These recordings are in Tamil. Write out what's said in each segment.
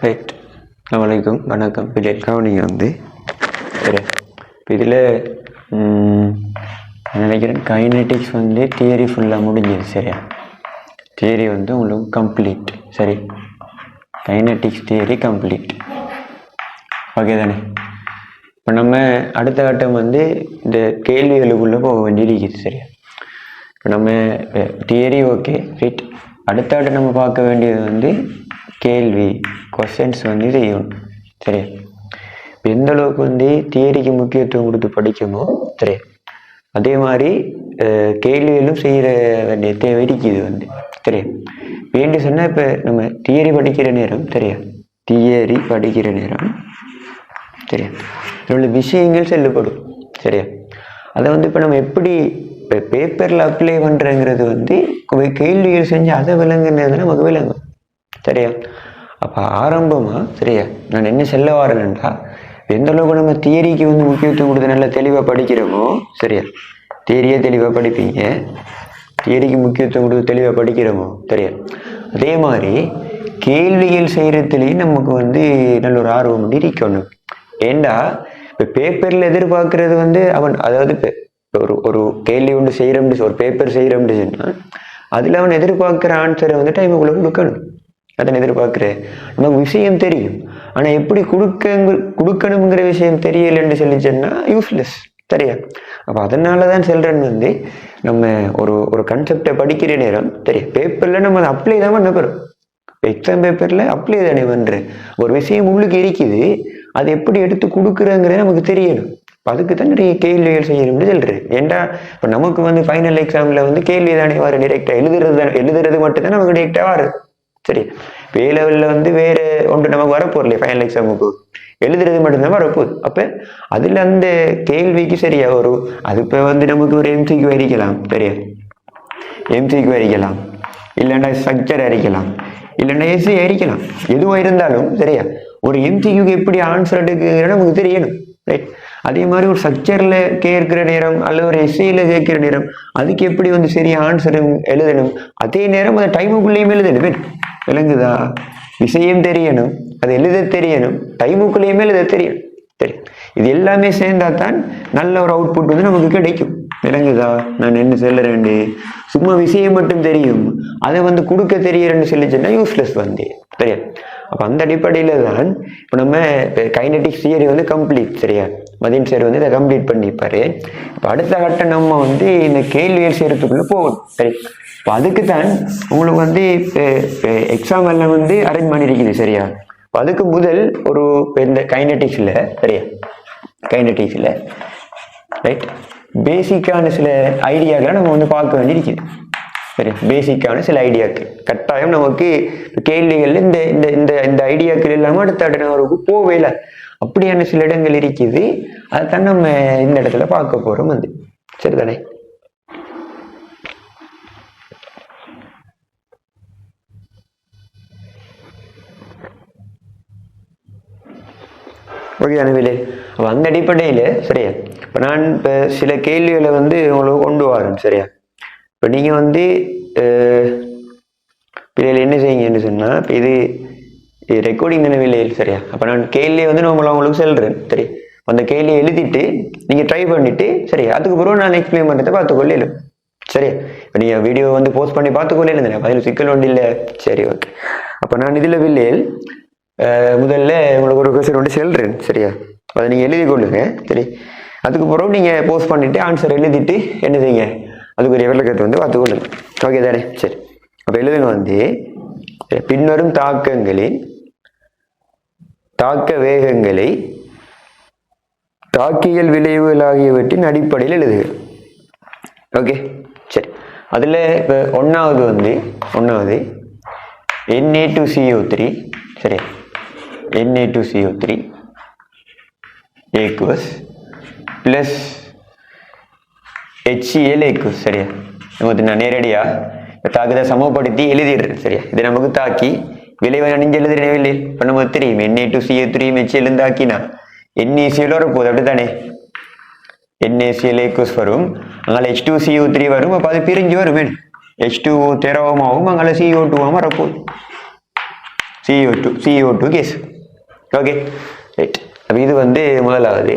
ரைட். வணக்கம் வணக்கம். இதில் கவனிங்க வந்து சரி, இதில் நினைக்கிறேன் கைனெட்டிக்ஸ் வந்து தியரி ஃபுல்லாக முடிஞ்சது. சரியா, தியரி வந்து உங்களுக்கு கம்ப்ளீட். சரி, கைனெட்டிக்ஸ் தியரி கம்ப்ளீட். ஓகே தானே? இப்போ நம்ம அடுத்த கட்டம் வந்து இந்த கேள்விகளுக்குள்ளே போக வேண்டியிருக்குது. சரியா, இப்போ நம்ம தியரி ஓகே ரைட். அடுத்த கட்டம் நம்ம பார்க்க வேண்டியது வந்து கேள்வி கொஸ்டின்ஸ் வந்து செய்யணும். சரியா, இப்போ எந்த அளவுக்கு வந்து தியரிக்கு முக்கியத்துவம் கொடுத்து படிக்கணுமோ சரியா, அதே மாதிரி கேள்விகளும் செய்கிற வேண்டிய தேவை இருக்குது வந்து. சரியா, வேண்டி சொன்னால் இப்போ நம்ம தியரி படிக்கிற நேரம் சரியா, தியரி படிக்கிற நேரம் சரியா, இதோட விஷயங்கள் செல்லப்படும். சரியா, அதை வந்து இப்போ நம்ம எப்படி இப்போ பேப்பரில் அப்ளை பண்ணுறங்கிறது வந்து கேள்விகள் செஞ்சு அதை விளங்குறது நமக்கு விளங்கும். சரியா, அப்போ ஆரம்பமாக சரியா நான் என்ன சொல்ல வரேன்டா, எந்த அளவுக்கு நம்ம தியரிக்கு வந்து முக்கியத்துவம் கொடுத்து நல்லா தெளிவாக படிக்கிறோமோ சரியா, தியரியே தெளிவாக படிப்பீங்க, தியரிக்கு முக்கியத்துவம் கொடுத்து தெளிவாக படிக்கிறோமோ சரியா, அதே மாதிரி கேள்விகள் செய்கிறதுலேயும் நமக்கு வந்து நல்ல ஒரு ஆர்வம் வந்து இருக்கணும். ஏண்டா இப்போ பேப்பரில் எதிர்பார்க்கறது வந்து அவன் அதாவது இப்போ ஒரு கேள்வி ஒன்று செய்கிறோம்னு ஒரு பேப்பர் செய்கிறோம்னு சொன்னால் அதில் அவன் எதிர்பார்க்குற ஆன்சரை வந்து டைமுக்குள்ளே கொடுக்கணும். அதனை எதிர்பார்க்குறேன் நமக்கு விஷயம் தெரியும், ஆனால் எப்படி கொடுக்கணுங்கிற விஷயம் தெரியலன்னு சொல்லிச்சேன்னா யூஸ்லெஸ். சரியா, அப்போ அதனால தான் சொல்கிறேன் வந்து நம்ம ஒரு கன்செப்டை படிக்கிற நேரம் தெரியும் பேப்பரில் நம்ம அதை அப்ளை தான் பண்ண போகிறோம். எக்ஸாம் பேப்பரில் அப்ளை தானே பண்ணுறேன். ஒரு விஷயம் உள்ளுக்கு இருக்குது, அது எப்படி எடுத்து கொடுக்குறேங்கிறத நமக்கு தெரியணும். அதுக்கு தான் நிறைய கேள்விகள் செய்யணும்னு சொல்கிறேன். ஏண்டா இப்போ நமக்கு வந்து ஃபைனல் எக்ஸாமில் வந்து கேள்வி தானே வர டிரெக்டாக எழுதுறது மட்டும்தான் நமக்கு டிரெக்டாக வருது. சரி, ஏ லெவலில் வந்து வேறு ஒன்று நமக்கு வரப்போகலையே, ஃபைனல் எக்ஸாமுக்கு எழுதுறது மட்டும்தான் வரப்போகுது. அப்போ அதில் அந்த கேள்விக்கு சரியா அது இப்போ வந்து நமக்கு ஒரு எம்சிக்கு வரிக்கலாம். சரியா, எம்சிக்கு வரிக்கலாம், இல்லைன்னா ஸ்ட்ரக்சர் அரிக்கலாம், இல்லைன்னா எஸ்சி அரிக்கலாம், எதுவாக இருந்தாலும் சரியா ஒரு எம்சிக்கு எப்படி ஆன்சர் எடுக்குங்கிற நமக்கு தெரியணும். ரைட், அதே மாதிரி ஒரு ஸ்ட்ரக்சரில் கேட்கிற நேரம் அல்லது ஒரு எஸ்சியில் கேட்கிற நேரம் அதுக்கு எப்படி வந்து சரியா ஆன்சர் எழுதணும், அதே நேரம் அந்த டைமுக்குள்ளேயுமே எழுதணும். விளங்குதா? விஷயம் தெரியணும், அது எழுத தெரியணும், டைமுக்குள்ளேயுமே எழுத தெரியணும். சரி, இது எல்லாமே சேர்ந்தா தான் நல்ல ஒரு அவுட்புட் வந்து நமக்கு கிடைக்கும். விளங்குதா? நான் என்ன சொல்லுறேன், சும்மா விஷயம் மட்டும் தெரியும் அதை வந்து கொடுக்க தெரியறேன்னு சொல்லிச்சுன்னா யூஸ்லெஸ் வந்து. சரியா, அப்போ அந்த அடிப்படையில தான் இப்போ நம்ம கைனெட்டிக்ஸ் தியரி வந்து கம்ப்ளீட். சரியா, மதியம் சார் வந்து இதை கம்ப்ளீட் பண்ணிப்பாரு. இப்போ அடுத்த கட்டம் நம்ம வந்து இந்த கேள்விகள் செய்யறதுக்குள்ள போகணும். சரி, இப்போ அதுக்கு தான் உங்களுக்கு வந்து எக்ஸாம் எல்லாம் வந்து அரேஞ்ச் பண்ணியிருக்குது. சரியா, இப்போ அதுக்கு முதல் இந்த கைனெட்டிக்ஸில் சரியா, கைனெட்டிக்ஸில் ரைட் பேசிக்கான சில ஐடியாக்களை நம்ம வந்து பார்க்க வேண்டியிருக்குது. சரி, பேசிக்கான சில ஐடியாக்கள் கட்டாயம் நமக்கு கேள்விகள் இந்த இந்த இந்த இந்த ஐடியாக்கள் இல்லாமல் அடுத்த அடுக்கு போவே இல்லை. அப்படியான சில இடங்கள் இருக்குது, அதைத்தான் நம்ம இந்த இடத்துல பார்க்க போகிறோம் வந்து. சரிதானே? ஓகே தானே? அப்போ அந்த அடிப்படையில் சரியா இப்போ நான் இப்போ சில கேள்விகளை வந்து உங்களுக்கு கொண்டு வரேன். சரியா, இப்போ நீங்கள் வந்து இதில் என்ன செய்யுங்கன்னு சொன்னால், இப்போ இது ரெக்கார்டிங் தானே விலையில். சரியா, அப்போ நான் கேள்வியை வந்து நான் உங்களுக்கு சொல்கிறேன். சரி, அந்த கேள்வியை எழுதிட்டு நீங்கள் ட்ரை பண்ணிவிட்டு சரி அதுக்கு பிறகு நான் எக்ஸ்பிளைன் பண்ணுறதை பார்த்துக்கொள்ளும். சரியா, இப்போ நீங்கள் வீடியோ வந்து போஸ்ட் பண்ணி பார்த்துக்கொள்ளே அதில் சிக்கல் ஒன்று இல்லை. சரி, ஓகே. அப்போ நான் இதில் விலையில் முதல்ல உங்களுக்கு ஒரு கொஸ்டின் ஒன்று சொல்கிறேன். சரியா, அதை நீங்கள் எழுதி கொள்ளுங்க. சரி, அதுக்கு பிறகு நீங்கள் போஸ்ட் பண்ணிவிட்டு ஆன்சர் எழுதிட்டு என்ன செய்யுங்க, அதுக்குரிய விளக்கத்தை வந்து பார்த்துக்கொள்ளுங்க. ஓகே தானே? சரி, அப்போ எழுதுங்க வந்து பின்வரும் தாக்கங்களின் தாக்க வேகங்களை தாக்கியல் விளைவுகள் ஆகியவற்றின் அடிப்படையில் எழுதுக. ஓகே, சரி. அதில் இப்போ ஒன்றாவது Na2CO3 சரி, Na2CO3 aqueous plus HCl aqueous. சரியா, நமக்கு நான் நேரடியாக தாக்குதை சமப்படுத்தி எழுதிடுறேன். சரியா, இது நமக்கு தாக்கி விளைவை அணிஞ்சு எழுதுறேன் இல்லை. இப்போ நமக்கு தெரியும் Na2CO3 HCl தாக்கினா NaCl வரப்போகுது. அப்படித்தானே? NaCl aqueous வரும், அங்கே H2CO3 வரும். அப்போ அது பிரிஞ்சு வரும், H2O திரவமாகவும் அங்கே CO2 வரப்போகுது. CO2 case. Okay right. அப்போ இது வந்து முதலாவது.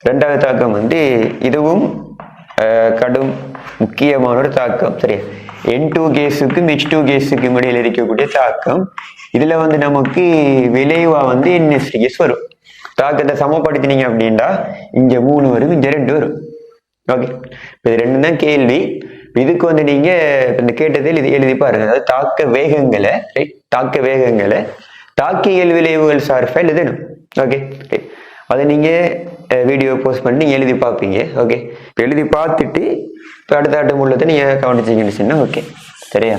ரெண்டாவது தாக்கம் வந்து இதுவும் கடும் முக்கியமான ஒரு தாக்கம். சரியா, N2 கேஸுக்கும் H2 கேஸுக்கும் இடையில் இருக்கக்கூடிய தாக்கம். இதுல வந்து நமக்கு விளைவா வந்து NH3 கேஸ் வரும். தாக்கத்தை சமப்படுத்தினீங்க அப்படின்னா இங்க 3 வரும், இங்க 2 வரும். ஓகே, இது 2 தான் கேள்வி. இதுக்கு வந்து நீங்க இந்த கேட்டதில் இது எழுதி பாருங்க. அதாவது தாக்க வேகங்களை தாக்கியல் விளைவுகள் சார்பா எழுதணும். ஓகே, அதை நீங்க வீடியோ போஸ்ட் பண்ணி நீங்க எழுதி பார்ப்பீங்க. ஓகே, எழுதி பார்த்துட்டு இப்போ அடுத்த உள்ளதை நீங்க கவனிச்சிங்கன்னு சொன்னா ஓகே. சரியா,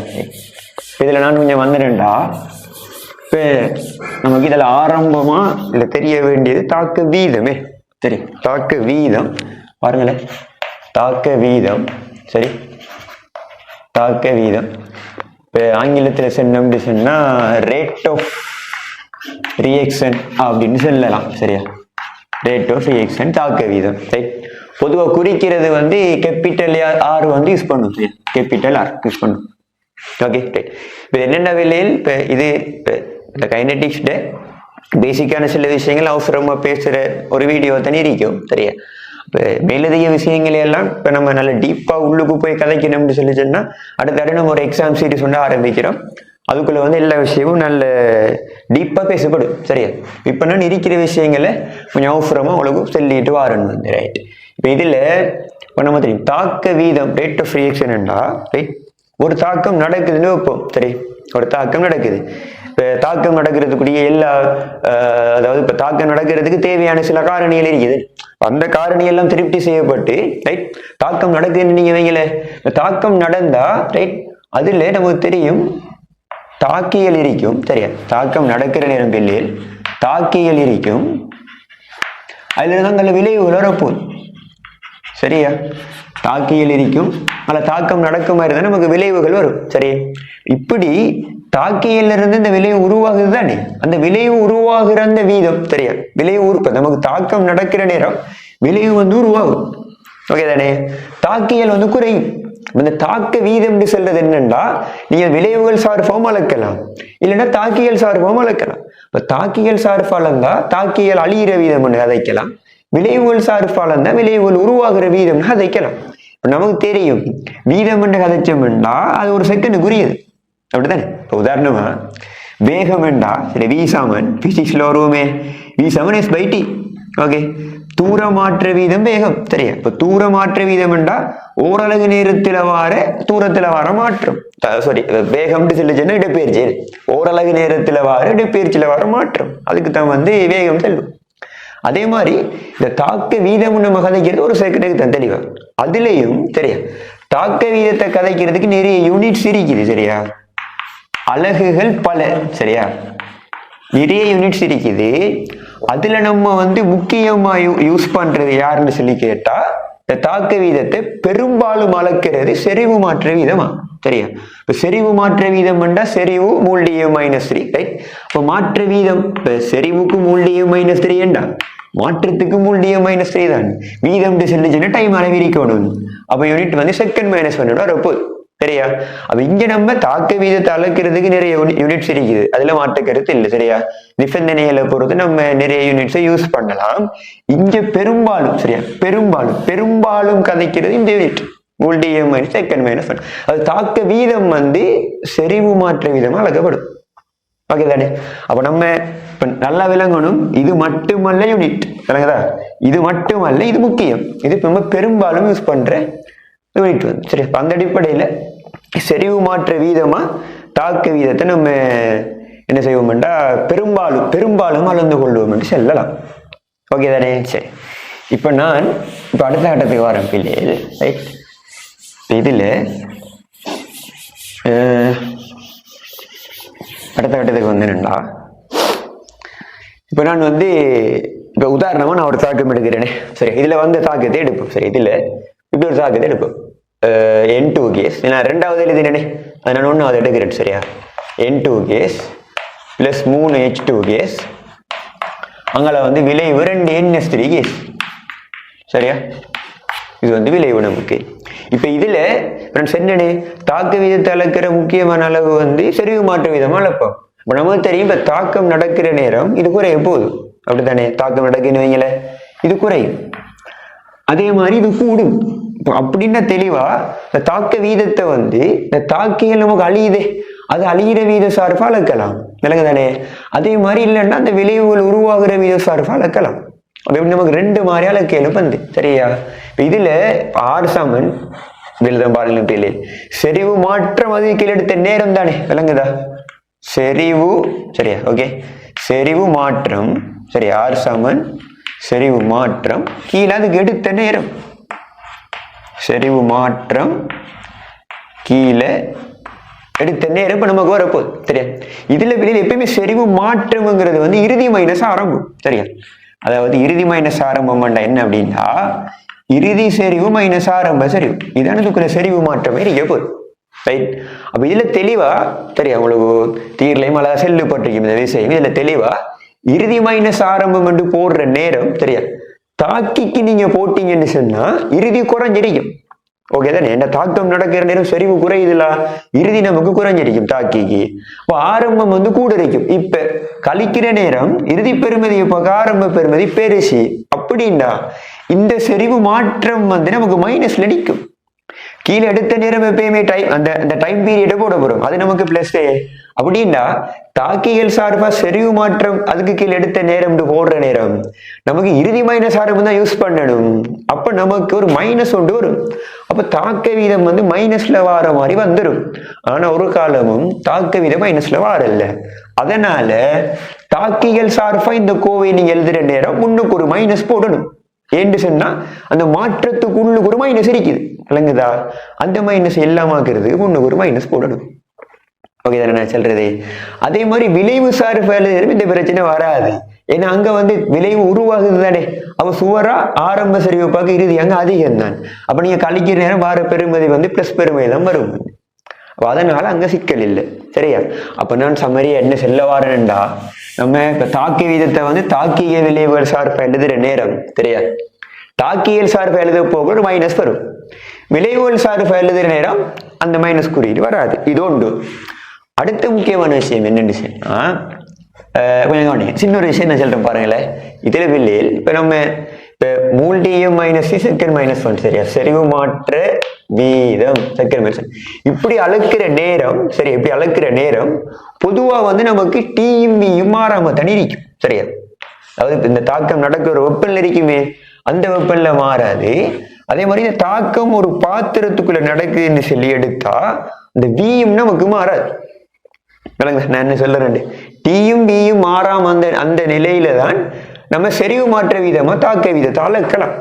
இதுல நான் கொஞ்சம் வந்துடுறேன்டா. இப்போ நமக்கு இதில் ஆரம்பமா இதுல தெரிய வேண்டியது தாக்க வீதமே. சரி, தாக்க வீதம் பாருங்களேன். தாக்க வீதம், சரி, தாக்க வீதம் இப்போ ஆங்கிலத்தில் சொன்னா ரேட் ஆஃப் ரியாக்ஷன் அப்படின்னு சொல்லலாம். சரியா, ரேட் ஆஃப் ரியாக்ஷன் தாக்க வீதம். ரைட், பொதுவாக குறிக்கிறது வந்து கேபிட்டல் ஆர் வந்து யூஸ் பண்ணும். சரியா, கேபிட்டல் ஆர் யூஸ் பண்ணும். Okay right. இப்போ என்னென்ன வேலையில் இப்போ இது இந்த கைனடிக்ஸ்ட பேசிக்கான சில விஷயங்கள் அவசரமாக பேசுகிற ஒரு வீடியோ தானே இருக்கும். சரியா, இப்போ மேலதிக விஷயங்கள் எல்லாம் இப்போ நம்ம நல்ல டீப்பாக உள்ளுக்கு போய் கதைக்கணும்னு சொல்லி சொன்னால் அடுத்த நம்ம ஒரு எக்ஸாம் சீரிஸ் ஒன்று ஆரம்பிக்கிறோம். அதுக்குள்ள வந்து எல்லா விஷயமும் நல்ல டீப்பாக பேசப்படும். சரியா, இப்போ நான் இருக்கிற விஷயங்களை கொஞ்சம் அவசரமாக உங்களுக்கு சொல்லிட்டு வரணும் வந்து. ரைட், இப்போ இதில் இப்போ நம்ம தெரியும் தாக்க வீதம் ரேட் ஆஃப் ரியாக்ஷன்டா. ரைட், ஒரு தாக்கம் நடக்குதுன்னு வைப்போம். சரி, ஒரு தாக்கம் நடக்குது. இப்போ தாக்கம் நடக்கிறதுக்குரிய எல்லா அதாவது இப்போ தாக்கம் நடக்கிறதுக்கு தேவையான சில காரணிகள் இருக்குது. அந்த காரணியெல்லாம் திருப்தி செய்யப்பட்டு ரைட் தாக்கம் நடக்குதுன்னு நீங்க வைங்கள. தாக்கம் நடந்தா ரைட் அதுல நமக்கு தெரியும் தாக்கியல் இருக்கும். சரியா, தாக்கம் நடக்கிற நேரம் பிள்ளையில் தாக்கியல் இருக்கும். அதுல தான் விளைவுகள் வரப்போகுது. சரியா, தாக்கியல் இருக்கும், அல்ல தாக்கம் நடக்கும் மாதிரி தான் நமக்கு விளைவுகள் வரும். சரி, இப்படி தாக்கியல்ல இருந்து இந்த விளைவு உருவாகுது தானே, அந்த விளைவு உருவாகிற அந்த வீதம். சரியா, விளைவு நமக்கு தாக்கம் நடக்கிற நேரம் விளைவு வந்து உருவாகும். ஓகே தானே, தாக்கியல் வந்து குறையும். இந்த தாக்க வீதம் சொல்றது என்னன்னா, நீங்க விளைவுகள் சார்பாகவும் அளக்கலாம், இல்லைன்னா தாக்கியல் சார்பாகவும் அளக்கலாம். இப்ப தாக்கியல் சார்பால் இருந்தா தாக்கியல் அழியிற வீதம் கதைக்கலாம், விளைவுகள் சார்பால் இருந்தா விளைவுகள் உருவாகிற வீதம் கதைக்கலாம். இப்ப நமக்கு தெரியும் வீதம் என்று கதைச்சோம்னா அது ஒரு செகண்டுக்கு உரியது. அப்படித்தானே, இப்போ உதாரணமா வேகம் என்றா சரி, V7 பிசிக்ஸ்ல வருவோமே, V7 is by T. Okay, தூரமாற்ற வீதம் வேகம். சரியா, இப்ப தூரமாற்ற வீதம் என்றா ஓரலகு நேரத்தில் வார தூரத்துல வர மாற்றம். சாரி, வேகம் சொல்லிச்சுன்னா இடப்பெயர்ச்சி. ஓரலகு நேரத்துல வார இடப்பெயர்ச்சியில வர மாற்றம், அதுக்கு தான் வந்து வேகம் செல்லும். அதே மாதிரி இந்த தாக்க வீதம் நம்ம கதைக்கிறது ஒரு செகண்டுக்கு தான் தெளிவா. அதுலயும் சரியா, தாக்க வீதத்தை கதைக்கிறதுக்கு நிறைய யூனிட்ஸ் இருக்குது. சரியா, அலகுகள் பல. சரியா, நிறைய யூனிட்ஸ் இருக்குது. அதுல நம்ம வந்து முக்கியமா யூஸ் பண்றது யாருன்னு சொல்லி கேட்டா, இந்த தாக்க வீதத்தை பெரும்பாலும் அளக்கிறது செறிவு மாற்ற வீதமா. சரியா, இப்ப செறிவு மாற்ற வீதம் செறிவு மூல்டியம் -3. ரைட், இப்ப மாற்ற வீதம் செறிவுக்கு மூல்டியம் -3 என்றா மாற்றத்துக்கு மூல்டியம் -3 தான். வீதம் சொல்லிச்சுன்னா டைம் அளவிரிக்கணும். அப்ப யூனிட் வந்து செகண்ட் -1 வரப்போகுது. சரியா, அப்ப இங்க நம்ம தாக்க வீதத்தை அளக்கிறதுக்கு நிறைய யூனிட்ஸ் இருக்குது, அதுல மாற்ற கருத்து இல்லை. சரியா, நிபந்தனைகளை பொறுத்து நம்ம நிறைய யூனிட்ஸை யூஸ் பண்ணலாம். இங்க பெரும்பாலும் சரியா, பெரும்பாலும் கதைக்கிறது இந்த யூனிட் மூல்டியம் செகண்ட் -1. அது தாக்க வீதம் வந்து செறிவு மாற்ற வீதமா அளக்கப்படும். ஓகே தானே, அப்ப நம்ம இப்ப நல்லா விளங்கணும், இது மட்டுமல்ல யூனிட். விளங்குதா, இது மட்டுமல்ல, இது முக்கியம். இது நம்ம பெரும்பாலும் யூஸ் பண்ற யூனிட் வந்து. சரி, அந்த அடிப்படையில செறிவு மாற்ற வீதமா தாக்க வீதத்தை நம்ம என்ன செய்வோம்டா பெரும்பாலும் அளந்து கொள்வோம் என்று சொல்லலாம். ஓகே தானே. சரி, இப்ப நான் அடுத்த கட்டத்துக்கு வரேன் பிள்ளைகள். ரைட், இதுல அடுத்த கட்டத்துக்கு வந்து என்னண்டா, இப்ப நான் வந்து இப்ப உதாரணமா நான் ஒரு தாக்கம் எடுக்கிறேனே. சரி, இதுல வந்து தாக்கத்தை எடுப்போம். சரி, இதுல இப்படி ஒரு தாக்கத்தை எடுப்போம். N2 கேஸ் நான் ரெண்டாவது எழுதினே, அது நான் ஒன்றாவது எடுக்கிறேன். சரியா, N2 case plus 3 H2 case, அங்கே வந்து விளைவு 2 NH3 கேஸ். சரியா, இது வந்து விளைவு நமக்கு. இப்ப இதுல சொன்னே தாக்க வீதத்தை அளக்கிற முக்கியமான அளவு வந்து செறிவு மாற்ற வீதமா அளப்போம். இப்ப நமக்கு தெரியும் இப்ப தாக்கம் நடக்கிற நேரம் இது குறைய போகுது, அப்படித்தானே? தாக்கம் நடக்குன்னு வைங்கள, இது குறையும். அதே மாதிரி இது கூடும். அப்படின்னா தெளிவா இந்த தாக்க வீதத்தை வந்து இந்த தாக்கிகள் நமக்கு அழியுதே, அது அழியிற வீத சார்பா அளக்கலாம், விளங்குதானே? அதே மாதிரி இல்லைன்னா அந்த விளைவுகள் உருவாகிற வீத சார்பா அளக்கலாம். அப்படி நமக்கு ரெண்டு மாதிரி அளக்கையிலும் வந்து சரியா. இதுல ஆர் சமன் பாருங்க, செறிவு மாற்றம் அது கீழே எடுத்த நேரம் தானே, விளங்குதா? செறிவு சரியா, ஓகே. செறிவு மாற்றம் சரி, ஆர் சமன் செறிவு மாற்றம் கீழே அதுக்கு எடுத்த நேரம், செறிவு மாற்றம் கீழே எடுத்த நேரம் இப்ப நமக்கு வரப்போகுது சரியா. இதுல வெளியில எப்பயுமே செறிவு மாற்றம்ங்கிறது வந்து இறுதி மைனஸ் ஆரம்பம் சரியா. அதாவது இறுதி மைனஸ் ஆரம்பம் என்ன அப்படின்னா இறுதி செறிவு மைனஸ் ஆரம்ப செறிவு, இதான இதுக்குள்ள செறிவு மாற்றமே இருக்க போகுது, ரைட்? அப்ப இதுல தெளிவா சரியா உங்களுக்கு தீர்லையும் அழகா செல்லுப்பட்டிருக்கும் இந்த விஷயம். இதுல தெளிவா இறுதி மைனஸ் ஆரம்பம் என்று போடுற நேரம் சரியா, தாக்கிக்கு நீங்க போட்டீங்கன்னு சொன்னா இறுதி குறைஞ்சிருக்கும், ஓகே தானே? என்ன தாக்கம் நடக்கிற நேரம் செறிவு குறையுதுல, இறுதி நமக்கு குறைஞ்சிருக்கும் தாக்கிக்கு. இப்போ ஆரம்பம் வந்து கூட இருக்கும். இப்ப கழிக்கிற நேரம் இறுதி பெருமதி ஆரம்ப பெருமதி பெருசி, அப்படின்னா இந்த செறிவு மாற்றம் வந்து நமக்கு மைனஸ்ல நிற்கும். கீழே எடுத்த நேரம் எப்பயுமே டைம் அந்த டைம் பீரியட போட போறோம், அது நமக்கு பிளஸ். அப்படின்னா தாக்கிகள் சார்பா செறிவு மாற்றம் அதுக்கு கீழே எடுத்த நேரம் போடுற நேரம் நமக்கு இறுதி மைனஸ் ஆரம்பம் தான் யூஸ் பண்ணணும். அப்ப நமக்கு ஒரு மைனஸ் ஒன்று வரும். அப்ப தாக்க வீதம் வந்து மைனஸ்ல வார மாதிரி வந்துடும். ஆனா ஒரு காலமும் தாக்க வீதம் மைனஸ்ல வாரல்ல. அதனால தாக்கிகள் சார்பா இந்த கோவை நீங்க எழுதுற நேரம் முன்னுக்கு ஒரு மைனஸ் போடணும். ஏன்னு சொன்னா அந்த மாற்றத்துக்கு உள்ளுக்கு ஒரு மைனஸ் இருக்குது, விளங்குதா? அந்த மைனஸ் எல்லாமாக்குறது முன்னுக்கு ஒரு மைனஸ் போடணும், ஓகே தானே நான் சொல்றது? அதே மாதிரி விளைவு சார்பு எழுதுறது இந்த பிரச்சனை வராது. ஏன்னா அங்க வந்து விளைவு உருவாகுது தானே, அவ சுவரா ஆரம்ப செறிவு பார்க்க இறுதி அங்க அதிகம் தான். அப்ப நீங்க கழிக்கிற நேரம் வார பெருமதி வந்து பிளஸ் பெருமதி தான் வரும். அதனால அங்க சிக்கல் இல்லை சரியா. அப்ப நான் சம்மரியா என்ன செல்ல வாரேன்டா, நம்ம இப்ப தாக்க வீதத்தை வந்து தாக்கிய விளைவுகள் சார்பு எழுதுற நேரம் சரியா, தாக்கியல் சார்பு எழுத போக ஒரு மைனஸ் வரும். விளைவுகள் சார்பு எழுதுற நேரம் அந்த மைனஸ் குறியீடு வராது. இது ஒன்று. அடுத்த முக்கியமான விஷயம் என்னன்னு சொன்னா கொஞ்சம் சின்ன ஒரு விஷயம் நான் சொல்றேன் பாருங்களேன். இதுல வில்லையில் இப்ப நம்ம இப்ப மூல்டியம் மைனஸ் செகண்ட் மைனஸ் ஒன் சரியா, செறிவு மாற்ற வீதம் செகண்ட் மைனஸ் இப்படி அளக்கிற நேரம் சரி, இப்படி அளக்கிற நேரம் பொதுவா வந்து நமக்கு டியும் வியும் மாறாம தனி இருக்கும் சரியா. அதாவது இந்த தாக்கம் நடக்கிற வெப்பநிலை இருக்குமே, அந்த வெப்பநிலை மாறாது. அதே மாதிரி இந்த தாக்கம் ஒரு பாத்திரத்துக்குள்ள நடக்குதுன்னு சொல்லி எடுத்தா இந்த வியும் நமக்கு மாறாது. நான் என்ன சொல்றேன், டியும் பியும் மாறாம அந்த நிலையில தான் நம்ம செறிவு மாற்ற வீதமா தாக்க வீதத்தை அளக்கலாம்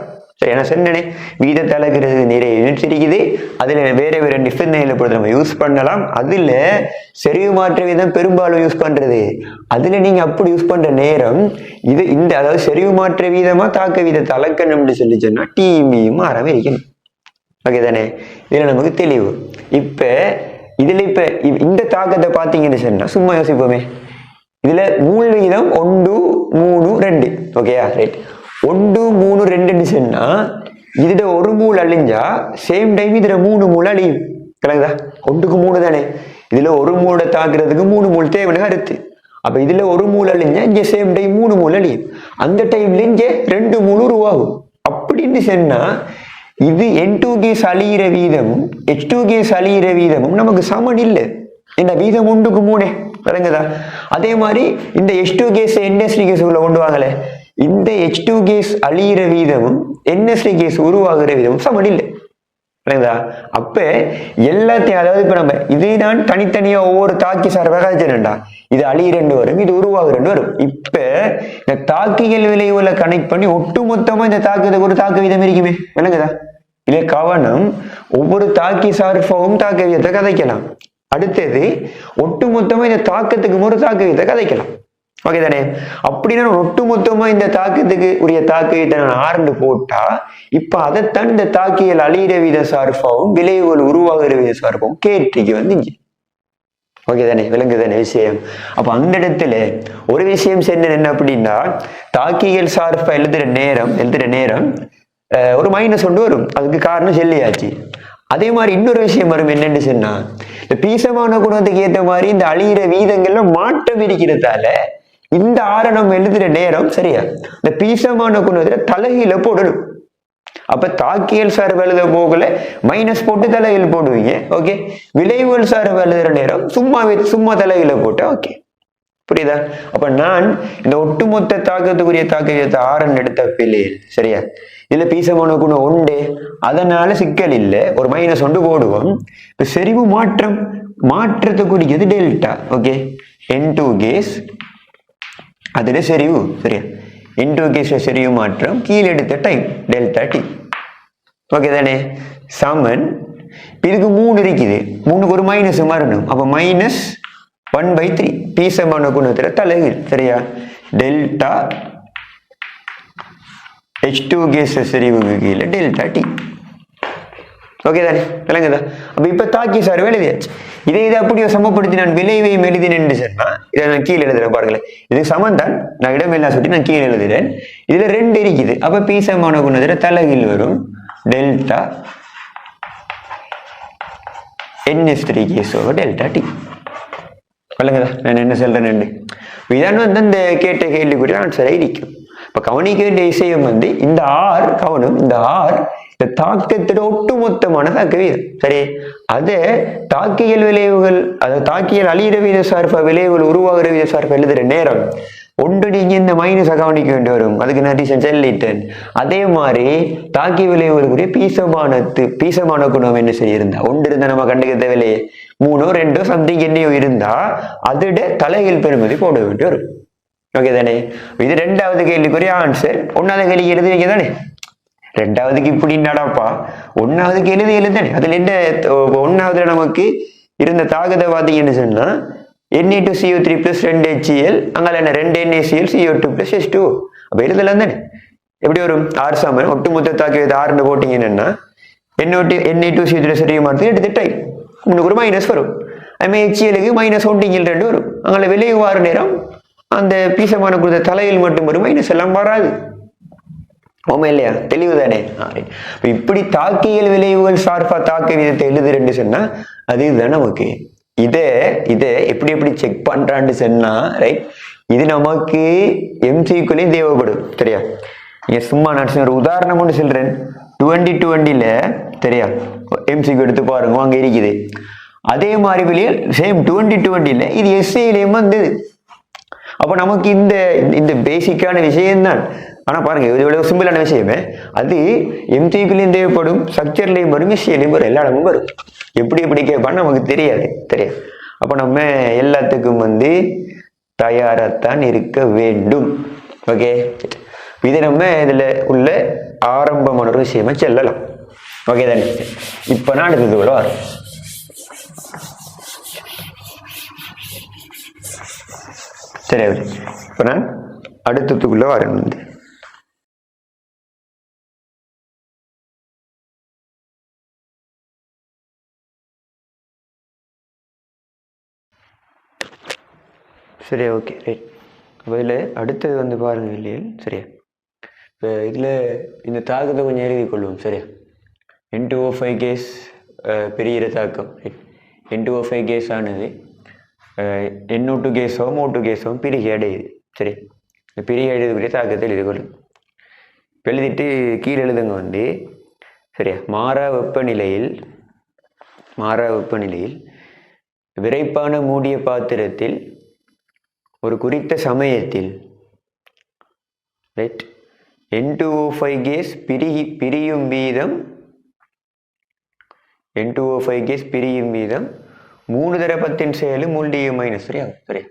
சரி. நான் சொன்னேனே வீதத்தை அளக்கிறது நிறைய யூனிட்ஸ் இருக்குது, அதுல வேற வேற டிஃபரெண்ட் நிலையில பொறுத்து நம்ம யூஸ் பண்ணலாம். அதுல செறிவு மாற்ற வீதம் பெரும்பாலும் யூஸ் பண்றது, அதுல நீங்க அப்படி யூஸ் பண்ற நேரம் இது இந்த அதாவது செறிவு மாற்ற வீதமா தாக்க வீதத்தை அளக்கணும்னு சொல்லி சொன்னா டியும் பியும் மாறாம இருக்கணும், ஓகே தானே? இதுல நமக்கு தெளிவு. இப்ப இதுல இப்ப இந்த தாக்கத்தை பாத்தீங்கன்னு சொன்னா சும்மா யோசிப்போமே, இதுல மூல் விகிதம் 1 3 2 ஓகேயா, ரைட்? 1 3 2 சொன்னா இதுல ஒரு மூல் அழிஞ்சா சேம் டைம் இதுல 3 மூல் அழியும், கரெக்டா? 1க்கு 3 தானே, இதுல ஒரு மூளை தாக்குறதுக்கு 3 மூல் தேவைன்னு கருத்து. அப்ப இதுல ஒரு மூல் அழிஞ்சா இங்க சேம் டைம் 3 மூல் அழியும், அந்த டைம்ல இங்க 2 மூல் உருவாகும். அப்படின்னு சொன்னா இது N2 கேஸ் அழியிற வீதமும் H2 கேஸ் அழியிற வீதமும் நமக்கு சமன் இல்லை. இந்த வீதம் 1க்கு 3 விளங்குதா? அதே மாதிரி இந்த H2 கேஸ் NH3 கேஸ் உள்ள கொண்டு வாங்கல, இந்த H2 கேஸ் அழியிற வீதமும் NH3 கேஸ் உருவாகிற வீதமும் சமன் இல்லை, விளங்குதா? அப்ப எல்லாத்தையும் அதாவது இப்ப நம்ம இது நான் தனித்தனியா ஒவ்வொரு தாக்கி சார்பாக காய்ச்சா இது அழியிரண்டு வரும், இது உருவாகுறண்டு வரும். இப்ப இந்த தாக்கிகள் விளைவுல கனெக்ட் பண்ணி ஒட்டு மொத்தமா இந்த தாக்கத்துக்கு ஒரு தாக்க வீதம் இருக்குமே, விளங்குதா? இல்ல கவனம், ஒவ்வொரு தாக்கி சார்பாவும் தாக்க வீதத்தை கதைக்கலாம். அடுத்தது ஒட்டு மொத்தமா இந்த தாக்கத்துக்கு ஒரு தாக்க வீதத்தை கதைக்கலாம், ஓகே தானே? அப்படின்னா ஒட்டு மொத்தமா இந்த தாக்கத்துக்கு உரிய தாக்க வீதத்தை நான் ஆரண்டு போட்டா இப்ப அதைத்தான் இந்த தாக்கியல் அழியிற வீத சார்பாவும் விளைவுகள் உருவாகிற வீத சார்பாவும் கேட்டிக்கு வந்து இங்க, ஓகே தானே? விளங்கு தானே விஷயம்? அப்ப அந்த இடத்துல ஒரு விஷயம் என்ன அப்படின்னா தாக்கியல் சார்பா எழுதுற நேரம் ஒரு மைனஸ் ஒன்று வரும். அதுக்கு காரணம் சொல்லியாச்சு. அதே மாதிரி இன்னொரு விஷயம் வரும். என்னன்னு சொன்னா, இந்த பீசமான குணத்துக்கு ஏற்ற மாதிரி இந்த அழியிற வீதங்கள்ல மாற்றம் இருக்கிறதால இந்த ஆரணம் எழுதுற நேரம் சரியா இந்த பீசமான குணத்துல தலைகீழ போடணும். அப்ப தாக்கியல் சார்பு எழுத போகல மைனஸ் போட்டு தலைகீழ் போடுவீங்க. ஓகே, விளைவுகள் சார்பு எழுதுற நேரம் சும்மா தலைகீழ போட்டா ஓகே. புரியுதா? அப்ப நான் இந்த ஒட்டுமொத்த தாக்கத்துக்குரிய தாக்க விகிதத்தை ஆரன் எடுத்த பிள்ளை சரியா, இதுல பீசமான குணம் உண்டு, அதனால சிக்கல் இல்லை, ஒரு மைனஸ் ஒன்று போடுவோம். இப்ப செறிவு மாற்றத்தை குறிக்கிறது டெல்டா. ஓகே, N2 கேஸ் அதுல செறிவு சரியா, N2 கேஸ் செறிவு மாற்றம் கீழே எடுத்த டைம் டெல்டா டி. ஓகே தானே? சமன் இதுக்கு 3 இருக்குது, 3க்கு ஒரு மைனஸ் வரணும். அப்ப மைனஸ் 1/3 பீசமான குணத்துல தலைகீழ் சரியா, டெல்டா H2 கேஸ் செறிவுக்கு கீழே டெல்டா டி. ஓகே தானே? விளங்குதா? அப்ப இப்ப தாக்கி சார்பு எழுதியாச்சு. இதை அப்படியே சமப்படுத்தி நான் விளைவையும் எழுதினேன்னு சொன்னா இதை நான் கீழே எழுதுறேன். பாருங்களேன், இது சமன் தான், நான் இடமெல்லாம் சொல்லி நான் கீழே எழுதுறேன். இதுல 2 இருக்குது. அப்ப பீசமான குணத்துல தலைகீழ் வரும் delta NH3 case delta D. விளங்குதா நான் என்ன சொல்றேன்? இதான் வந்து இந்த கேட்ட கேள்விக்குரிய ஆன்சரா இருக்கும். இப்ப கவனிக்க வேண்டிய விஷயம் வந்து இந்த ஆர் கவனம், இந்த ஆர் இந்த தாக்கத்தோட ஒட்டுமொத்தமான தாக்க வீதம் சரி. அது தாக்கியல் விளைவுகள், அது தாக்கியல் அழியிற வீத சார்ப விளைவுகள் உருவாகிற வீத சார்ப எழுதுற நேரம் ஒன்று நீங்க இந்த மைனஸ கவனிக்க வேண்டி வரும். அதுக்கு நான் ரீசன் சொல்லிட்டேன். அதே மாதிரி தாக்கிய விளைவுகளுக்குரிய பீசமான குணம் என்ன செய்யிருந்தா ஒன்று இருந்தா நம்ம கண்டுக்க தேவையில்லையே, 3 2 சம்திங் என்னையோ இருந்தா அதோட தலைகீழ் பெறுமதி போட வேண்டி வரும். ஓகே தானே? இது 2வது கேள்விக்குரிய ஆன்சர். 1வது கேள்வி எழுதி வைக்க தானே, 2வதுக்கு இப்படி நடப்பா, 1வதுக்கு எழுதானே. அதுல என்ன 1வதுல நமக்கு இருந்த தாக்கத்தை பார்த்தீங்கன்னு சொன்னா Na2CO3 plus 2HCl, அங்கால என்ன 2 NaCl CO2 plus H2. அப்ப எழுதலாம் தானே. எப்படி வரும்? ஆர் சமன் ஒட்டுமொத்த தாக்க ஆறுன்னு போட்டீங்கன்னா Na2CO3 சரி மாற்றி எடுத்துட்டாய் உங்களுக்கு ஒரு மைனஸ் வரும். அதுமாதிரி HClக்கு மைனஸ் 1 வரும். அங்கால விளைவு வார நேரம் அந்த பீசமான கொடுத்த தலையில் மட்டும் வரும், மைனஸ் எல்லாம் வராது. ஓமா இல்லையா? தெளிவுதானே? இப்படி தாக்கியல் விளைவுகள் சார்பா தாக்க விதத்தை எழுதுறேன்னு சொன்னா அதுதான் நமக்கு இதை எப்படி செக் பண்றான்னு சொன்னா ரைட், இது நமக்கு எம்சிக்குள்ளேயும் தேவைப்படும் சரியா. நீங்க சும்மா நான் ஒரு உதாரணம் ஒன்று சொல்றேன். 2020ல சரியா எம்சிக்கு எடுத்து பாருங்க, அங்க இருக்குது. அதே மாதிரி வெளியே சேம் 2020ல இது எஸ்ஏலையும் வந்தது. அப்ப நமக்கு இந்த பேசிக்கான விஷயம்தான். ஆனா பாருங்க, இது இவ்வளவு சிம்பிளான விஷயமே. அது எம்சிக்குள்ளேயும் தேவைப்படும், ஸ்ட்ரக்சர்லையும் வரும், எஸ்ஏலையும் வரும், எல்லா இடமும் வரும். எப்படி கேட்பான்னு நமக்கு தெரியாது. அப்ப நம்ம எல்லாத்துக்கும் தயாராத்தான் இருக்க வேண்டும். ஓகே, இது நம்ம இதுல உள்ள ஆரம்பமான ஒரு விஷயமா செல்லலாம். ஓகே தானே? இப்ப நான் அடுத்ததுக்குள்ள வரும். சரி, இப்ப நான் அடுத்ததுக்குள்ள வரேன். சரியா? Okay right. அப்போ இதில் அடுத்தது பாருங்க இல்லையா? சரியா, இப்போ இதில் இந்த தாக்கத்தை கொஞ்சம் எழுதி கொள்வோம். சரியா, N2O5 கேஸ் பெரிய தாக்கம். N2O5 கேஸ் ஆனது NO2 கேஸாகவும் O2 கேஸாகவும் பிரிகை அடையுது. சரி, இந்த பிரிகை அடையக்கூடிய தாக்கத்தை எழுதி கொள்ளும். எழுதிட்டு கீழே எழுதுங்க சரியா, மாறா வெப்பநிலையில் விரைப்பான மூடிய பாத்திரத்தில் ஒரு குறித்த சமயத்தில் ரைட் N2O5 கேஸ் பிரியும் வீதம் 3 தர 10⁻⁷ மூல்டிய மைனஸ் சரியா. சரியா,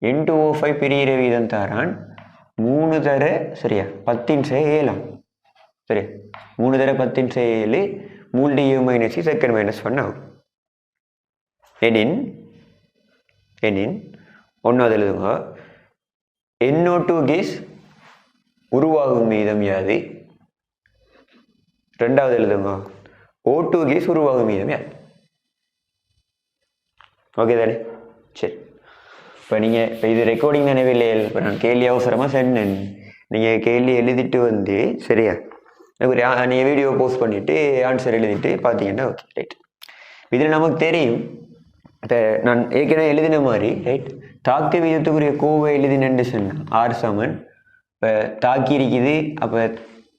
N2O5 பிரியிற வீதம் தாரான் 3 தர சரியா 10⁻⁷. சரியா, 3 தர 10⁻⁷ மூல்டிய மைனஸ் செகண்ட் -1 ஆகும். எனின் 1வது எழுதுங்க, NO2 கேஸ் உருவாகும் வீதம் யாது? 2வது எழுதுங்க, O2 கேஸ் உருவாகும் வீதம் யாது? ஓகே தானே? சரி, இப்போ நீங்கள் இது ரெக்கார்டிங் நினைவில்லை. இப்போ நான் கேள்வி அவசரமாக சொன்னேன். நீங்கள் கேள்வி எழுதிட்டு சரியா நீங்கள் வீடியோ போஸ்ட் பண்ணிவிட்டு ஆன்சர் எழுதிட்டு பார்த்தீங்கன்னா ஓகே ரைட். இதில் நமக்கு தெரியும் இப்போ நான் ஏற்கனவே எழுதின மாதிரி ரைட், தாக்கு வீதத்துக்குரிய கோவை எழுதினு சொன்னேன் ஆர் சமன். இப்போ தாக்கி இருக்குது, அப்போ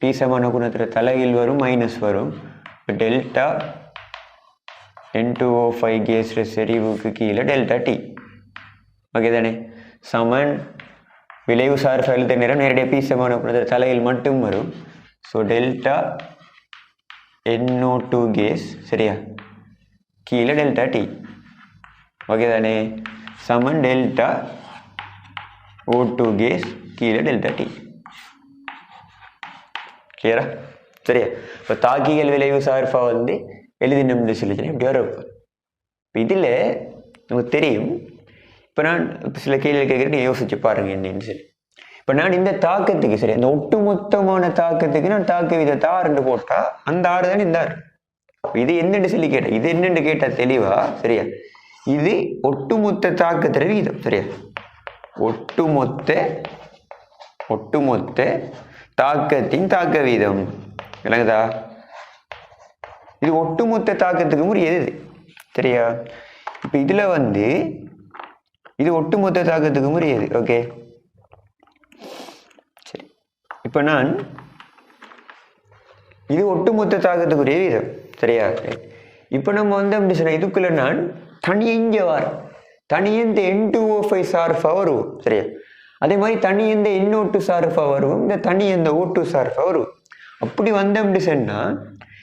பி சமான குணத்தில் தலைகீழ் வரும், மைனஸ் வரும். இப்போ டெல்டா N2O5 கேஸ் செறிவுக்கு கீழே டெல்டா டி ஓகே தானே, சமன் விளைவு சார் எழுத்த நேரம் நேரடியாக பி சமான குணத்தில் தலையில் மட்டும் வரும். ஸோ டெல்டா NO2 கேஸ் சரியா கீழே டெல்டா டி ஓகே தானே, சமன் டெல்டா O2 கேஸ் கீழே டெல்டா டி. கிளியரா சரியா. இப்போ தாக்கிகள் விளைவு சார்பா வந்து எழுதினோம்னு சொல்லிக்கிறேன் இப்படி வர. இதில் நமக்கு தெரியும், இப்போ நான் சில கேள்வி கேட்குறேன், யோசிச்சு பாருங்க என்னன்னு சொல்லி. இப்போ நான் இந்த தாக்கத்துக்கு சரி, அந்த ஒட்டுமொத்தமான தாக்கத்துக்கு நான் தாக்க விதத்தை 6 போட்டா அந்த 6 தானே இந்த 6. இது என்னென்னு சொல்லி கேட்டேன், இது என்னென்னு கேட்டால் தெளிவா சரியா, இது ஒட்டுமொத்த தாக்கத்திற வீதம் சரியா, ஒட்டுமொத்த தாக்கத்தின் தாக்க வீதம் இல்லைங்கதா. இது ஒட்டுமொத்த தாக்கத்துக்கு முறையது சரியா. இப்போ இதுல வந்து இது ஒட்டுமொத்த தாக்கத்துக்கு முறையது ஓகே சரி. இப்போ நான் இது ஒட்டுமொத்த தாக்கத்துக்குரிய வீதம் சரியா. இப்போ நம்ம வந்து அப்படி சொன்ன இதுக்குள்ள நான் தனியே இங்கே வரேன், தனியே இந்த N2O5 சார்பா வருவோம் சரியா. அதே மாதிரி தனி எந்த NO2 சார்பா வருவோம், இந்த தனி எந்த O2 சார்பா வருவோம். அப்படி வந்த அப்படி சொன்னா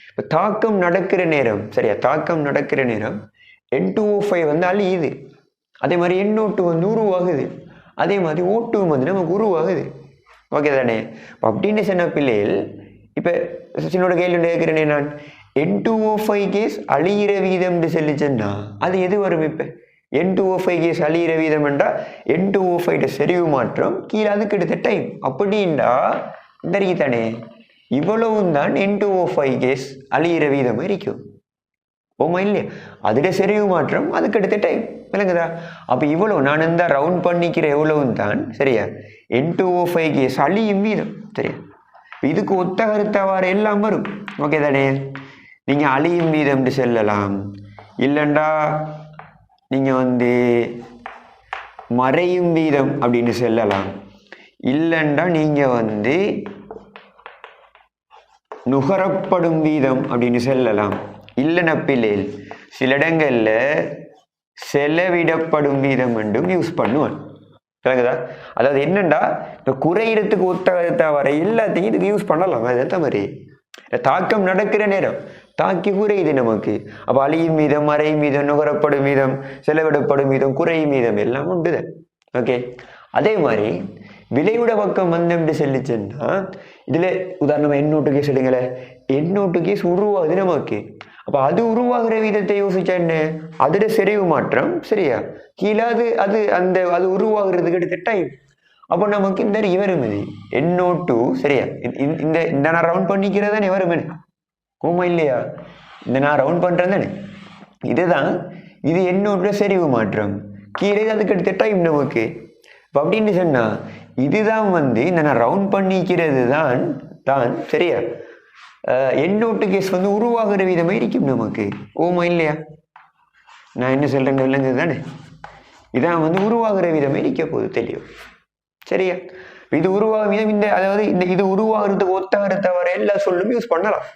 இப்போ தாக்கம் நடக்கிற நேரம் சரியா, தாக்கம் நடக்கிற நேரம் N2O5 வந்து அழியுது, அதே மாதிரி NO2 வந்து உருவாகுது, அதே மாதிரி O2 வந்து நமக்கு உருவாகுது ஓகே தானே. அப்படின்னு சொன்ன பிள்ளைகள் இப்போ சின்னோட கேள்வி கேட்கிறேனே நான், N2O5 கேஸ் அழியிற வீதம் சொல்லிச்சேன்னா அது எது வரும்? இப்போ N2O5 கேஸ் அழியிற வீதம் என்றால் N2O5 செறிவு மாற்றம் கீழே அதுக்கு எடுத்த டைம் அப்படின்டா தெரியுதானே, இவ்வளவும் தான் N2O5 கேஸ் அழியிற வீதம் இருக்கும் ஓமா இல்லையா. அதுட செறிவு மாற்றம் அதுக்கு எடுத்த டைம் விளங்குதா. அப்போ இவ்வளவு நான் இந்த ரவுண்ட் பண்ணிக்கிற எவ்வளவும் தான் சரியா N2O5 கேஸ் அழியும் வீதம் சரியா. இதுக்கு ஒத்த கருத்தவாறு எல்லாம் வரும் ஓகே தானே. நீங்க அழியும் வீதம் சொல்லலாம், இல்லைண்டா நீங்க வந்து மறையும் வீதம் அப்படின்னு சொல்லலாம், இல்லைண்டா நீங்க வந்து நுகரப்படும் வீதம் அப்படின்னு சொல்லலாம், இல்லைன்னா பிள்ளைகள் சில இடங்கள்ல செலவிடப்படும் வீதம் என்றும் யூஸ் பண்ணுவான். அதாவது என்னண்டா இந்த குறையிடத்துக்கு ஒத்த வர எல்லாத்தையும் இதுக்கு யூஸ் பண்ணலாம். அது மாதிரி தாக்கம் நடக்கிற நேரம் தாக்கி குறையுது நமக்கு, அப்ப அழியும் வீதம், மறையும் வீதம், நுகரப்படும் வீதம், செலவிடப்படும் வீதம், குறையும் வீதம் எல்லாம் உண்டுதான் ஓகே. அதே மாதிரி விளைவுட பக்கம் வந்து எப்படி சொல்லிச்சுன்னா, இதுல உதாரணமா N2 கேஸ் எடுங்களேன், N2 கேஸ் உருவாகுது நமக்கு, அப்ப அது உருவாகிற வீதத்தை யோசிச்சா என்ன, அதோட செறிவு மாற்றம் சரியா கீழே அது உருவாகிறதுக்கு எடுத்த டைம். அப்போ நமக்கு இந்த இவரும் NO2 சரியா, இந்த நான் ரவுண்ட் பண்ணிக்கிறதானே வருமே கோமா இல்லையா, இந்த நான் ரவுண்ட் பண்றேன் தானே, இதுதான் இது NO2 செறிவு மாற்றம் கீழே அதுக்கு எடுத்த டைம் நமக்கு. அப்படின்னு சொன்னா இதுதான் வந்து இந்த நான் ரவுண்ட் பண்ணிக்கிறது தான் சரியா NO2 கேஸ் வந்து உருவாகிற விதமா இருக்கும் நமக்கு ஓமா இல்லையா. நான் என்ன சொல்றேன் இல்லைங்க தானே, இதான் வந்து உருவாகிற விதமா இருக்க போகுது தெளிவு சரியா. இது உருவாகும் விதம் இந்த அதாவது இது உருவாகிறதுக்கு ஒத்தகரத்தை வர எல்லா சொல்லும் யூஸ் பண்ணலாம்.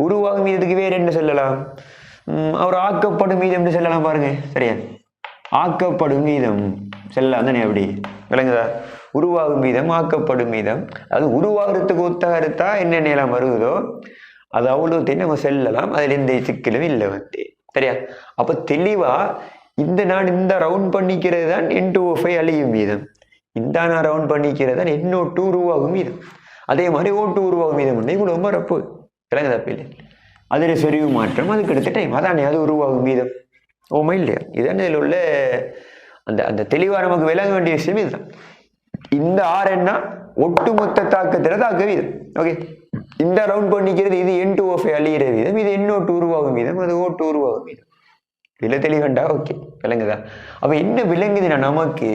உருவாகும் வீதத்துக்கு வேற என்ன சொல்லலாம், அவர் ஆக்கப்படும் வீதம் என்று சொல்லலாம் பாருங்க சரியா, ஆக்கப்படும் வீதம் செல்லலாம் தானே அப்படி விளங்குதா. உருவாகும் வீதம், ஆக்கப்படும் வீதம், அது உருவாகிறதுக்கு ஒத்தகரத்தா என்னென்ன எல்லாம் வருவதோ அது அவ்வளோத்தையும் நம்ம செல்லலாம், அதுல எந்த சிக்கலும் இல்லை வந்து சரியா. அப்ப தெளிவா நான் இந்த ரவுண்ட் பண்ணிக்கிறது தான் N2O5 அழியும் வீதம், இந்த நான் ரவுண்ட் பண்ணிக்கிறது தான் NO2 உருவாகும் வீதம், அதே மாதிரி O2 உருவாகும் வீதம் வந்து இவ்வளவு வரப்பு விளங்குதா பிள்ளை. அதுல செறிவு மாற்றம் அதுக்கு எடுத்த டைம் அதானே அது உருவாகும் வீதம் ஓமா இல்லையா. இதானே இதில் உள்ள அந்த தெளிவா நமக்கு விளங்க வேண்டிய விஷயம் இதுதான். இந்த என்ன ஒட்டுமொத்த தாக்கத்துல தாக்க வீதம் ஓகே. இந்த ரவுண்ட் பண்ணிக்கிறது இது N2O5 அழியிற வீதம், இது NO2 உருவாகும் வீதம், அது O2 உருவாகும் வீதம். விலை தெளிவண்டா ஓகே விளங்குதா. அப்ப என்ன விளங்குதுன்னா நமக்கு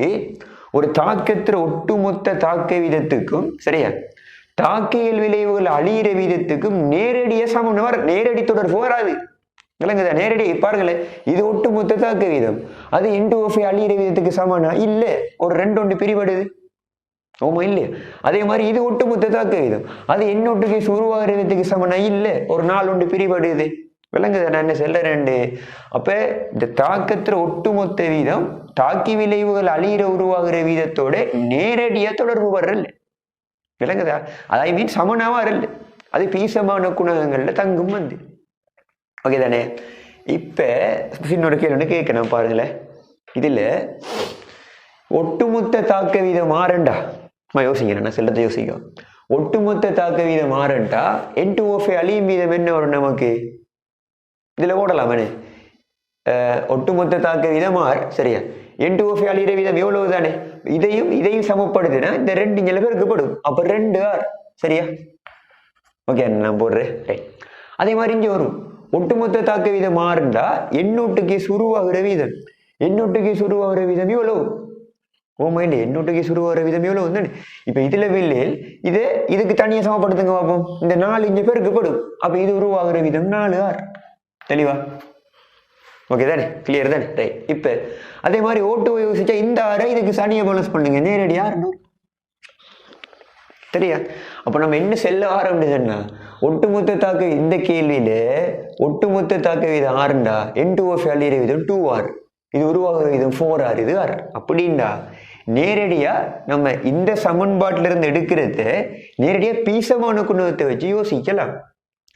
ஒரு தாக்கத்துல ஒட்டுமொத்த தாக்க வீதத்துக்கும் சரியா தாக்கியல் விளைவுகள் அழியிற வீதத்துக்கும் நேரடியா சமம் நேரடி தொடர்பு வராது. விளங்குதா? நேரடி பாருங்களேன், இது ஒட்டுமொத்த தாக்க வீதம், அது N2O5 அழியிற வீதத்துக்கு சமனா இல்ல, ஒரு 2 பிரிபடுது. ஓமா இல்லையா? அதே மாதிரி இது ஒட்டுமொத்த தாக்க வீதம், அது N0 உருவாகிற வீதத்துக்கு சமனா இல்ல, ஒரு 4 பிரிபடுது. விளங்குதா நான் என்ன சொல்றேன்? அப்ப இந்த தாக்கத்துல ஒட்டுமொத்த வீதம் தாக்கி விளைவுகள் அழியிற உருவாகிற வீதத்தோட நேரடியா தொடர்பு வர்றல. விளங்குதா? அதை மீன் சமனாவா வரல, அது பீசமான குணகங்கள்ல தங்கும் வந்து. ஓகே தானே? இப்ப இன்னொரு கேள்வி கேட்கணும் பாருங்களேன். இதுல ஒட்டுமொத்த தாக்க வீதம் மாறண்டா, யோசிக்கிறேன் நான் செல்லத்தை யோசிக்கும். ஒட்டுமொத்த தாக்க வீதம் மாறண்டா N2O5 அழியும் வீதம் என்ன வரும் நமக்கு? இதுல ஓடலாமே, ஒட்டுமொத்த தாக்க வீதம் மாறு, சரியா? N2O5 அழியிற வீதம் எவ்வளவு தானே, இதையும் சமப்படுதுன்னா இந்த 2 இங்க பெருக்கப்படும், அப்ப 2R, சரியா? ஓகே நான் போடுறேன். அதே மாதிரி இங்க வரும் ஒட்டுமொத்த தாக்க வீதம் மாறுண்டா N0 உருவாகிற வீதம், N0 உருவாகிற வீதம் எவ்வளவு? ஓமைண்ட் N0 உருவாகிற வீதம் எவ்வளவு தானே. இப்ப இதுல வில்லில் இதுக்கு தனியா சமப்படுத்துங்க பார்ப்போம். இந்த 4 இங்க பெருக்கப்படும், அப்ப இது உருவாகிற வீதம் 4R. தெளிவா? ஓகே தானே? கிளியர் தானே? ரைட். இப்ப அதே மாதிரி O2 யோசிச்சா இந்த ஆரை இதுக்கு சனியை பேலன்ஸ் பண்ணுங்க, நேரடியா சரியா? அப்ப நம்ம என்ன செல்ல ஆரம்பிச்சோம்னா, ஒட்டுமொத்த தாக்க இந்த கேள்வியில ஒட்டுமொத்த தாக்க வீதம் ஆறுண்டா N2O5 அழியிற வீதம் 2R, இது உருவாகிற வீதம் 4R, இது R. அப்படின்டா நேரடியா நம்ம இந்த சமன்பாட்டில இருந்து எடுக்கிறத நேரடியா பீசமான குணத்தை வச்சு யோசிக்கலாம்.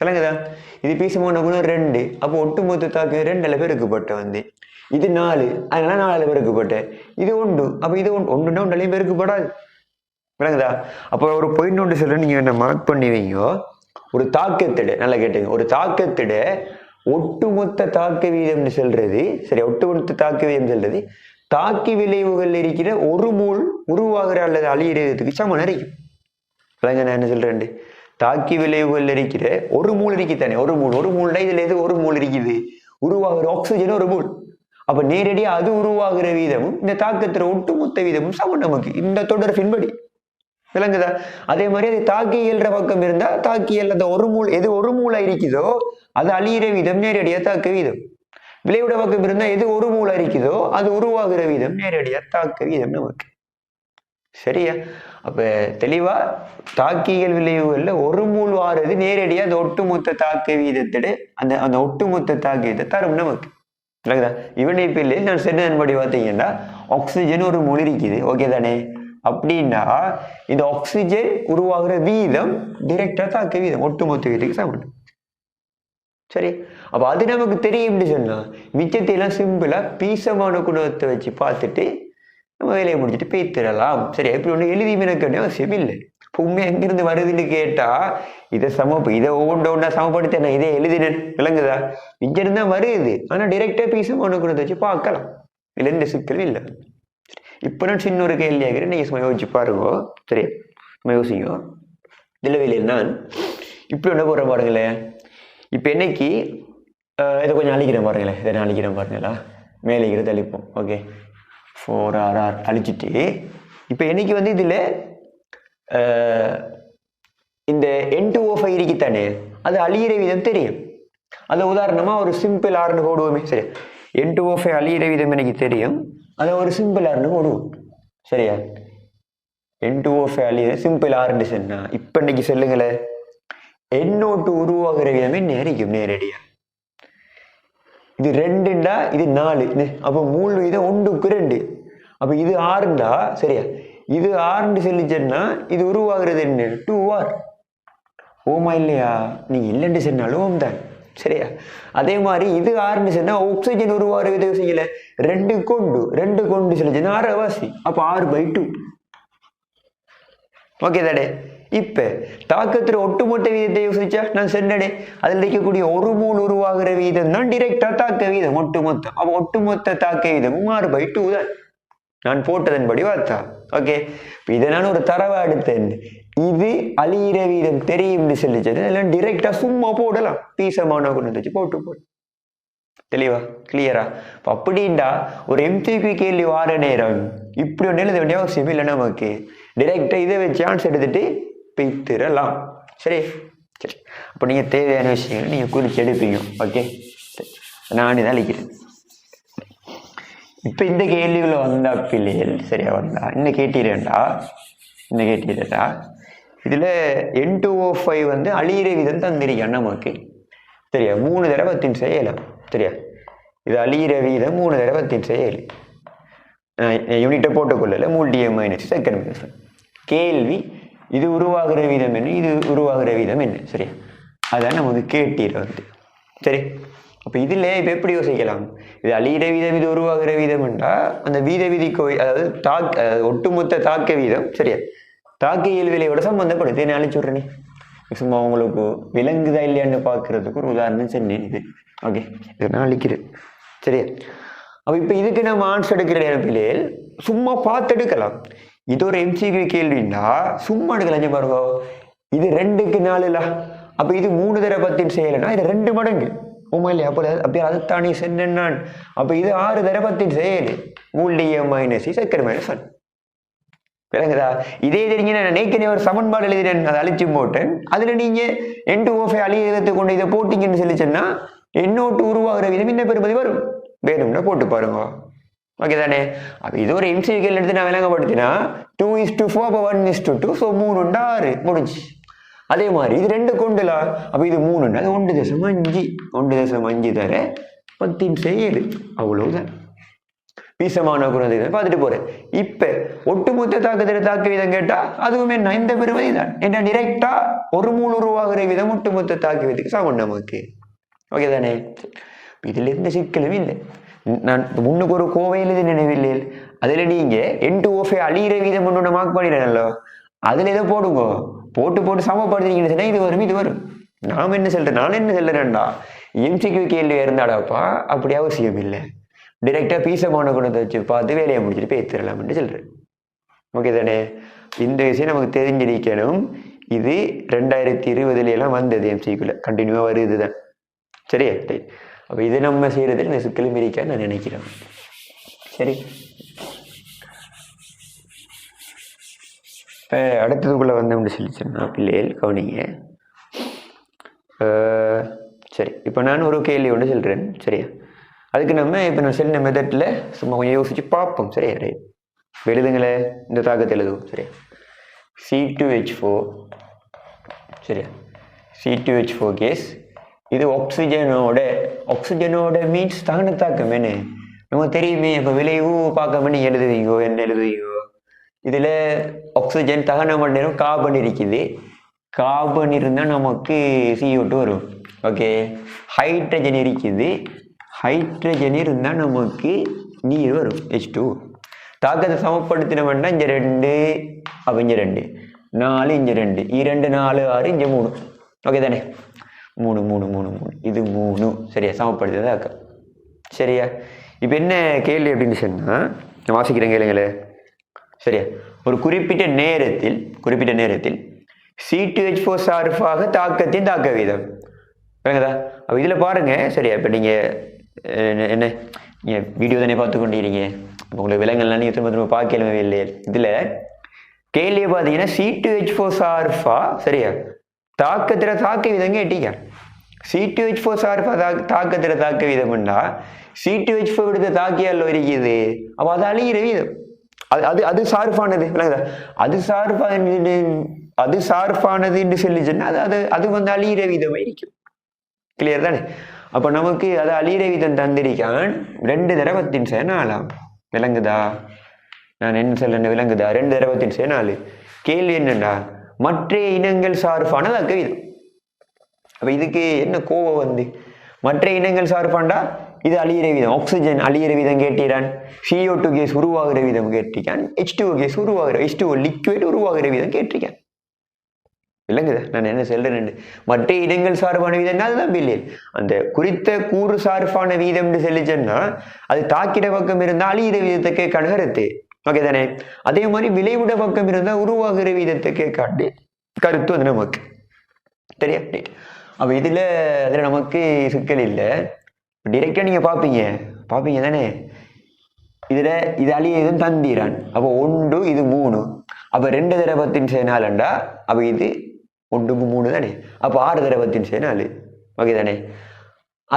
விளங்குதா? இது பீசமான குணம் 2, அப்போ ஒட்டுமொத்த தாக்க 2 பெருக்கப்பட்ட வந்து இது 4, அதனால 4 பெருக்கப்பட்ட இது 1, அப்ப இது 1 ஒன்றையும் பெருக்கப்படாது. விளங்குதா? அப்போ ஒரு பாயிண்ட் ஒன்று சொல்ல நீங்க என்ன மார்க் பண்ணி வைங்க. ஒரு தாக்கத்திட நல்லா கேட்டுங்க, ஒரு தாக்கத்திட ஒட்டுமொத்த தாக்க வீதம் சொல்றது, சரி, ஒட்டுமொத்த தாக்க வீதம் சொல்றது தாக்கி விளைவுகள் இருக்கிற ஒரு மூல் உருவாகிற அல்லது அழியிறதுக்கு சமம் இருக்கும். விளங்க நான் என்ன சொல்றேன்? தாக்கி விளைவுகள் இருக்கிற ஒரு மூல் இருக்குத்தானே, ஒரு மூல்னா இதுல எது ஒரு மூல் இருக்குது, உருவாகிற ஆக்சிஜன் ஒரு மூல், அப்ப நேரடியா அது உருவாகிற வீதமும் இந்த தாக்கத்துல ஒட்டுமொத்த வீதமும் சமம் நமக்கு இந்த தொடர்பின்படி. விளங்குதா? அதே மாதிரி அது தாக்கி இயல்ற பக்கம் இருந்தா தாக்கியல் அந்த ஒரு மூலா இருக்குதோ அது அழியிற வீதம் நேரடியா தாக்க வீதம். விளைவுட பக்கம் இருந்தா எது ஒரு மூலா இருக்குதோ அது உருவாகிற வீதம் நேரடியா தாக்க வீதம் நமக்கு. சரியா? அப்ப தெளிவா தாக்கியல் விளைவுகள்ல ஒரு மூல் வாரது நேரடியா அந்த ஒட்டுமொத்த தாக்க வீதத்திட அந்த ஒட்டுமொத்த தாக்க வீதத்தை தரும் நமக்கு. விளங்குதா? இவனைப்பில் நான் சொன்னபடி பார்த்தீங்கன்னா ஆக்சிஜன் ஒரு மூல் இருக்குது, ஓகே தானே? அப்படின்னா இந்த ஆக்சிஜன் உருவாகிற வீதம் டைரக்டா தாக்க வீதம் ஒட்டுமொத்த வீதத்துக்கு சமம். சரி, அப்ப அது நமக்கு தெரியும் சொன்னா மிச்சத்தை எல்லாம் சிம்பிளா பீசமான குணத்தை வச்சு பார்த்துட்டு நம்ம வேலையை முடிச்சுட்டு பேத்திடலாம். சரி, எப்படி ஒண்ணு எழுதி மினக்கணும் அவசியம் இல்லை. உண்மை எங்கிருந்து வருதுன்னு கேட்டா இதை ஒவ்வொன்றா சமப்படுத்த நான் இதே எழுதினேன். விளங்குதா? இங்க இருந்தா வருது, ஆனா டைரக்டா பீசமான குணத்தை வச்சு பார்க்கலாம், இதுல எந்த சிக்கலும் இல்லை. இப்ப நான் சின்ன ஒரு கேள்வி ஆகிறேன், நீங்க சும்மா யோசிச்சு பாருங்க. சரி, நம்ம யோசிங்க. இதுல வேலையில் நான் இப்படி ஒண்ணு போற பாருங்களேன். இப்ப என்னைக்கு இதை கொஞ்சம் அழிக்கிறேன் பாருங்களேன், இதை நான் அழிக்கிறேன் பாருங்களா, மேலே இருக்கிறது அழிப்போம். ஓகே, 4R அழிச்சிட்டு இப்ப என்னைக்கு வந்து இதுல இந்த N2O5 இருக்குத்தானே அது அழியிற வீதம் தெரியும். அது உதாரணமா ஒரு சிம்பிள் ஆர்னு போடுவோமே. சரி, N2O5 அழியிற வீதம் எனக்கு தெரியும், அதை ஒரு சிம்பிள் ஆர்னு போடுவோம். சரியா? N2O5 அழியிற சிம்பிள் ஆர்னு சொன்னா இப்ப இன்னைக்கு சொல்லுங்களேன், NO2 உருவாகிற வீதமே நேரிக்கும் நேரடியா. இது 2டா இது 4, அப்ப மூல் வீதம் 1க்கு 2, அப்ப இது 6டா. சரியா? இது 6 சொல்லிச்சேன்னா இது உருவாகிறது என்ன 2R. ஓமா இல்லையா? நீங்க இல்லைன்னு சொன்னாலும் ஓம் தான். சரியா? அதே மாதிரி இது 6 சொன்னா ஆக்சிஜன் உருவாகிற விதம் செய்யல 2 கொண்டு சொல்லிச்சுன்னா 6 அப்ப 6/2. ஓகே தானே? இப்ப தாக்கத்துல ஒட்டுமொத்த வீதத்தை யோசிச்சா நான் சொன்னே அதுல இருக்கக்கூடிய ஒரு மூல் உருவாகிற வீதம் தான் டைரக்டா தாக்க வீதம் ஒட்டுமொத்தம். அப்ப ஒட்டுமொத்த தாக்க வீதம் 6/2 தான் நான் போட்டதன்படி பார்த்தா. ஓகே, இதை நான் ஒரு தரவா எடுத்தேன். இது அழியிற வீதம் தெரியும் சொல்லிச்சது எல்லாம் டைரக்டா சும்மா போடலாம், பீசமான குணத்தை வச்சு போட்டு தெளிவா கிளியரா? அப்படின்டா ஒரு MCQ கேள்வி வார நேரம் இப்படி ஒன்று எழுத வேண்டிய அவசியம் இல்லை நமக்கு. டைரக்டா இதை வச்சு ஆன்சர் எடுத்துட்டு பெய்திரலாம். சரி சரி, அப்போ நீங்கள் தேவையான விஷயங்கள் நீங்கள் குறித்து எடுப்பீங்க. ஓகே, நான் இதை அழிக்கிறேன். இப்போ இந்த கேள்விகளை வந்தா பிள்ளைகள் சரியா வந்தா இந்த கேட்டீரேண்டா இதில் N2O5 வந்து அழியிற விதம் தந்திருக்கேன் நமக்கு. சரியா, 3 தடவை செய்யலாம். சரியா, இது அழியிற வீதம் 3 தடவை செய்யலை. யூனிட்டை போட்டுக்கொள்ளல, மூல்டிஎம் மைனஸ் செகண்ட் மைனஸ். கேள்வி இது உருவாகிற வீதம் என்ன, இது உருவாகிற வீதம் என்ன. சரியா, அதான் நமக்கு கேட்டீர வந்து. சரி, அப்போ இதில் இப்போ எப்படி யோசிக்கலாம்? இது அழியிற வீதம் இது உருவாகிற வீதம் என்றால் அந்த வீத விதிக்கோ, அதாவது ஒட்டுமொத்த தாக்க வீதம். சரியா, தாக்க இயல்விலையோட சம்பந்தப்படுது. என்ன அழிச்சுடுறேனே, சும்மா உங்களுக்கு விலங்குதா இல்லையான்னு பார்க்கறதுக்கு ஒரு உதாரணம் சொன்னேன் இது. ஓகே, இதை நான் அழிக்கிறேன். சரியா, அப்போ இப்போ இதுக்கு நம்ம ஆன்சர் எடுக்கிற நேரத்திலே சும்மா பார்த்து எடுக்கலாம். இது ஒரு MCQ கேள்வின்னா சும்மா எடுக்கலாம். பாருங்க, இது 2க்கு 4 அப்போ இது 3 தடவை 10 செய்யலைன்னா இது 2 மடங்கு. உமா இல்லையா? அப்போ அப்படியே அதுத்தானே சென்னேன் நான். அப்போ இது 6 தடவை 10 செய்யலை. மூல்டிஎம் மைனஸ் செகண்ட் மைனஸ் 1. விளங்குதா? இதே தெரிஞ்சு நான் நேற்கனவே ஒரு சமன்பாடு எழுதினேன், அதை அழிச்சு போட்டேன். அதில் நீங்கள் N2O5 அழியறதை கொண்டு இதை போட்டிங்கன்னு சொல்லிச்சேன்னா N02 உருவாகிற விதம் இந்த பெருமதி வரும். வேணும்னா போட்டு பாருங்க. ஓகே தானே? அப்போ இது ஒரு MCQ கேள்வி எடுத்து நான் விளங்கப்படுத்தினா 2:4 அப்போ 1:2. ஸோ 3 6 முடிஞ்சு. அதே மாதிரி இது 2 கொண்டுலா, அப்போ இது 3 அது 1.5 தர 10 அவ்வளவுதான். பீசமான குணத்தை பார்த்துட்டு போறேன். இப்ப ஒட்டுமொத்த தாக்க வீதம் கேட்டா அதுவும் என்ன, இந்த பெருமதி தான். என்ன டிரெக்டா ஒரு மூல் உருவாகிற விதம் ஒட்டுமொத்த தாக்க வீதத்துக்கு சமம் நமக்கு. ஓகே தானே? இதுல எந்த சிக்கலும் இல்லை. நான் முன்னுக்கு ஒரு கோவையில் இது நினைவில்லை. அதுல நீங்க N2O5 அழியிற வீதம் ஒன்று மார்க் பண்ணிடுறேன்ல, அதுல இதை போடுங்க. போட்டு சமப்படுத்துறீங்கன்னு இது வரும். நான் என்ன சொல்றேன்டா, MCQ கேள்வி இருந்தாடாப்பா அப்படி அவசியம் இல்லை. டிரெக்டா பீசமான குணத்தை வச்சு பார்த்து வேலையை முடிச்சுட்டு பேசிடலாம்னு சொல்றேன். ஓகே தானே? இந்த விஷயம் நமக்கு தெரிஞ்சிருக்கணும். இது 2020 வந்தது MCQல, கண்டினியூவா வருதுதான். சரியா? அப்ப இது நம்ம செய்யறதில் இந்த சிக்கலும் இருக்க நான் நினைக்கிறேன். சரி, இப்ப அடுத்ததுக்குள்ள வந்தோம்னு சொல்லிச்சேன்னா பிள்ளைகள் கவனிங்க. சரி, இப்போ நான் ஒரு கேள்வி ஒன்று சொல்றேன். சரியா, அதுக்கு நம்ம இப்போ நான் சொன்ன மெத்தட்ல சும்மா கொஞ்சம் யோசிச்சு பார்ப்போம். சரியா, ரைட், எழுதுங்களே, இந்த தாக்கத்தை எழுதுவோம். சரியா, C2H4. சரியா, C2H4 கேஸ். இது ஆக்சிஜனோட மீன்ஸ் தகன தாக்கம் என்ன நமக்கு தெரியுமே. இப்போ விளைவு பார்க்காம நீ எழுதுவீங்கோ, என்ன எழுதுவீங்கோ? இதுல ஆக்சிஜன் தகன மண்டலம் கார்பன் இருக்குது. கார்பன் இருந்தால் நமக்கு CO2 வரும். ஓகே, ஹைட்ரஜன் இருக்குது. ஹைட்ரஜன் இருந்தால் நமக்கு நீர் வரும், H2. தாக்கத்தை சமப்படுத்தினோம்னா இங்கே 2, அப்போ இங்கே 2, 4, இங்கே 2, 2, 4, 6, இங்கே 3. ஓகே தானே? 3 இது 3. சரியா, சமப்படுத்துறது தாக்கம். சரியா, இப்போ என்ன கேள்வி அப்படின்னு சொன்னா நான் வாசிக்கிறேன் கேளுங்களே. சரியா, ஒரு குறிப்பிட்ட நேரத்தில் C2H4 சார்பாக தாக்கத்தின் தாக்க வீதம். வேங்கதா? அப்போ இதில் பாருங்க. சரியா, இப்போ நீங்கள் என்ன நீங்கள் வீடியோ தானே பார்த்து கொண்டிருக்கீங்க, உங்களுக்கு விலங்கெல்லாம் நீங்கள் திரும்ப பார்க்கலவே இல்லையே. இதில் கேள்வியை பார்த்தீங்கன்னா C2H4 சார்பா சரியா தாக்கத்தில் தாக்க வீதம் கேட்டீங்க. C2H4 சார்பா தாக்கத்தில் தாக்க வீதம்னா C2H4 எடுத்த தாக்கியால் இருக்குது. அப்போ அது அழிகிற வீதம். அது சார்பானது. அது சார்பானது என்று சொல்லிச்சுன்னா அது வந்து அழிகிற வீதம் இருக்கும். கிளியர் தானே? அப்ப நமக்கு அது அழிகிற வீதம் தந்திரிக்கான் 2 தடவை 4. விளங்குதா? நான் என்ன சொல்ல விளங்குதா? 2 தடவை 4. கேள்வி என்னன்னா மற்ற இனங்கள் சார்பான தாக்க வீதம். அப்ப இதுக்கு என்ன கோவம் வந்து மற்ற இனங்கள் சார்பாண்டா இது அழிகிற வீதம். ஆக்சிஜன் அழிகிற வீதம் கேட்டீரான், CO2 கேஸ் உருவாகிற வீதம் கேட்டிருக்கான், H2O கேஸ் H2O லிக்விட் உருவாகிற வீதம் கேட்டிருக்கான். விளங்குதா நான் என்ன சொல்றேன்? மற்ற இனங்கள் சார்பான வீதம்னா அதுதான் பில்லியன். அந்த குறித்த கூறு சார்பான வீதம் சொல்லிச்சேன்னா அது தாக்கிட பக்கம் இருந்தா அழிகிற வீதத்தை கருத்து. ஓகே தானே? அதே மாதிரி விளைவுட பக்கம் இருந்தா உருவாகிற வீதத்தை காட்டு கருத்து அது நமக்கு சரியா. அப்ப இதுல நமக்கு சிக்கல் இல்லை. டிரெக்டா நீங்க பாப்பீங்க தானே? இதுல இது அழியதும் தந்திரான். அப்போ 1 இது 3. அப்போ 2 தடவை 10 செய்ய 4 அப்போ இது 1க்கு 3 தானே, அப்போ 6 தடவை 10 செய்ய 4. ஓகே தானே.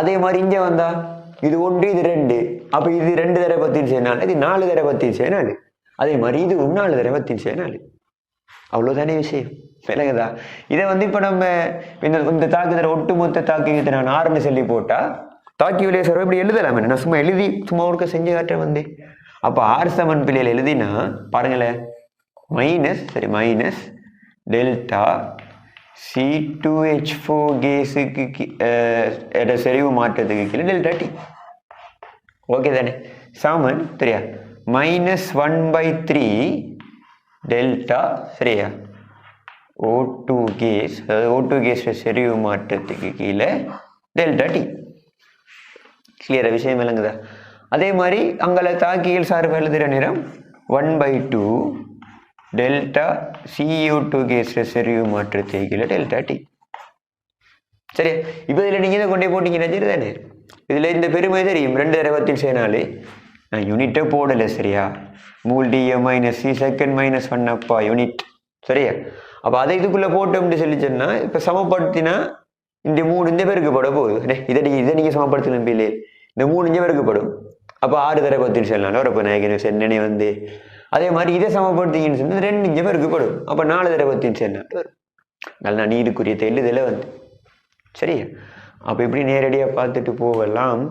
அதே மாதிரி இங்கே வந்தா இது 1 இது 2, அப்போ இது 2 தடவை 10 செய்ய 4, இது 4 தடவை 10 செய்ய 4. அதே மாதிரி இது 4 தடவை 10 செய்ய 4. அவ்வளோதானே விஷயம். விளங்குதா? இதை வந்து இப்போ நம்ம இந்த தாக்குதல் ஒட்டுமொத்த தாக்கத்தை நான் 6ன்னு சொல்லி போட்டா தாக்கி விலையை சார் இப்படி எழுதலாம். நான் சும்மா எழுதி சும்மா ஒருக்க செஞ்சு காட்ட வந்து அப்போ 6 சமன் பிள்ளைகள் எழுதினா பாருங்களேன், மைனஸ் டெல்டா C2H4 கேஸுக்கு செறிவு மாற்றத்துக்கு கீழே டெல்டா டி. ஓகே தானே. சமன் சரியா -1/3 டெல்டா சரியா O2 கேஸ், அதாவது O2 கேஸ் செறிவு மாற்றத்துக்கு கீழே டெல்டா டி. கிளியரா விஷயம் விளங்குதா? அதே மாதிரி அங்கே தாக்கியல் சார்பு எழுதுகிற நேரம் 1/2 டெல்டா CO2 கேஸ் செறிவு மாற்றத்துக்கு கீழே டெல்டா டி. சரி, இப்போ இதில் நீங்கள் இதை கொண்டே போட்டீங்கன்னா சரி தானே. இதில் இந்த பெருமை தெரியும். 2 தடவை 10 செய்ய 4. நான் யூனிட்டை போடலை சரியா. மூல் டிஎ மைனஸ் சி செகண்ட் -1 அப்பா யூனிட் சரியா. அப்போ அதை இதுக்குள்ளே போட்டோம்னு சொல்லிச்சேன்னா இப்போ சமப்படுத்தினா இந்த 3 இந்த பெருக்கப்பட போகுது. இதை நீங்கள் சமப்படுத்தின பிள்ளை இந்த 3 இங்கே பெருக்கப்படும். அப்போ 6 தடவை 10 சொல்லலாம் வரப்போ நான் சென்னனே வந்து. அதே மாதிரி இதை சமப்படுத்திங்கன்னு சொன்னால் 2 இங்கே பெருக்கப்படும். அப்போ 4 தடவை 10 சொல்லலாம் வரும். நல்லா நீருக்குரிய தெளிதில் வந்து சரியா. அப்போ இப்படி நேரடியாக பார்த்துட்டு போகலாம்.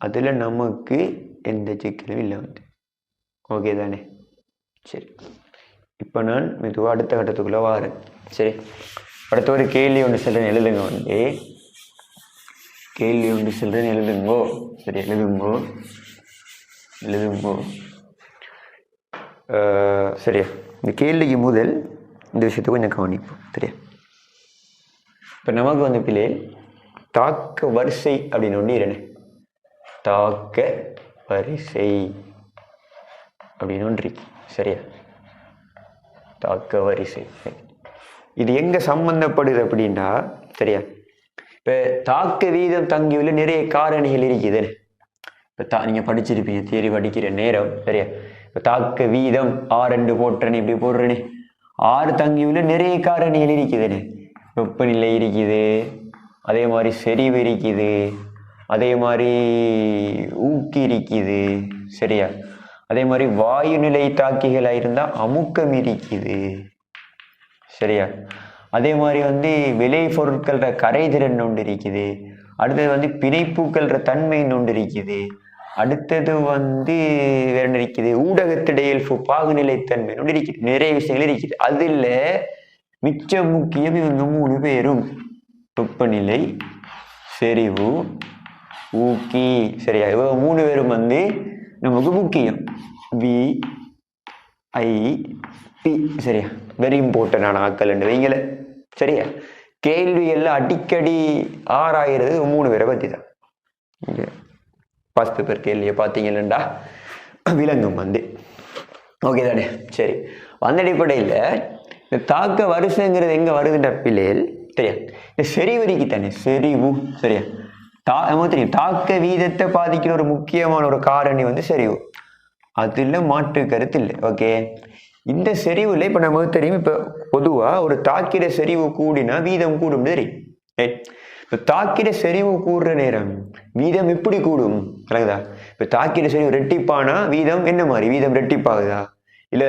அதில் நமக்கு எந்த சிக்கலும் இல்லை வந்து. ஓகே தானே. சரி, இப்போ நான் மெதுவாக அடுத்த கட்டத்துக்குள்ளே வாரேன். சரி, அடுத்த ஒரு கேள்வி ஒன்று சொல்கிறேன் எழுதுங்க வந்து. கேள்வி ஒன்று சொல்கிறேன் எழுதுங்கோ. சரி, எழுதுங்கோ. சரியா, இந்த கேள்விக்கு முதல் இந்த விஷயத்தை கொஞ்சம் கவனிப்போம். சரியா, இப்போ நமக்கு வந்து பிள்ளை தாக்க வரிசை அப்படின்னு ஒன்று இருனே. தாக்க வரிசை அப்படின்னு ஒன்று இருக்கு. சரியா, தாக்க வரிசை இது எங்க சம்பந்தப்படுது அப்படின்னா சரியா, இப்ப தாக்க வீதம் தங்கியுள்ள நிறைய காரணிகள் இருக்குது. இப்ப நீங்க படிச்சிருப்பீங்க தியரி படிக்கிற நேரம் சரியா. இப்ப தாக்க வீதம் R2 போட்டுறேன், இப்படி போடுறேனே. R தங்கியுள்ள நிறைய காரணிகள் இருக்குதுன்னு. வெப்பநிலை இருக்குது, அதே மாதிரி செறிவு இருக்குது, அதே மாதிரி ஊக்கி இருக்குது சரியா. அதே மாதிரி வாயு நிலை தாக்கிகளாக இருந்தால் அமுக்கம் இருக்குது சரியா. அதே மாதிரி வந்து விளை பொருட்கள கரைதிறன் ஒன்று இருக்குது. அடுத்தது வந்து பிணைப்புக்கள்ற தன்மை ஒன்று இருக்குது. அடுத்தது வந்து வேற என்ன இருக்குது, ஊடகத்திடையில் பாகுநிலைத்தன்மை ஒன்று இருக்குது. நிறைய விஷயங்கள் இருக்குது. அதில் மிச்ச முக்கியம் இவங்க 3 பேரும் வெப்பநிலை, செறிவு, ஊக்கி சரியா. இவங்க 3 பேரும் வந்து நமக்கு முக்கியம். VIP சரியா, வெரி இம்பார்ட்டன்டான ஆக்கள் வைங்கள சரியா. கேள்வி எல்லாம் அடிக்கடி ஆராயிறது 3 பேரை பத்தி தான். இங்க பாஸ் பேப்பர் கேள்வியை பார்த்தீங்கன்னா விளங்கும் வந்து. ஓகே தானே. சரி, அந்த அடிப்படையில் இந்த தாக்க வரிசைங்கிறது எங்க வருதுன்ற பிள்ளைகள் சரியா. இந்த செறிவரிக்கு தானே செறிவு சரியா. தெரியும் தாக்க வீதத்தை பாதிக்கிற ஒரு முக்கியமான ஒரு காரணி வந்து செறிவு. அதுல மாற்று கருத்து இல்லை. ஓகே, இந்த செறிவுல இப்ப நமக்கு தெரியும். இப்ப பொதுவா ஒரு தாக்கிற செறிவு கூடினா வீதம் கூடும் தெரியும். இப்ப தாக்கிற செறிவு கூடுற நேரம் வீதம் எப்படி கூடும் கலகுதா. இப்ப தாக்கிற செறிவு ரெட்டிப்பானா வீதம் என்ன மாதிரி, வீதம் ரெட்டிப்பாகுதா இல்ல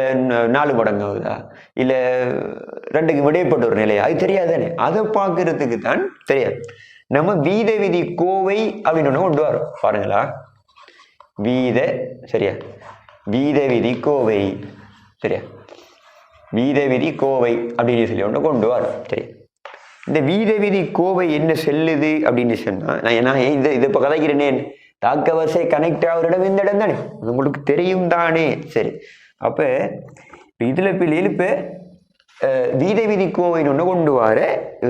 4 மடங்கு ஆகுதா இல்ல 2க்கு விடைப்பட்ட ஒரு நிலையா, அது தெரியாதானே. அதை பார்க்கறதுக்கு தான் தெரியாது. நம்ம வீத விதி கோவை அப்படின்னு ஒண்ணு கொண்டு வரோம் பாருங்களா. வீத சரியா, வீத விதி கோவை சரியா, வீத விதி கோவை அப்படின்னு சொல்லி ஒன்று கொண்டு வரோம். சரி, இந்த வீத விதி கோவை என்ன செல்லுது அப்படின்னு சொன்னா, நான் இதை இப்போ கதைக்கிறேனே, தாக்க வரிசை கனெக்ட் ஆகிற இடம் இந்த இடம் தானே, உங்களுக்கு தெரியும் தானே. சரி, அப்ப இதுல பிள்ளைகள் இப்ப வீத விதி கோவைன்னு ஒன்று கொண்டு வர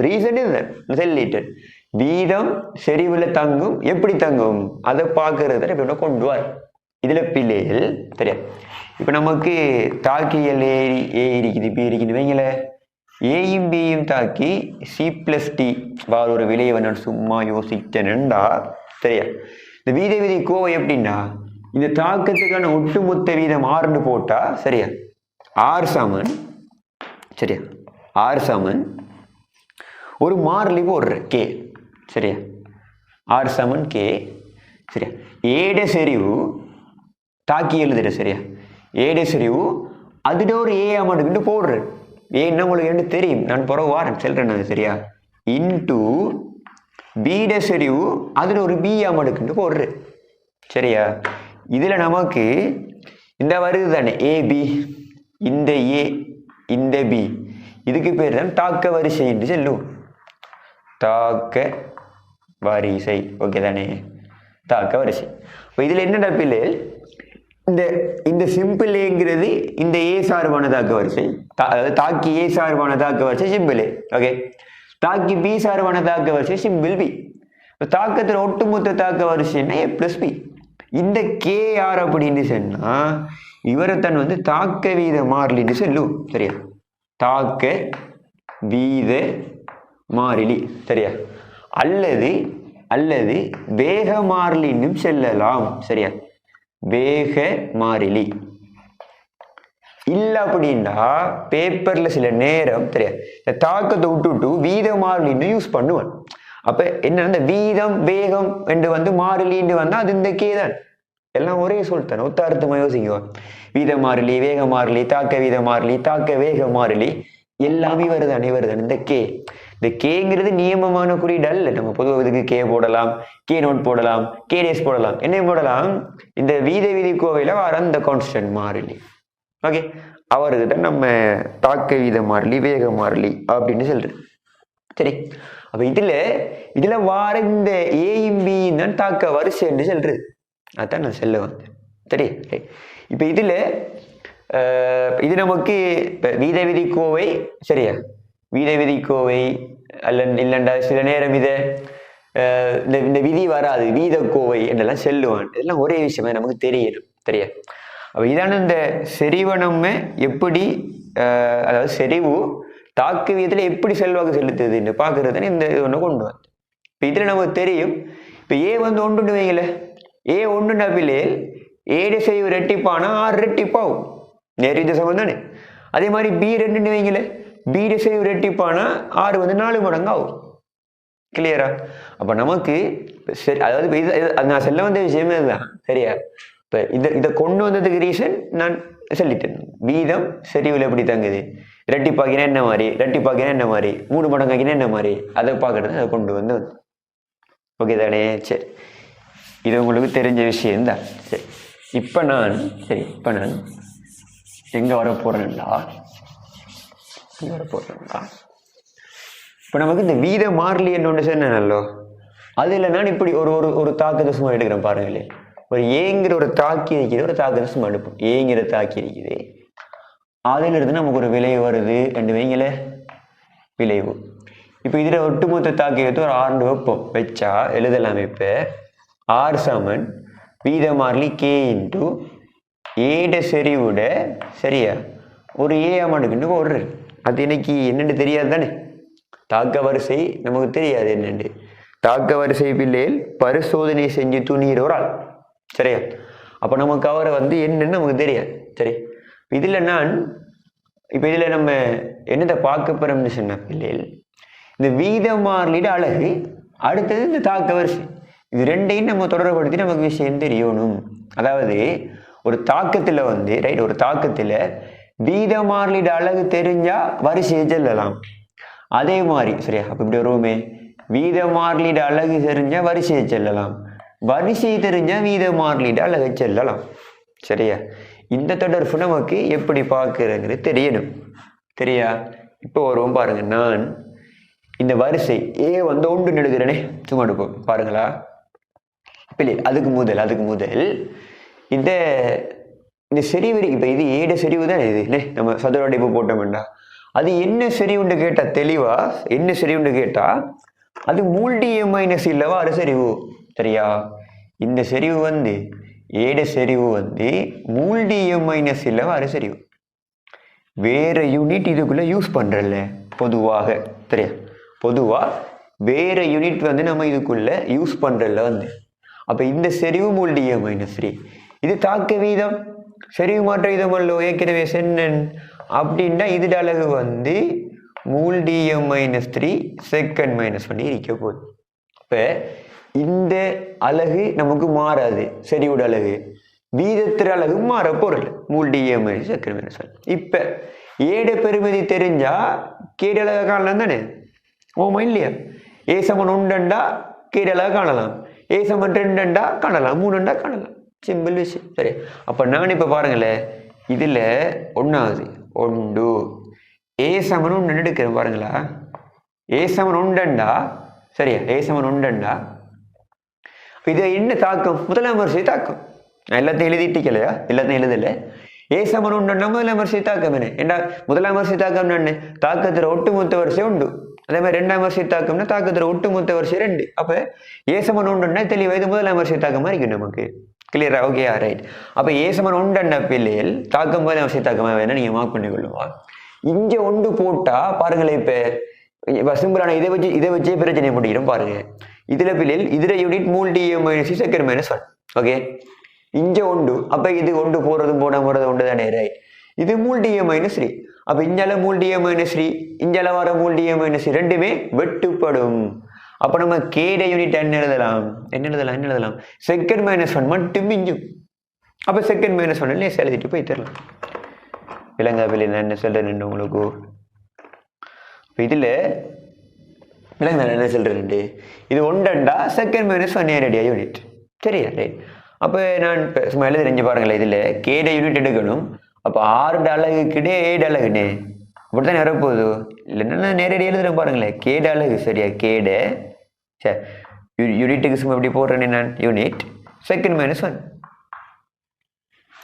ரீசன் இதுதான் சொல்லிட்டு, வீதம் செறிவுல தங்கும், எப்படி தங்கும் அதை பார்க்கறது இப்ப கொண்டு வர. இதுல பிள்ளைகள் சரியா. இப்ப நமக்கு தாக்கியல் ஏ இருக்குது, பி இருக்குது வைங்கள. ஏயும் பியும் தாக்கி C+T வார ஒரு விலையை நான் சும்மா யோசிச்சேன்டா சரியா. இந்த வீத விதி கோவை எப்படின்னா, இந்த தாக்கத்துக்கான ஒட்டுமொத்த வீதம் 6 போட்டா சரியா, R = சரியா. ஆர் சமன் ஒரு மாறிலி போடுற கே, சரியா. ஆர் சமன் கே, சரியா. ஏட செறிவு தாக்கி எழுதுற, சரியா. ஏட செறிவு அதுட ஒரு ஏ அமௌண்ட்டு போடுற. ஏன்னா உங்களுக்கு என்ன தெரியும், நான் பிறகு வாரேன் சொல்றேன் அது, சரியா. இன்டு பீட செறிவு அதுல ஒரு பி அமௌண்ட்டு போடுற, சரியா. இதுல நமக்கு இந்த வருது தானே ஏபி, இந்த ஏ இந்த பி, இதுக்கு பேர் தான் தாக்க வரிசை என்று சொல்லும். தாக்க வரிசை, ஓகே தானே, தாக்க வரிசை. இப்போ இதுல என்ன பிள்ளைகள், இந்த இந்த சிம்பிள் ஏங்கிறது இந்த ஏ சார்பான தாக்க வரிசை, அதாவது தாக்கி ஏ சார்பான தாக்க வரிசை சிம்பிள், ஓகே. தாக்கி பி சார்பான தாக்க வரிசை சிம்பிள் பி. தாக்கத்தில் ஒட்டுமொத்த தாக்க வரிசைன்னா ஏ பிளஸ் பி. இந்த கே ஆர் அப்படின்னு சொன்னா இவரைத்தான் வந்து தாக்க வீத மாறிலின்னு சொல்லும், சரியா. தாக்க வீத மாறிலி, சரியா. அல்லது அல்லது வேக மாறிலின்னும் செல்லலாம், சரியா. வேக மாறிலி இல்ல அப்படின்னா பேப்பர்ல சில நேரம், சரியா, இந்த தாக்கத்தை விட்டுட்டு வீத மாறிலின்னு யூஸ் பண்ணுவேன். அப்ப என்ன, இந்த வீதம் வேகம் என்று வந்து மாறிலின்னு வந்தா அது இந்த கே தான். எல்லாம் ஒரே சொல்லிட்டேன், ஒத்த அர்த்தமா யோசிக்குவோம். வீத மாறிலி, வேக மாறிலி, தாக்க வீத மாறிலி, தாக்க வேக மாறிலி எல்லாமே வருதான் இந்த கே. இந்த கேங்கிறது நியமமான குறியீடு அல்ல. நம்ம பொதுவாக இதுக்கு கே போடலாம், கே நோட் போடலாம், கே டேஸ் போடலாம், என்ன போடலாம், இந்த வீத விதி கோவையில வர அந்த கான்ஸ்டன்ட் மாறிலி, ஓகே. அவருக்கு தான் நம்ம தாக்க வீத மாறிலி, வேக மாறிலி அப்படின்னு சொல்றேன், சரி. அப்ப இதுல வார இந்த ஏயும் பி தான் தாக்க வரிசை என்று சொல்றது, அதான் நான் சொல்ல வந்தேன், சரி. இப்ப இது நமக்கு வீத விதி கோவை, சரியா. வீத விதி கோவை இல்லண்டா சில நேரம் இந்த விதி வராது, வீத கோவை என்றெல்லாம் செல்லுவான். இதெல்லாம் ஒரே விஷயமா நமக்கு தெரியணும், சரியா. அப்ப இதான இந்த செறிவை நம்ம எப்படி, அதாவது செறிவு தாக்கு வீதத்துல எப்படி செல்வாக்கு செலுத்துதுன்னு பாக்குறதுன்னு இந்த ஒண்ணு கொண்டு வந்து. இப்ப இதுல நமக்கு தெரியும், இப்ப ஏ வந்து ஒன்று வைங்கள, ஏ ஒன்று பிள்ளைகள் ஏட செய்வு ரெட்டிப்பானா 6 ரெட்டிப்பாகும், நேரீத சமம் தானே. அதே மாதிரி பி 2 வைங்கள, பீட செய்வு ரெட்டிப்பானா 6 வந்து 4 மடங்கு ஆகும், கிளியரா. அப்ப நமக்கு அதாவது நான் சொல்ல வந்த விஷயமே இதுதான், சரியா. இப்ப இதை கொண்டு வந்ததுக்கு ரீசன் நான் சொல்லிட்டேன். வீதம் செறிவுல எப்படி தங்குது, இரட்டிப்பாக்கினா என்ன மாதிரி, இரட்டிப்பாக்கினா என்ன மாதிரி, 3 மடங்காக்கினா என்ன மாதிரி, அதை பார்க்கறது அதை கொண்டு வந்து, ஓகே தானே. சரி, இது உங்களுக்கு தெரிஞ்ச விஷயம்தான். சரி, இப்ப நான் எங்க வர போறேன்டா, இப்ப நமக்கு இந்த வீத மாறிலி என்ன சொன்னோ, அதுல நான் இப்படி ஒரு தாக்கத்தை சும்மா எடுக்கிறேன் பாருங்களேன். ஒரு ஏங்கிற ஒரு தாக்கி இருக்குது, ஒரு தாக்கத்தை சும்மா எடுப்போம். ஏங்கிற தாக்கி இருக்குது, அதுல இருந்து நமக்கு ஒரு விளைவு வருது ரெண்டு வைங்கள விளைவு. இப்ப இதுல ஒட்டுமொத்த தாக்கி எடுத்து ஒரு 6 வைப்போம், வச்சா எழுதலாம். இப்ப ஆர் சமன் வீத மாறிலி கே இன்டு ஏட செறிவுட, சரியா, ஒரு ஏ அமௌண்ட்டுக்கு ஒரு, அது இன்னைக்கு என்னன்னு தெரியாது தானே. தாக்க வரிசை நமக்கு தெரியாது என்னண்டு. தாக்க வரிசை பிள்ளைகள் பரிசோதனை செஞ்சு துணிகிற ஒரு ஆள், சரியா. அப்ப நமக்கு அவரை வந்து என்னன்னு நமக்கு தெரியாது, சரி. இதுல நம்ம என்னத்தை பார்க்க போறோம்னு சொன்ன பிள்ளைகள், இந்த வீத மாறிலிட அழகு, அடுத்தது இந்த தாக்க வரிசை, இது ரெண்டையும் நம்ம தொடர்படுத்தி நமக்கு விஷயம் தெரியணும். அதாவது ஒரு தாக்கத்துல வந்து ரைட், ஒரு தாக்கத்துல வீத மாறிலிட அழகு தெரிஞ்சா வரிசையை செல்லலாம். அதே மாதிரி, சரியா. அப்ப இப்படி வருவோமே, வீத மாறிலிட அழகு தெரிஞ்சா வரிசையை செல்லலாம், வரிசை தெரிஞ்சா வீத மாறிலிட அழகை செல்லலாம், சரியா. இந்த தொடர்பு நமக்கு எப்படி பார்க்கிறங்கிறது தெரியணும், சரியா. இப்போ வருவோம் பாருங்க. நான் இந்த வரிசை ஏ வந்து ஒன்று எழுதுறேனே, சும்மா எடுப்போம் பாருங்களா. இல்லை, அதுக்கு முதல் இந்த செறிவு, இப்ப இது ஏட செறிவு தான். இது இல்லை நம்ம சதுர அடைப்பு போட்டோம்னா அது என்ன செறிவுன்னு கேட்டா, தெளிவா என்ன செறிவுன்னு கேட்டா அது மூல்டிஎம் மைனஸ் இல்லவா அது செறிவு, சரியா. இந்த செறிவு வந்து ஏட செறிவு வந்து மூல்டிஎம் மைனஸ் இல்லவா அது செறிவு. வேற யூனிட் இதுக்குள்ள யூஸ் பண்றல பொதுவாக, சரியா. பொதுவா வேற யூனிட் வந்து நம்ம இதுக்குள்ள யூஸ் பண்றல வந்து. அப்ப இந்த செறிவு மூல்டிஎம் மைனஸ் 3, இது தாக்க வீதம் செறிவு மாற்ற வீதம் அல்லோ, ஏற்கனவே சென்னன் அப்படின்னா இதோட அலகு வந்து மூல் dm மைனஸ் 3 செகண்ட் மைனஸ் 1 இருக்க போகுது. இப்போ இந்த அலகு நமக்கு மாறாது, சரியோட அலகு வீதத்திற அலகு மாற பொருள் மூல் dm மைனஸ் செகண்ட் மைனஸ் 1. இப்போ ஏட பெருமதி தெரிஞ்சா கேட அலகை காணலாம் தானே, ஓமா இல்லையா? ஏ சமன் ஒன்றுண்டா கேட அலகை காணலாம், ஏ சமன் ரெண்டுண்டா காணலாம், மூணுண்டா காணலாம். சிம்பிள் விஷயம். சரி, அப்போ நான் இப்போ பாருங்களேன், இதில் ஒன்றாவது ஒன்று ஏ சமன் ஒன்று எடுக்கிறேன் பாருங்களா. ஏ சமன் ஒன்றுண்டா சரியா, ஏ சமன் ஒன்றுண்டா இது என்ன தாக்கம்? முதலாம் வரிசை தாக்கம். நான் எல்லாத்தையும் எழுதிட்டிக்கலையா? எல்லாத்தையும் எழுதலை. ஏ சமன் ஒன்றுண்டா முதலாம் வரிசை தாக்கம் என்ன? ஏன்னா முதலாம் வரிசை தாக்கம் என்ன? தாக்கத்தில் ஒட்டுமொத்த வரிசை உண்டு. அதே மாதிரி ரெண்டாம் வரிசை தாக்கம்னா தாக்கத்தில் ஒட்டுமொத்த வரிசை ரெண்டு. அப்போ ஏ சமன் ஒன்றுன்னா தெளிவாக இது முதலாம் வரிசை தாக்கமாக இருக்கு நமக்கு. கிளியரா? Okay, right. அப்போ ஏ சமன் ஒன்றுண்டா பிள்ளைகள் தாக்கம் முதலாம் வரிசை தாக்கமாக வேணா நீங்கள் மார்க் பண்ணி கொள்ளுவா. இங்கே ஒன்று போட்டா பாருங்களேன், இப்போ சிம்பிளான இதை வச்சே பிரச்சனை முடிக்கிறோம் பாருங்க. இதில் பிள்ளைகள் இதில் unit mole dm minus second minus 1. Okay, இங்கே ஒன்று, அப்போ இது ஒன்று போகிறதும் போகிறது ஒன்று தானே, ரைட். இது மூல் dm மைனஸ் 3. அப்போ இஞ்சால மூல் dm மைனஸ் 3, இஞ்சால வர மூல் dm மைனஸ் 3 ரெண்டுமே வெட்டுப்படும். அப்போ நம்ம கேட யூனிட் என்ன எழுதலாம்? செகண்ட் மைனஸ் 1 மட்டும் மிஞ்சும். அப்போ செகண்ட் மைனஸ் 1 லேஸ் எழுதிட்டு போய் தரலாம். விலங்கா பிள்ளை நான் என்ன சொல்றேன் உங்களுக்கு, இதில் விலங்கு என்ன சொல்றேன், இது ஒன்றுண்டா செகண்ட் மைனஸ் 1 நேரடியாக யூனிட். சரியா, ரைட். அப்போ நான் சும்மா எழுதி தெரிஞ்சு பாருங்களேன், இதில் கேட யூனிட் எடுக்கணும். அப்போ 6 அலகுக்கிட்டே 7 அலகுனே அப்படித்தான் வரப்போகுது. இல்லைன்னா நேரடி எழுதுறேன் பாருங்களேன், கேட அலகு சரியா, கேட சரி யூனிட்டுக்கு சும்மா எப்படி போடுறேன்னு நான் யூனிட் செகண்ட் மைனஸ் 1.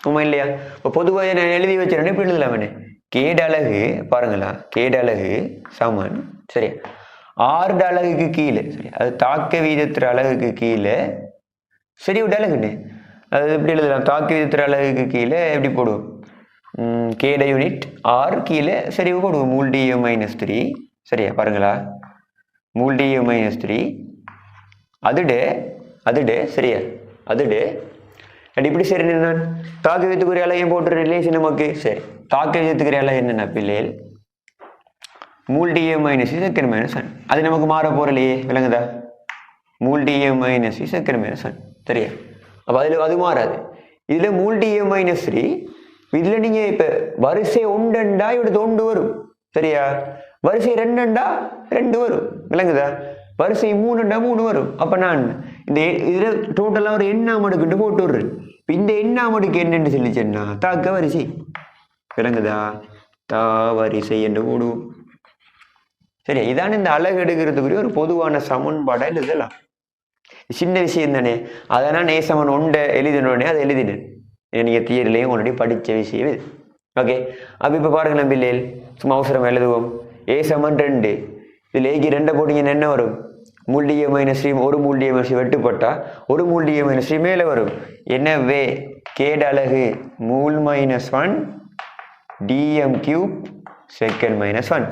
ஆமா இல்லையா? இப்போ பொதுவாக நான் எழுதி வச்சிருந்தேன், இப்படி எழுதலாமே. கேட அலகு பாருங்களா, கேட அலகு சமன் சரியா 6 அலகுக்கு கீழே, சரி அது தாக்க வீதத்திற அலகுக்கு கீழே சரி விட அலகுன்னு அது எப்படி எழுதலாம்? தாக்க வீதத்திற அலகுக்கு கீழே எப்படி போடுவோம்? கேட யூனிட் 6 கீழே சரி போடுவோம் மூல் dm மைனஸ் 3. சரியா பாருங்களா, மூல் dm மைனஸ் 3 அதுடு சரியா, அதுடு இப்படி சரி. நான் தாக்க வீதத்துக்குரிய அலகையும் போட்டு ரிலேஷன் நமக்கு சரி. தாக்க வீதத்துக்குரிய அலகு என்னென்ன பிள்ளைகள் மூல் dm மைனஸ் செகண்ட் மைனஸ் 1. அது நமக்கு மாற போறலையே, விளங்குதா? மூல் dm மைனஸ் செகண்ட் மைனஸ் 1 சரியா. அப்போ அதில் அது மாறாது. இதில் மூல் dm மைனஸ் 3, இதில் நீங்கள் இப்போ வரிசை ஒன்றுண்டா இவனுக்கு ஒன்று வரும் சரியா, வரிசை ரெண்டுண்டா 2 வரும், விளங்குதா? வரிசை 3ண்டா 3 வரும். அப்போ நான் இந்த இதில் டோட்டலாக ஒரு எண்ணாம் அடுக்கிட்டு போட்டு விடுறேன். இந்த எண்ணாம் அடுக்கு என்னென்னு சொல்லிச்சேன்னா தாக்க வரிசை, விளங்குதா? தா வரிசை என்று போடுவோம் சரியா. இதான இந்த அலகு எடுக்கிறதுக்குரிய ஒரு பொதுவான சமன்பாடாக எழுதலாம். சின்ன விஷயம் தானே, அதை நான் ஏ சமன் 1 எழுதினோடனே அதை எழுதினேன். நீங்கள் தியரிலையும் உடனே படித்த விஷயம் இது. ஓகே, அப்போ இப்போ பாருங்களேன் பிள்ளைகள், சும்மா அவசரம் எழுதுவோம். ஏ சமன் 2, இதில் ஏக்கு 2 போட்டிங்கன்னா என்ன வரும்? மூல் dm மைனஸ் 3, ஒரு மூல் dm மைனஸ் 3 வெட்டுப்பட்டா ஒரு மூல் dm மைனஸ் 3 மேலே வரும். எனவே கேட அலகு mole minus 1 dm cube second minus 1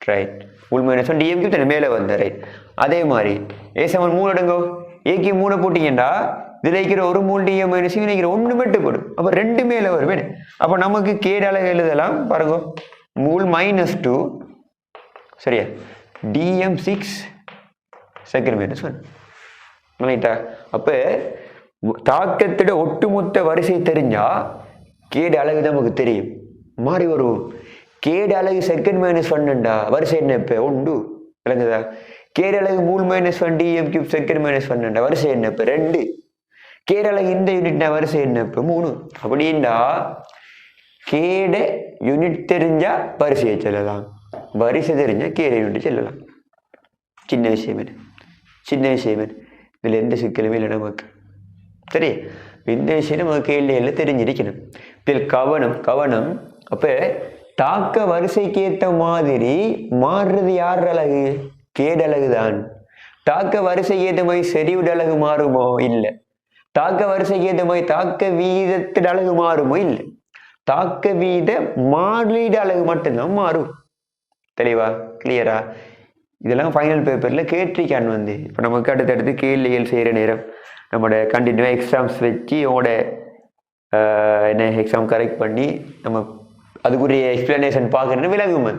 right. மூல் minus 1 dm cube தானே மேலே வந்த ரைட். அதே மாதிரி ஏ சமன் 3 எடுங்கோ, ஏக்கு 3 போட்டிங்கன்னா இதில் இருக்கிற ஒரு மூல் dm மைனஸ் இருக்கிற 1 வெட்டுப்படும். அப்போ 2 மேலே வரும். அப்போ நமக்கு கேட அலகு எழுதலாம் பாருங்க, மூல் மைனஸ் 2 சரியா dm 6 செகண்ட் மைனஸ் 1 ரைட்டா. அப்போ தாக்கத்திட ஒட்டுமொத்த வரிசை தெரிஞ்சா கேட அலகு நமக்கு தெரியும், மாறி வருவோம். கேட அலகு செகண்ட் மைனஸ் 1ண்டா வரிசை என்ன? இப்போ 1 விளங்குதா? கேட அலகு mole minus 1 dm cube second minus 1ண்டா வரிசை என்ன? இப்போ 2. கேட அலகு இந்த யூனிட்னா வரிசை என்ன? இப்போ 3. அப்படின்னா கேட யூனிட் தெரிஞ்சா வரிசையை சொல்லலாம், வரிசை தெரிஞ்சா கேட யூனிட் சொல்லலாம். சின்ன விஷயம் இதில் எந்த சிக்கலுமே இல்லை நமக்கு சரி. இந்த விஷயம் நமக்கு கேள்வியில தெரிஞ்சிருக்கணும். இதில் கவனம். அப்போ தாக்க வரிசைக்கு ஏற்ற மாதிரி மாறுறது யார் அலகு? கேட அலகு தான். தாக்க வரிசைக்கு ஏற்ற மாதிரி செறிவுட அலகு மாறுமோ? இல்லை. தாக்க வரிசைக்கு ஏற்ற மாதிரி தாக்க வீதத்திட அலகு மாறுமோ? இல்லை. தாக்க வீத மாறீடு அலகு மட்டும்தான் மாறும். தெளிவா? கிளியரா? இதெல்லாம் ஃபைனல் பேப்பரில் கேட்டிருக்கான் வந்து. இப்போ நமக்கு அடுத்தடுத்து கேள்விகள் செய்கிற நேரம் நம்மளோட கண்டினியூவாக எக்ஸாம்ஸ் வச்சு உங்களோட என்ன எக்ஸாம் கரெக்ட் பண்ணி நம்ம அதுக்குரிய எக்ஸ்பிளனேஷன் பார்க்கறது விலகுமா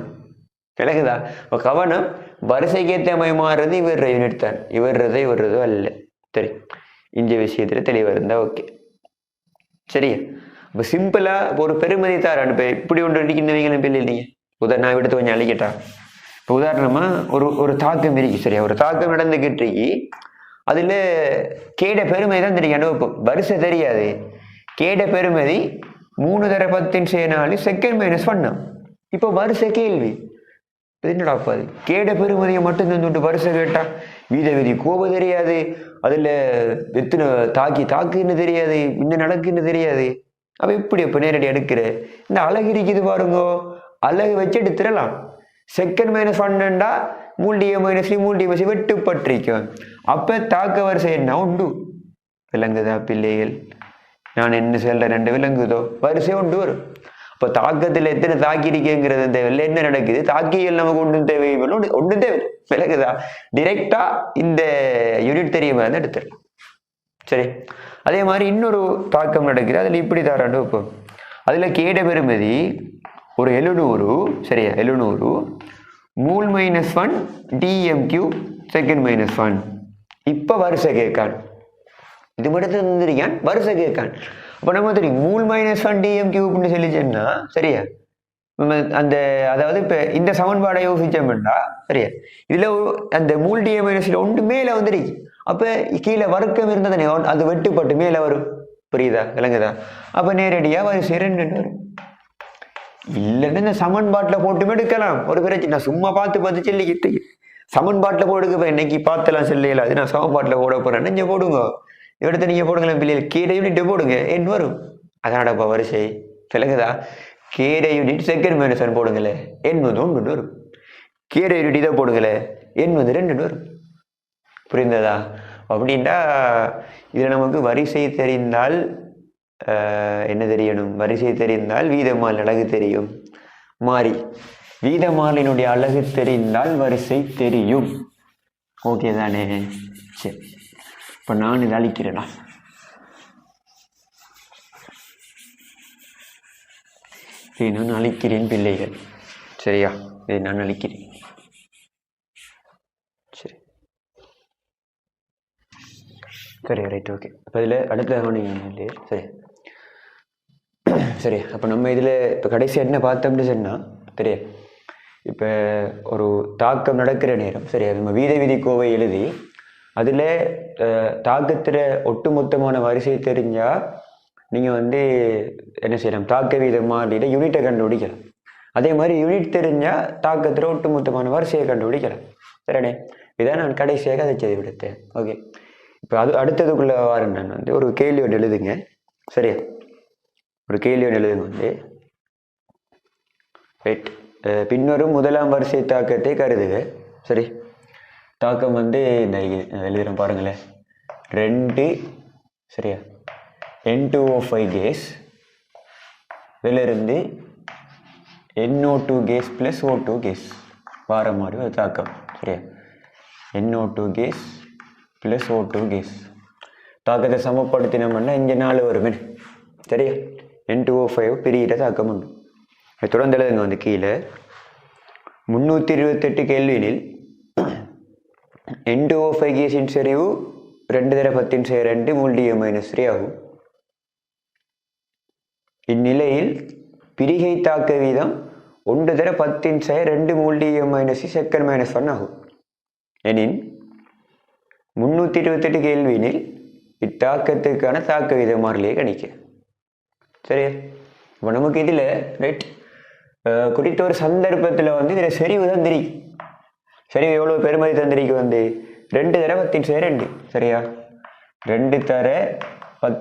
விலகுதா? இப்போ கவனம் வரிசைக்கு ஏற்ற மாதிரி மாறுறது இவர் யூனிட் தான், இவர்றதோ அல்ல. சரி, இந்த விஷயத்துல தெளிவாக இருந்தா ஓகே. சரியா? இப்போ சிம்பிளா ஒரு பெருமதி தாரான். இப்போ இப்படி ஒன்று அடிக்கிறவங்க பிள்ளை இல்லைங்க. நான் விடுத்து கொஞ்சம் அழிக்கட்டா. இப்போ உதாரணமா ஒரு தாக்கம் இருக்கு. சரியா? ஒரு தாக்கம் நடந்துகிட்டு இருக்கு. அதுல கேட பெருமதி தான் தெரியும். அனுபவம் வரிசை தெரியாது. கேட பெருமதி 3 தர 10 செகண்ட் மைனஸ் பண்ணோம். இப்போ வரிசை கேள்வி என்னடா பாது கேட பெருமதியை மட்டும் தந்துட்டு வரிசை கேட்டா வீத விதி கோபம் தெரியாது, அதுல எத்தனை தாக்குன்னு தெரியாது, இன்னும் நடக்குன்னு தெரியாது. அப்ப எப்படி எப்ப நேரடி எடுக்கிற இந்த அழகு இருக்குது பாருங்கோ, அழகு வச்சு எடுத்துடலாம். செகண்ட் மைனஸ் 12 மூல்டிய மைனஸ் மூல்டிய வெட்டுப்பட்டிருக்கும். அப்ப தாக்க வரிசை என்ன உண்டு? விலங்குதா பிள்ளைகள்? நான் என்ன சொல்றேன், 2 விலங்குதோ வரிசை உண்டு வரும். இப்போ தாக்கத்தில் எத்தனை தாக்கி இருக்குங்கிறது தேவையில்லை, என்ன நடக்குது தாக்கியல் நமக்கு ஒன்றும் தேவை ஒன்றும் தேவை விலகுதா? டிரெக்டா இந்த யூனிட் தெரியுமா எடுத்துடலாம். சரி, அதே மாதிரி இன்னொரு தாக்கம் நடக்குது. அதுல இப்படி தாராண்டு இப்போ அதுல கேட பெருமதி ஒரு 700. சரியா? 700 மூல் -1 dm³ செகண்ட் -1. இப்ப வரிசை கேட்கான். இது மட்டும் தந்திருக்கான், வரிசை கேட்கான். அப்ப நம்ம தெரியும் மூல் -1 dm³ சொல்லிச்சேன்னா சரியா? அந்த அதாவது இப்ப இந்த சமன்பாடை யோசிச்சோம்னா சரியா, இதுல அந்த மூல் dm ஒன்று மேல வந்துருக்கு. அப்ப கீழே வர்க்கம் இருந்ததுனே அது வெட்டுப்பட்டு மேல வரும். புரியுதா? விளங்குதா? அப்ப நேரடியா வரிசை 2 வரும். இல்லைன்னா இந்த சமன்பாட்டுல போட்டு எடுக்கலாம், ஒரு பிரச்சனை. நான் சும்மா பார்த்து சொல்லிக்கிட்டு சமன்பாட்டுல போடுங்க. இன்னைக்கு பார்த்தலாம் சொல்லல, அது நான் சமன்பாட்டுல போட போறேன். நீங்க போடுங்க, எடுத்து நீங்க போடுங்களேன் பிள்ளைகள். கீழே யூனிட் போடுங்க, என் வரும். அதனாடப்பா வரிசை. விளங்குதா? கீழே யூனிட் செகண்ட் -1 போடுங்களே, எண் வந்து 1 வரும். கீழே யூனிட் இதை போடுங்களே, எண் வந்து 2 வரும். புரிந்ததா? அப்படின்டா இதுல நமக்கு வரிசை தெரிந்தால் என்ன தெரியணும்? வரிசை தெரிந்தால் வீதமால் அழகு தெரியும். மாறி வீதமாலினுடைய அழகு தெரிந்தால் வரிசை தெரியும். ஓகே தானே? சரி, இப்ப நான் இதை அழிக்கிறேனா? இதை நான் அழிக்கிறேன் பிள்ளைகள். சரியா? இதை நான் அழிக்கிறேன். சரி சரி, ரைட், ஓகே. அப்போ இதில் அடுத்த கவனிங்க இல்லையே. சரி சரி, அப்போ நம்ம இதில் இப்போ கடைசி என்ன பார்த்தோம்னு சொன்னால் சரியா, இப்போ ஒரு தாக்கம் நடக்கிற நேரம் சரியா, நம்ம வீத விதி கோவை எழுதி அதில் தாக்கத்தில் ஒட்டுமொத்தமான வரிசை தெரிஞ்சால் நீங்கள் வந்து என்ன செய்யலாம், தாக்க வீத மாறியில் யூனிட்டை கண்டுபிடிக்கலாம். அதே மாதிரி யூனிட் தெரிஞ்சால் தாக்கத்தில் ஒட்டுமொத்தமான வரிசையை கண்டுபிடிக்கலாம். சரிண்ணே, இதான் நான் கடைசியாக அதை செய்து விடுத்தேன். ஓகே, இப்போ அடுத்ததுக்குள்ளே வாரம் நான் வந்து ஒரு கேள்வி ஒன்று எழுதுங்க. சரியா, ஒரு கேள்வி ஒன்று எழுதுங்க வந்து ரைட். பின்வரும் முதலாம் வரிசை தாக்கத்தை கருதுக. சரி, தாக்கம் வந்து இந்த எழுதுகிறேன் பாருங்களேன். 2 சரியா N2O5 கேஸ், இதிலிருந்து NO2 case plus O2 case வார மாதிரி ஒரு தாக்கம். சரியா, NO2 case plus O2 case தாக்கத்தை சமப்படுத்தினோம்னா இங்கே 4 வருமே. சரியா, N2O5 பிரிகிற தாக்கம் உண்டு. தொடர்ந்து எழுதுங்க வந்து கீழே 328 கேள்வியில் N2O5 கேஸின் செறிவு 2 × 10⁻² μL-3 ஆகும். இந்நிலையில் பிரிகை தாக்க வீதம் 1 × 10⁻² μL-3 செகண்ட் -1 ஆகும். எனின் 328 கேள்வியில் இத்தாக்கத்துக்கான தாக்க வீத மாறிலியை கணிக்க. சரியா, இப்போ நமக்கு இதில் ரைட் குறித்த ஒரு சந்தர்ப்பத்தில் வந்து இதில் செறிவு தான் தெரியும். செறிவு எவ்வளோ பெருமதி தந்திரிக்கு வந்து 2 × 10⁻². சரியா, 2 ×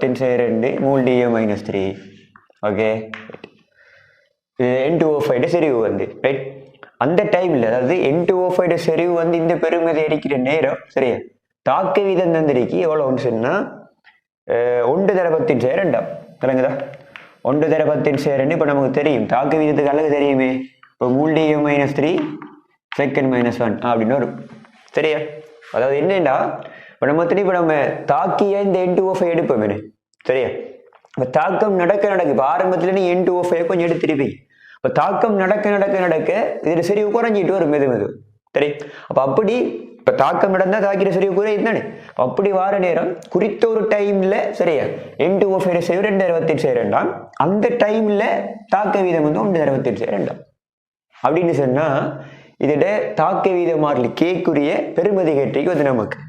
10⁻² μL-3. ஓகே, N2O5 செறிவு வந்து ரைட் அந்த டைமில், அதாவது N2O5 செறிவு வந்து இந்த பெருமதி அடிக்கிற நேரம் சரியா, தாக்க வீதம் தந்திரிக்கு எவ்வளோன்னு சொன்னால் 1 × 10⁻². விளங்குதா? 1 × 10⁻². இப்போ நமக்கு தெரியும் தாக்க வீதத்துக்கு அழகு தெரியுமே. இப்போ μL-3 செகண்ட் -1 அப்படின்னு வரும். சரியா, அதாவது என்னன்னா இப்போ நம்ம தாக்கிய இந்த N2O5 எடுப்போமே. சரியா, இப்போ தாக்கம் நடக்க இப்போ ஆரம்பத்தில் நீ N2O5 கொஞ்சம் எடுத்துருப்பீங்க. இப்போ தாக்கம் நடக்க நடக்க நடக்க இதில் செறிவு குறைஞ்சிட்டு வரும் மெது சரி. அப்போ அப்படி இப்போ தாக்கம் நடந்தால் தாக்கிற செறிவு குறையுது தானே. அப்படி வார நேரம் குறித்த ஒரு டைம்ல சரியா N2O செறிவு 2/62 அந்த டைம்ல தாக்க வீதம் வந்து 1/62 அப்படின்னு சொன்னா இதோட தாக்க வீத மாறிலி கேக்குரிய பெருமதி கேட்டிக்கு வந்து நமக்கு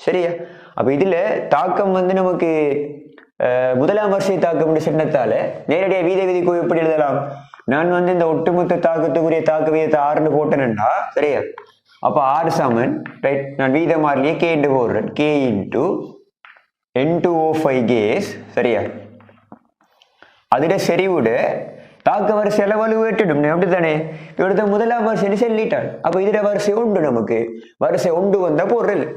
சரியா. அப்ப இதுல தாக்கம் வந்து நமக்கு முதலாம் வரிசை தாக்கம் சொன்னதால நேரடியாக வீத விதி எப்படி எழுதலாம். நான் வந்து இந்த ஒட்டுமொத்த தாக்கத்துக்குரிய தாக்க வீதத்தை 6 போட்டேன்னா சரியா. அப்ப 6 சமன் ரைட். நான் வீத மாறிலியே K போடுறேன். K இன்டு N2O5 கேஸ் சரியா. அதுல செறிவுட தாக்க வரிசையில வலுவேற்றிடும் அப்படித்தானே. இவடுத்த முதலாம் வரிசையில் செல்லிட்டான். அப்ப இதுல வரிசை உண்டு நமக்கு. வரிசை ஒன்று வந்தா போடுறது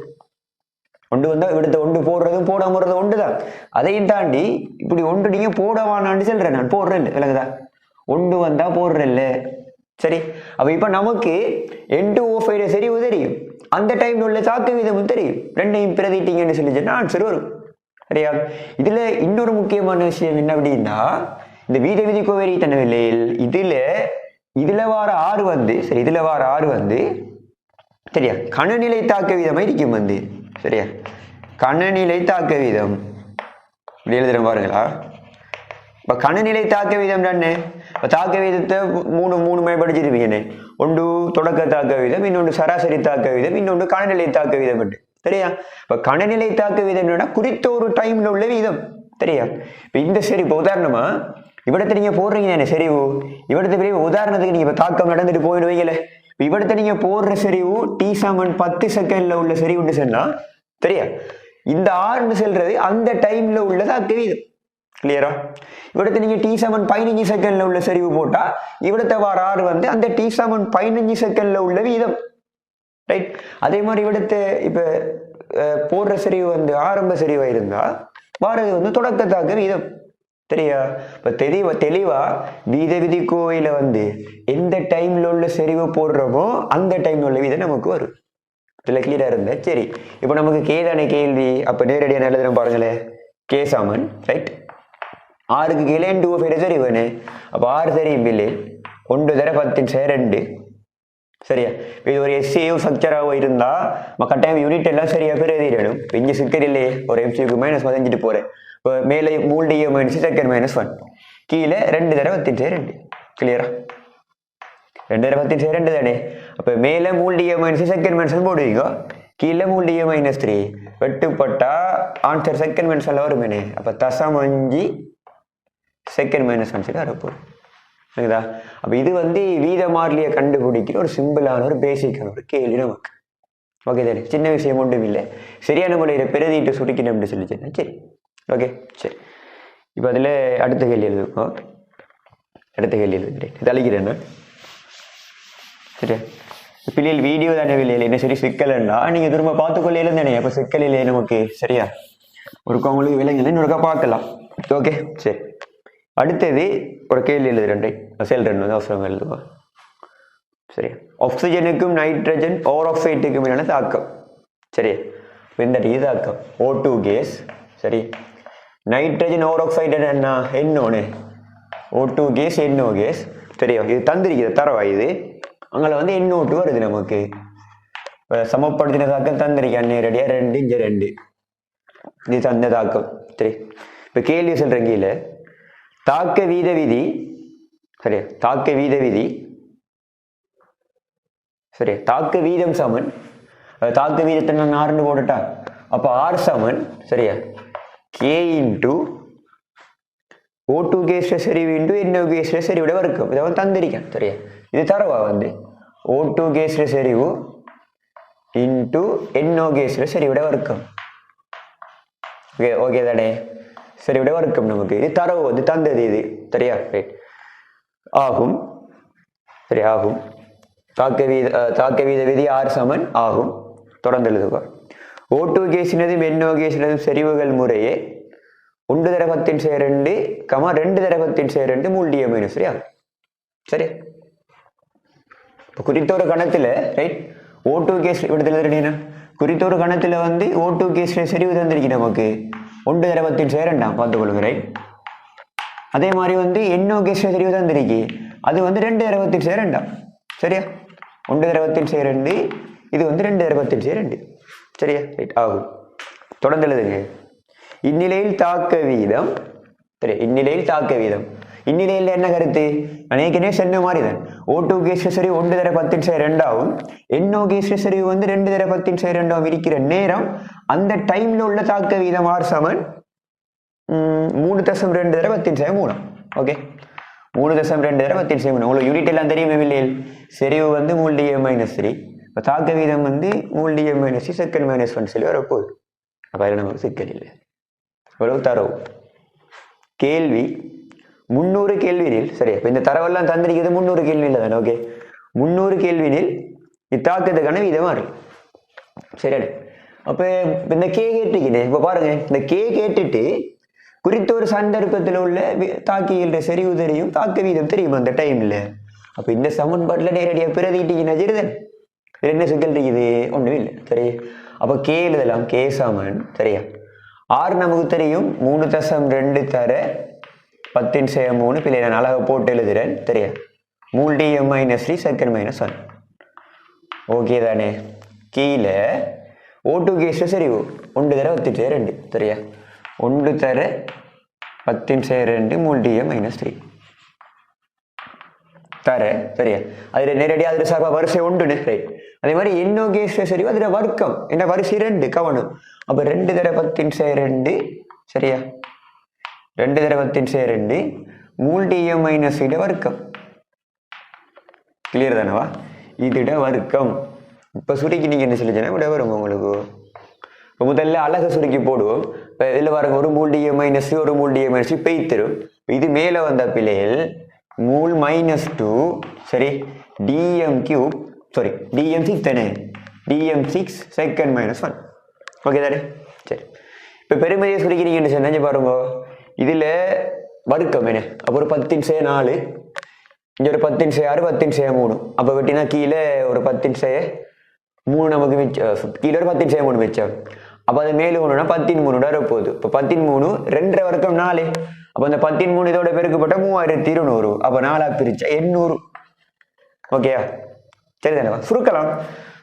ஒன்று வந்தா இவிடுத்த ஒன்று போடுறதும் போடாமறதும் ஒன்றுதான். அதையும் தாண்டி இப்படி ஒன்று நீங்க போடவானான்னு சொல்றேன். நான் போடுறேன் இல்லைங்கதா. ஒன்று வந்தா போடுறேன்ல சரி. அப்ப இப்ப நமக்கு N2O5 செறிவு தெரியும். அந்த டைம்ல உள்ள தாக்க வீதமும் தெரியும். ரெண்டையும் பிரதிட்டீங்கன்னு சொல்லி சொன்னா ஆன்சர் வரும் சரியா. இதுல இன்னொரு முக்கியமான விஷயம் என்ன அப்படின்னா இந்த வீத விதி கோவேரி தனவில்லையில் இதுல வார 6 வந்து சரி. இதுல வார 6 வந்து சரியா கணநிலை தாக்க வீதம் இருக்கும் வந்து சரியா. கணநிலை தாக்க வீதம் எழுதுறேன் பாருங்களா. இப்ப கணநிலை தாக்க வீதம் தானே. தாக்க வீதத்தை மூணு படிச்சிருப்பீங்கன்னு. ஒன்று தொடக்க தாக்க வீதம், இன்னொன்று சராசரி தாக்க வீதம், இன்னொன்று கணநிலை தாக்க வீதம் உண்டு சரியா. இப்ப கணநிலை தாக்க வீதம் என்னன்னா குறித்த ஒரு டைம்ல உள்ள வீதம் சரியா. இப்ப இந்த சரி இப்ப உதாரணமா இவிடத்தை நீங்க போடுறீங்க தானே செறிவு. இவிடத்தை பெரிய உதாரணத்துக்கு நீங்க இப்ப தாக்கம் நடந்துட்டு போயிடுவீங்கல்ல. இவிடத்தை நீங்க போடுற செறிவு T=10 செகண்ட்ல உள்ள செறிவுன்னு சொன்னா சரியா. இந்த 6 செல்றது அந்த டைம்ல உள்ள தாக்க வீதம் கிளியரா. இவிடத்தை நீங்க T=15 செகண்ட்ல உள்ள செறிவு போட்டா இவிடத்தை வார 6 வந்து அந்த T=15 செகண்ட்ல உள்ள வீதம் ரைட். அதே மாதிரி இவிடத்தை இப்ப போடுற செறிவு வந்து ஆரம்ப செறிவா இருந்தா வாரது வந்து தொடக்க தாக்க வீதம் சரியா. இப்ப தெளிவா வீத விதி கோவையில வந்து எந்த டைம்ல உள்ள செறிவு போடுறோமோ அந்த டைம்ல உள்ள வீதம் நமக்கு வரும். இதுல கிளியரா இருந்த சரி. இப்ப நமக்கு கேதான கேள்வி. அப்ப நேரடியாக எழுதுறோம் பாருங்களேன். K சமன் ரைட் 6க்கு கீழே N2O5 சரி வேணும். அப்ப 6 சரி இல்லை 1/10 சரியா. இது ஒரு SCU ஸ்ட்ரக்சராக இருந்தா கட்டாயம் யூனிட் எல்லாம் சரியா பெருதிடும். இங்க சிக்கல் இல்லையே. ஒரு MCQ -15 போறேன். மேலே மூல்டிய மைனஸ் செகண்ட் -1 கீழே 2/10 கிளியரா. 2/10 தானே. அப்ப மேல மூல்டிய மைனஸ் செகண்ட் -1 போடுவீங்க. கீழே மூல்டிய -3 வெட்டுப்பட்டா ஆன்சர் செகண்ட் -1 வருமே. அப்ப 0.5 செகண்ட் -1 வரப்போம் சரிதா. அப்ப இது வந்து வீத மாறிலியை கண்டுபிடிக்கிற ஒரு சிம்பிளான ஒரு பேசிக்கான ஒரு கேள்வி நமக்கு. ஓகே தானே. சின்ன விஷயம் ஒன்றும் இல்லை. சரியான முறையில் பிரதிட்டு சுருக்கணும் அப்படின்னு சொல்லி சரி. ஓகே சரி. இப்போ அதில் அடுத்த கேள்வி எழுதுவோம். அடுத்த கேள்வி எழுதுகிறேன். இது அழிக்கிறேன்னா சரி. பிள்ளைகள் வீடியோ தானே இல்லையா என்ன சரி சிக்கல்னா நீங்கள் திரும்ப பார்த்துக்கொள்ள தானே. அப்போ சிக்கல் இல்லையே நமக்கு சரியா. ஒருக்கா உங்களுக்கு விலங்குல இன்னொருக்கா பார்க்கலாம். ஓகே சரி. அடுத்தது ஒரு கேள்வி எழுதுறேன். செல்றேன் வந்து அவசரம் எழுதுவோம் சரியா. ஆக்சிஜனுக்கும் நைட்ரஜன் ஓராக்சைட்டுக்கும் இடையான தாக்கம் சரியா. இந்த தாக்கம் O2 கேஸ் சரி. நைட்ரஜன் ஓராக்சைடு என்ன என்னொன்னு O2 கேஸ் NO கேஸ் சரியா. இது தந்திருக்கிறது தரவா. இது அங்கே வந்து NO2 வருது நமக்கு. சமப்படுத்தின தாக்கம் தந்திருக்கேன் நேரடியாக 2 இங்க 2 இது தந்த தாக்கம் சரி. இப்ப கேள்வி சொல்றேன் கீழே தாக்க வீத விதி சரியா. தாக்க வீத விதி சரியா. தாக்க வீதம் சமன் தாக்க வீதத்தை நான் 6 போட்டுட்டா. அப்ப R சமன் சரியா K இன்டு O2 கேஸ் செறிவு இன்டு NO கேஸ் செறிவோட வர்க்கம். இதை வந்து தந்திருக்கேன் சரியா. இது தரவா வந்து O2 கேஸ் செறிவு இன்டு NO கேஸ் செறிவோட வர்க்கம். ஓகே தானே. செறிவோட வர்க்கம் நமக்கு இது தரவு வந்து தந்தது இது சரியா ரைட் ஆகும் சரி. ஆகும் தாக்க வீத விதி R சமன் ஆகும். தொடர்ந்து எழுதுவா. O2 கேஸினதும் NO கேஸினதும் செறிவுகள் முறையே 1/10 2/10 மூல்டிய மைனஸ் ஆகும் சரி. இப்போ குறித்த ஒரு கணத்துல ரைட் O2 கேஸ் இப்படி எழுதுறீங்கன்னா குறித்த ஒரு கணத்துல வந்து O2 கேஸ் செறிவு தந்திருக்கு நமக்கு 1/10 பார்த்துக்கொள்ளுங்க ரைட். அதே மாதிரி வந்து NO கேஸ் செறிவு தந்திருக்கு, அது வந்து 2/2 சரியா, 1/2 இது வந்து 2/2 சரியா, ரைட் ஆகும். தொடர்ந்து எழுதுங்க. இந்நிலையில் தாக்க வீதம், சரி, இந்நிலையில் தாக்க வீதம், இந்நிலையில் என்ன கருத்து, அநேகனே சொன்ன மாதிரி தான் O2 கேஸ் செறிவு 1/10 ஆகும், NO கேஸ் செறிவு வந்து 2/10 இருக்கிற நேரம் அந்த டைம்ல உள்ள தாக்க வீதம் R சமன் 3.2/10 ஓகே, 3.2/10 உங்களுக்கு யூனிட் எல்லாம் தெரியுமே இல்லையில், செறிவு வந்து மூல் DM - 3, இப்போ தாக்க வீதம் வந்து மூல் DM - 3 செகண்ட் -1 சொல்லி வரப்போகுது. அப்போ அதில் நமக்கு சிக்கல் இல்லை. இவ்வளவு தரவு கேள்வி 300 கேள்வியில் சரியா, இப்போ இந்த தரவெல்லாம் தந்திருக்கிறது 300 கேள்வியில் தானே, ஓகே, 300 கேள்வியில் இத்தாக்கத்துக்கான வீதமா இருக்கு சரியானே. அப்போ இந்த கே கேட்டுக்கிட்டே இப்போ பாருங்க, இந்த கே கேட்டுட்டு குறித்த ஒரு சந்தர்ப்பத்தில் உள்ள தாக்கிகின்ற செறிவு தெரியும், தாக்க வீதம் தெரியும் அந்த டைம்ல. அப்போ இந்த சமன்பாட்டில் நேரடியாக பிரதிட்டீங்கன்னா சரிதான், என்ன சிக்கல் இருக்குது, ஒன்றும் இல்லை சரி. அப்போ கே எழுதலாம், கே சமன் சரியா, R நமக்கு தெரியும் 3.2 தர 10/3 பிள்ளை நான் அழகாக போட்டு எழுதுறேன் சரியா, மூல் DM - 3 செகண்ட் -1 ஓகே தானே. கீழே O2 கேஸ் செறிவு 1/10 சரியா, 1/10 மூல் DM - 3 தர சரியா, அதுல நேரடியாக அதில் சார்பா வரிசை 1 ரைட். அதே மாதிரி NO கேஸ் செறிவு அதுல வர்க்கம் என்ன வரிசை 2 கவனம். அப்ப 2/10 சரியா, 2/10 மூல் DM - 3 வர்க்கம். கிளியர் தானவா, இதுட வர்க்கம். இப்ப சுருக்கி நீங்க என்ன சொல்லிச்சேன்னா விட வரும் உங்களுக்கு. முதல்ல அழகு சுருக்கி போடுவோம். இதுல பாருங்க, ஒரு மூல் DM - 3 ஒரு மூல் DM - 3 பெய்திரும். இது மேல வந்த பிள்ளைகள் மூல் -2 சரி, DM3 சாரி DM6 தானே, DM6 செகண்ட் -1 ஓகே தானே சரி. இப்போ பெருமதியை சுருக்கிறீங்கன்னு சொன்னா பாருங்க, இதுல வர்க்கம் என்ன, அப்போ ஒரு 10/4 இங்க ஒரு 10/6 10/3 அப்போ வெட்டினா கீழே ஒரு 10/3 நமக்கு மிச்சம், கீழே ஒரு 10/3 மிச்சம். அப்போ அது மேலும் ஒன்றுனா 10/3 வரப்போகுது. இப்போ 10/3 2 வர்க்கம் 4, அப்போ அந்த 10/3 இதோட பெருக்கப்பட்ட 3200, அப்போ 4 பிரிச்சா 800 ஓகேயா சரிதானே.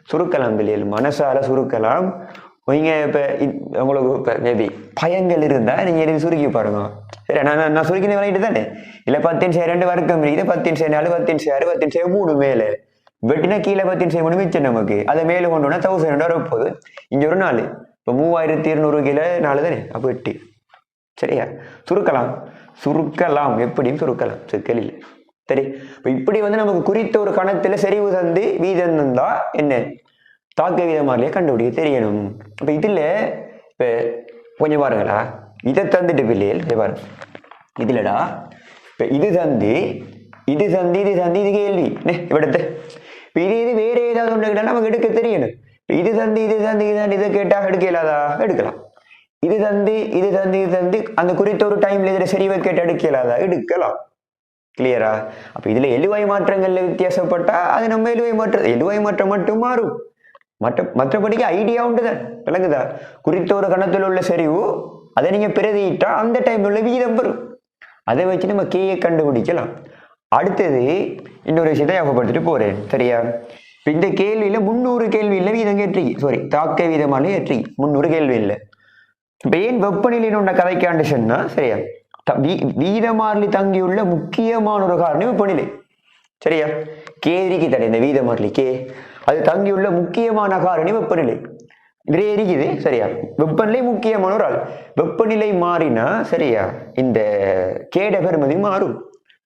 சுருக்கலாம் பிள்ளைகள், மனசால சுருக்கலாம். நீங்க இப்ப உங்களுக்கு மேபி பயங்கள் இருந்தா நீங்க எழுதி சுருக்கி பாருங்க சரி. நான் சுருக்கின விளையிட்டு தானே, இல்ல 10/2 வர்க்கம் இருக்குது, 10/4 10/6 10/3 மேல வெட்டினா கீழே 10/3 மிச்சம் நமக்கு, அதை மேல கொண்டுனா 1000 வரப்போகுது. இங்க ஒரு 4, இப்போ 3200 கீழே 4 தானே, அப்போ 8 சரியா. சுருக்கலாம் எப்படியும் சுருக்கலாம், சிக்கல் இல்லை சரி. இப்ப இப்படி வந்து நமக்கு குறித்த ஒரு கணத்துல செறிவு தந்து வீதம் தந்தா என்ன தாக்க வீதம் மாதிரியே கண்டுபிடிக்க தெரியணும். அப்ப இதுல இப்ப கொஞ்சம் பாருங்களா, இதை தந்துட்டு பிள்ளைகள் பாருங்க, இதுலடா இப்ப இது தந்து இது கேள்வி இவிடத்து. இப்ப இது வேற ஏதாவது ஒன்று கேட்டா நமக்கு எடுக்க தெரியணும். இது தந்து இதை கேட்டா எடுக்க இயலாதா, எடுக்கலாம். இது தந்து அந்த குறித்த ஒரு டைம்ல இதுல செறிவை கேட்டு எடுக்க இயலாதா, எடுக்கலாம். கிளியரா. அப்ப இதுல எழுவாய் மாற்றங்கள்ல வித்தியாசப்பட்டா அது நம்ம எழுவாய் மாற்றம் மட்டும் மாறும், மற்றபடிக்கு ஐடியா உண்டுதான், விளங்குதா. குறித்த ஒரு கணத்துல உள்ள செறிவு அதை நீங்க பிரதியிட்டா அந்த டைம்ல உள்ள வீதம் வரும், அதை வச்சு நம்ம கேயை கண்டுபிடிக்கலாம். அடுத்தது இன்னொரு விஷயத்தை ஞாபகப்படுத்திட்டு போறேன் சரியா. இந்த கேள்வியில 300 கேள்வியில வீதம் கேட்டிருக்கு, சாரி தாக்க வீதமான ஏற்றிக்கு 300 கேள்வி இல்லை. இப்ப ஏன் வெப்பநிலைன்னு ஒன்ன கதைக்காண்டு சொன்னா சரியா, வீதமாறலி தங்கியுள்ள முக்கியமான ஒரு காரணம் வெப்பநிலை சரியா. கேரிக்கு தடை இந்த வீதமாறலி கே, அது தங்கியுள்ள முக்கியமான காரணி வெப்பநிலை நிறைய இருக்குது சரியா. வெப்பநிலை முக்கியமான ஒரு ஆள், வெப்பநிலை மாறினா சரியா இந்த கேட பெருமதி மாறும்.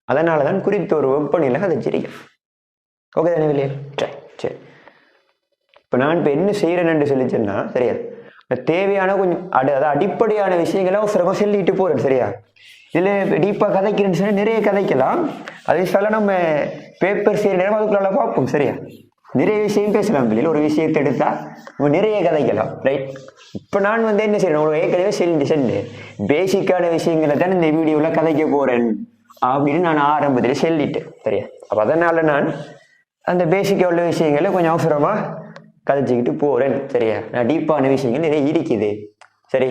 அதனாலதான் குறித்த ஒரு வெப்பநிலை அதை சரியா ஓகே தானே இல்லையா. சரி, இப்ப நான் இப்ப என்ன செய்யறேன்னு சொல்லிச்சேன்னா சரியா, தேவையான கொஞ்சம் அடிப்படையான விஷயங்களை அவசரமா சொல்லிட்டு போறேன் சரியா. இதுல டீப்பா கதைக்கிறேன்னு சொன்னா நிறைய கதைக்கலாம், அதே சொல்ல நம்ம பேப்பர் செய்யற நேரம் அதுக்குள்ள பார்ப்போம் சரியா. நிறைய விஷயம் பேசலாம், ஒரு விஷயத்தை எடுத்தா நம்ம நிறைய கதைக்கலாம் ரைட். இப்ப நான் வந்து என்ன செய்யறேன், உங்களுக்கு ஏற்கனவே செல்லு பேசிக்கான விஷயங்களை தான் இந்த வீடியோல கதைக்க போறேன் அப்படின்னு நான் ஆரம்பத்தில் சொல்லிட்டேன் சரியா. அப்ப அதனால நான் அந்த பேசிக்கா உள்ள விஷயங்களை கொஞ்சம் அவசரமா கதைச்சிக்கிட்டு போறேன் சரியா. நான் டீப்பான விஷயங்கள் நிறைய இருக்குது சரி.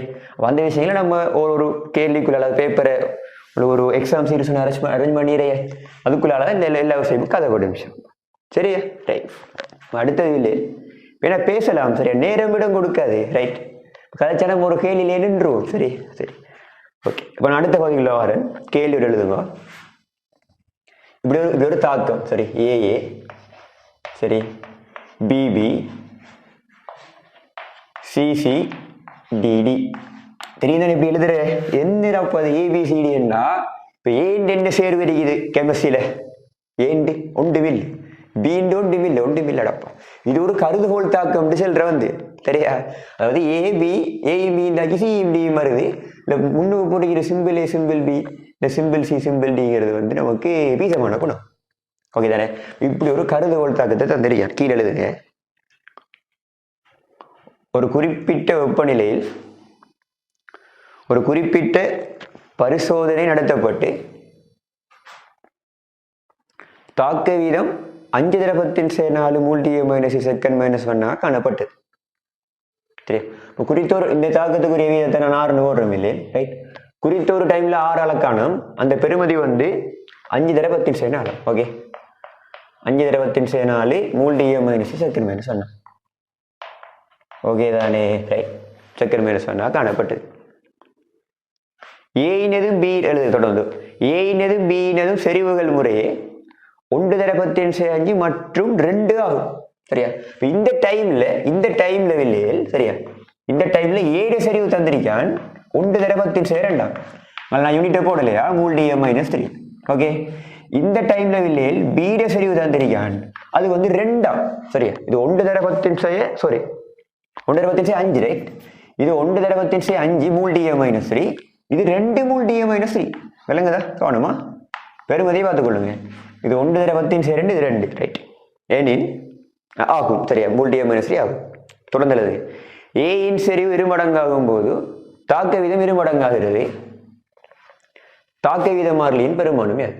அந்த விஷயங்களை நம்ம ஒரு கேள்விக்குள்ள அல்லது பேப்பரை ஒரு எக்ஸாம் சீரிஸ் ஒன்று அரேஞ்ச் பண்ணிடுறேன். அதுக்குள்ளால இந்த எல்லா விஷயமும் கதை போட்ட விஷயம். சரியா? ரைட். அடுத்தது இல்லை ஏன்னா பேசலாம். சரியா? நேரம் இடம் கொடுக்காது. ரைட். கதைச்சாலும் ஒரு கேள்வியிலே நின்றுவோம். சரி சரி ஓகே. இப்போ நான் அடுத்த பகுதியில் வரேன். கேள்வி எழுதுங்க. இப்படி ஒரு தாக்கம். சரி, ஏஏ சரி, பிபி சிசி டிடி தெரியுதானே? இப்படி எழுதுற என்னப்போ அது ஏபிசிடின்னா இப்போ ஏண்டு என்ன சேர்வு இருக்குது கெமிஸ்ட்ரியில்? ஏண்டு ஒன்றுமில், பீண்டு ஒன்றுமில்லை, ஒன்றுமில்லடப்பா. இது ஒரு கருதுகோள் தாக்கம் சொல்ற வந்து சரியா? அதாவது ஏபி ஏபின்னாக்கி சிடி வருது. இல்லை முன்னுக்கு போட்டுக்கிற சிம்பிள் ஏ சிம்பிள் பி இந்த சிம்பிள் சி சிம்பிள் டிங்கிறது வந்து நமக்கு பீசமான குணம். ஓகே தானே? இப்படி ஒரு கருதுகோள் தாக்கத்தை தந்திருக்கார். கீழே எழுதுங்க. ஒரு குறிப்பிட்ட வெப்பநிலையில் ஒரு குறிப்பிட்ட பரிசோதனை நடத்தப்பட்டு தாக்க வீதம் 5 மூல் செகண்ட் -1 காணப்பட்டது. சரி, குறித்தோர் இந்த தாக்கத்துக்குரிய வீதத்தை நான் 6 ஓடுறோம் இல்லை? ரைட். குறித்த ஒரு டைம்ல 6 அளக்காணும். அந்த பெருமதி வந்து 5 ஓகே. 5 மூல் செகண்ட் -1 ஓகே தானே? ரைட். செகண்ட் -1 காணப்பட்டது. ஏயினதும் பி எழுது தொடர்ந்து. ஏயினதும் பியினதும் செறிவுகள் முறையே 1/10⁵ மற்றும் 2 ஆகும். சரியா? இந்த டைம்ல வில்லையில் சரியா? இந்த டைம்ல 7 செறிவு தந்திருக்கான். 1/10⁵ நான் யூனிட்டை போடலையா? மூல் -3 ஓகே. இந்த டைம்ல வில்லையில் பீட செறிவு தந்திருக்கான். அது வந்து 2 சரியா? இது 1/10 சாரி 1/5 ரைட். இது 1/5 மூல் -3. இது 2 மூல் -3 விளங்குதா? கவனமா பெருமதியை பார்த்துக்கொள்ளுங்க. இது 1/10⁵ இது 2 ரைட். ஏனின் ஆகும் சரியா? மூல் -3 ஆகும். தொடர்ந்தது ஏயின் செறிவு இருமடங்காகும் போது தாக்க வீதம் இருமடங்காகிறது. தாக்க வீத மாறிலியின் பெருமானம் யார்?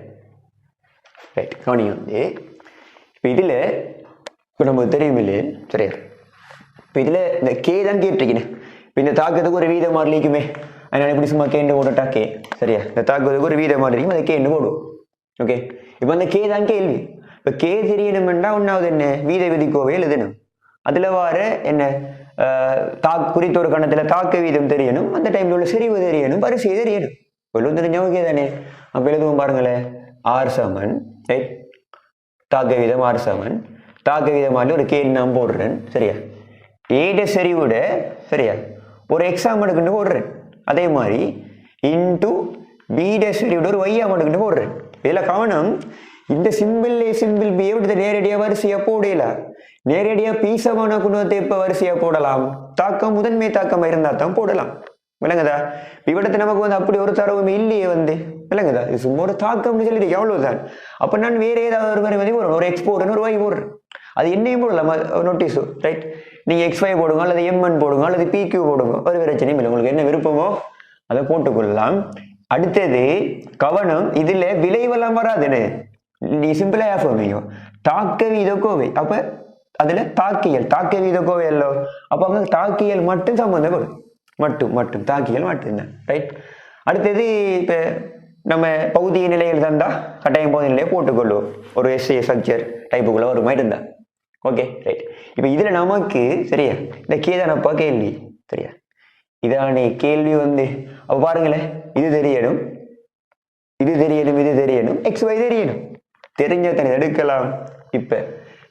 ரைட். கவனிங்க வந்து இப்போ இதுல இப்போ நமக்கு தெரியும் இல்லையே சரியா? இப்போ இதுல இந்த கே தான் கேட்டிருக்கேன். இப்போ இந்த தாக்கத்துக்கு ஒரு வீத மாறிலிக்குமே, அதனால இப்படி சும்மா கேண்டு போட்டுட்டா கே சரியா? இந்த தாக்கத்துக்கு ஒரு வீத மாறிலிக்கும் அதை கேண்டு போடும். ஓகே. இப்போ அந்த கே தான் கேள்வி. இப்போ கே தெரியணும்னா ஒன்றாவது என்ன வீத விதிக்கோவை எழுதணும். அதுல வார என்ன குறித்த ஒரு கணத்துல தாக்க வீதம் தெரியணும். அந்த டைம்ல உள்ள செறிவு தெரியணும், வரிசை தெரியணும். எல்லாம் தெரிஞ்சவங்க தானே? அப்ப எழுதுவோம் பாருங்களேன். R சமன் ரைட். தாக்க வீதம் R சமன் தாக்க வீதமாக ஒரு கே நான் போடுறேன் சரியா? ஏட செறிவுட சரியா ஒரு எக்ஸாம் எடுக்கிட்டு போடுறேன். அதே மாதிரி இன்டு பீட செறிவுட ஒரு ஒய்யாம் எடுக்கிட்டு போடுறேன். இதுல கவனம், இந்த சிம்பிள் ஏ சிம்பிள் பி நேரடியாக வரிசையா போடல. நேரடியா பீசமான குணத்தை இப்ப வரிசையா போடலாம். தாக்கம் முதன்மை தாக்கம் இருந்தா தான் போடலாம். விளங்குதா? இவ்விடத்தை நமக்கு வந்து அப்படி ஒரு தரவுமே இல்லையே வந்து. விளங்குதா? இது சும்மா ஒரு தாக்கம்னு சொல்லி எவ்வளவுதான். அப்ப நான் வேற ஏதாவது ஒரு மாதிரி போடுறேன். ஒரு எக்ஸ் போடுறேன், ஒரு ஒய் போடுறேன். அது என்னையும் போடலாம் நோட்டீஸு ரைட். நீங்க X5 போடுங்க, அல்லது MN போடுங்க, அல்லது PQ போடுங்க. ஒரு பிரச்சனையும் இல்லை. உங்களுக்கு என்ன விருப்பமோ அதை போட்டுக்கொள்ளலாம். அடுத்தது கவனம், இதுல விளைவெல்லாம் வராதுன்னு நீ சிம்பிளா ஆஃபோமையோ தாக்க வீத கோவை. அப்ப அதுல தாக்க வீத கோவை அல்லோ. அப்ப அங்க தாக்கியல் மட்டும் சம்பந்தப்படும். மட்டும் தாக்கியல் மட்டும்தான் ரைட். அடுத்தது இப்ப நம்ம பகுதிய நிலையில் தந்தா கட்டாயம் பகுதி நிலையை போட்டுக்கொள்ளுவோம். ஒரு எஸ்ஏ ஸ்ட்ரக்சர் டைப்புக்குள்ள ஒரு மாதிரி இருந்தா ஓகே ரைட். இப்ப இதுல நமக்கு சரியா இந்த கேதானப்பா கேள்வி சரியா? இதானே கேள்வி வந்து அப்ப பாருங்களேன், இது தெரியணும், இது தெரியணும், XY தெரியணும். தெரிஞ்ச தனி எடுக்கலாம். இப்ப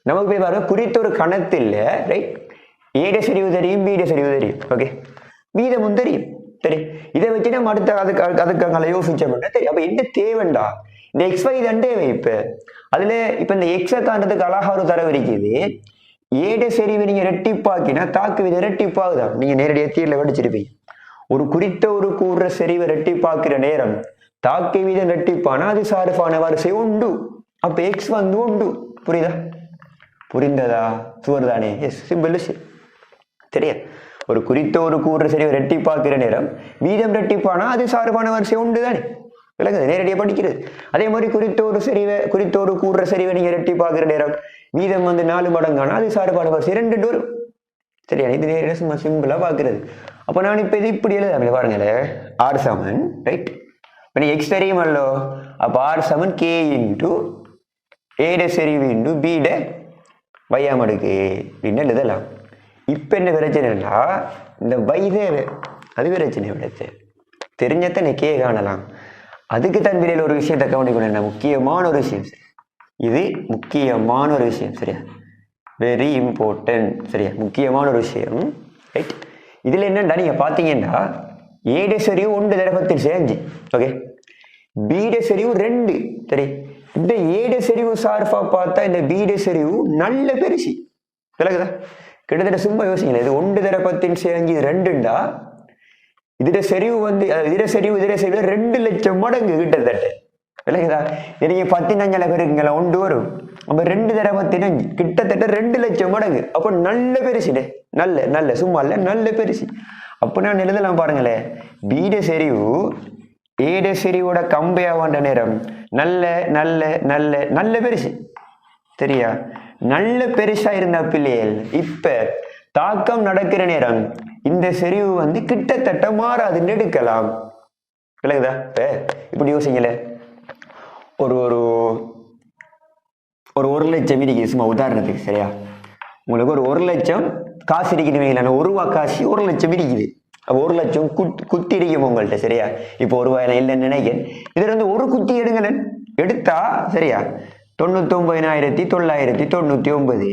நமக்கு போய் பாருங்க, குறித்த ஒரு கணத்தில் ரைட் ஏட செறிவு தெரியும், பீட செறிவு தெரியும். ஓகே, வீதமும் தெரியும். சரி, இதை வச்சு நம்ம அடுத்த அதுக்காக யோசிச்சோம்னா தெரியும். அப்ப என்ன தேவைண்டா இந்த XY தான் தேவை. அதுல இப்ப இந்த X காண்றதுக்கு அழகா ஒரு தரவு இருக்குது. ஏட செறிவு நீங்க ரெட்டிப்பாக்கினா தாக்கு வித ரெட்டிப்பாகுதான். நீங்க நேரடியாக தீர்ல படிச்சிருப்பீங்க. ஒரு குறித்த ஒரு கூடுற செறிவை ரெட்டிப்பாக்குற நேரம் தாக்கு வீதம் ரெட்டிப்பானா அது சார்பான வரிசை உண்டு. அப்ப X வந்து உண்டு. புரிந்ததா? சுவர்தானே? எஸ், சிம்பிள் சரியா? ஒரு குறித்த ஒரு கூடுற செறிவை ரெட்டிப்பாக்குற நேரம் வீதம் ரெட்டிப்பானா அது சார்பான வரிசை உண்டு தானே? விளங்குது? நேரடியாக படிக்கிறது. அதே மாதிரி குறித்த ஒரு கூடுற செறிவை நீங்க ரெட்டிப்பாக்குற நேரம் வீதம் வந்து 4 மடங்கானா அது சார்பான வரிசை 2 வரும். சரியா? இது நேரடியாக சும்மா சிம்பிளா பாக்குறது. அப்ப நான் இப்ப இது இப்படி எழுதாம பாருங்களேன். R சமன் ரைட் இப்போ நீ எக்ஸ் தெரியுமல்லோ, அப்போ ஆர் சமன் கே இன்ட்டு ஏட செறிவு இன்ட்டு பீட வையாமடுக்கு அப்படின்னு எழுதலாம். இப்போ என்ன பிரச்சனைனா இந்த வை தேவை, அது பிரச்சனை விடத்து தெரிஞ்சத்தான் கே காணலாம். அதுக்கு தன் விலையில் ஒரு விஷயத்தை கவனிக்கணும், என்ன முக்கியமான ஒரு விஷயம், இது முக்கியமான ஒரு விஷயம் சரியா, வெரி இம்பார்ட்டன்ட் சரியா, முக்கியமான ஒரு விஷயம் ரைட். இதில் என்னண்டா நீங்கள் பார்த்தீங்கன்னா ஏட செறிவு 1 தடவை செஞ்சு ஓகே, பீட செறிவு 2 சரி. இந்த ஏட செறிவு சார்பா பார்த்தா இந்த பீட செறிவு நல்ல பெருசி விளக்குதா, கிட்டத்தட்ட சும்மா யோசிங்களேன், இது 1 தடவை செஞ்சு 2ண்டா இதோட செறிவு வந்து இதோட செறிவு 2 லட்சம் மடங்கு கிட்டத்தட்ட விளக்குதா. நீங்க 15 பேருக்குங்களா 1 வரும், அப்ப 2 தடவை 15 கிட்டத்தட்ட 2 லட்சம் மடங்கு. அப்ப நல்ல பெருசுடே, நல்ல நல்ல சும்மா இல்ல நல்ல பெருசு. அப்ப நான் எழுதலாம் பாருங்களேன், பீட செறிவு ஏட செறிவோட கம்பேர் பண்ற நேரம் நல்ல நல்ல நல்ல நல்ல பெருசு சரியா. நல்ல பெருசா இருந்த பிள்ளைகள் இப்ப தாக்கம் நடக்கிற நேரம் இந்த செறிவு வந்து கிட்டத்தட்ட மாறாதுன்னு எடுக்கலாம் விளக்குதா. இப்படி யோசிக்கல, ஒரு ஒரு ஒரு 1 லட்சம் இருக்குது சும்மா உதாரணத்துக்கு சரியா, உங்களுக்கு ஒரு 1 லட்சம் காசு இருக்குது, 1 ரூபா காசு 1 லட்சம் இருக்குது, 1 லட்சம் குத்தி இருக்கும் உங்கள்கிட்ட சரியா. இப்போ 1 ரூபாயில இல்லைன்னு நினைக்கிறேன், இதுல இருந்து ஒரு குத்தி எடுங்களேன், எடுத்தா சரியா 99,999.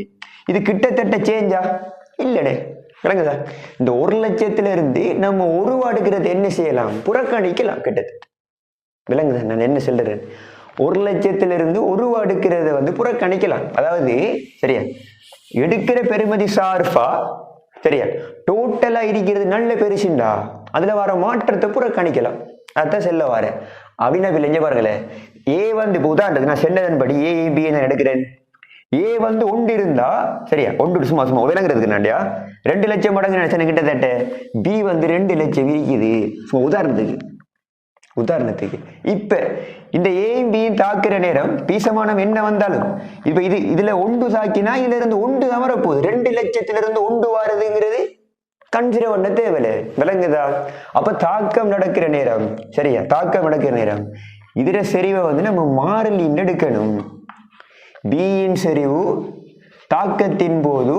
இது கிட்டத்தட்ட சேஞ்சா இல்லடே விளங்குதா. இந்த 1 லட்சத்துல இருந்து நம்ம 1 ரூபா எடுக்கிறது என்ன செய்யலாம், புறக்கணிக்கலாம் கிட்டத்தட்ட விளங்குதா. நான் என்ன சொல்றேன், 1 லட்சத்துல இருந்து 1 ரூபா எடுக்கிறத வந்து புறக்கணிக்கலாம். அதாவது சரியா எடுக்கிற பெருமதி சார்பா சரியா டோட்டலா இருக்கிறது நல்ல பெருசுண்டா, அதுல வர மாற்றத்தை புறக்கணிக்கலாம். அதான் செல்ல வர அவினா விளைஞ்ச பாருங்களேன், ஏ வந்து இப்போ உதாரணத்துக்கு நான் செல்லதன்படி ஏ பி நான் எடுக்கிறேன், ஏ வந்து 1 இருந்தா சரியா 1 சும்மா சும்மா விளங்குறதுக்கு நாண்டியா 2 லட்சம் மடங்கு நினைச்சேன் கிட்டத்தட்ட, பி வந்து 2 லட்சம் இருக்குது சும்மா உதாரணத்துக்கு. இப்ப இந்த ஏயும் பியும் தாக்குற நேரம் பீசமானம் என்ன வந்தாலும் இப்ப இதுல 1 தாக்கினா இதுல இருந்து 1 அமர போகுது, 2 லட்சத்துல இருந்து 1 வாருதுங்கிறது கன்சிடர் பண்ண தேவையில்ல விளங்குதா. அப்ப தாக்கம் நடக்கிற நேரம் சரியா, தாக்கம் நடக்கிற நேரம் இதுல செறிவை வந்து நம்ம மாறிலின்னு எடுக்கணும். பியின் செறிவு தாக்கத்தின் போது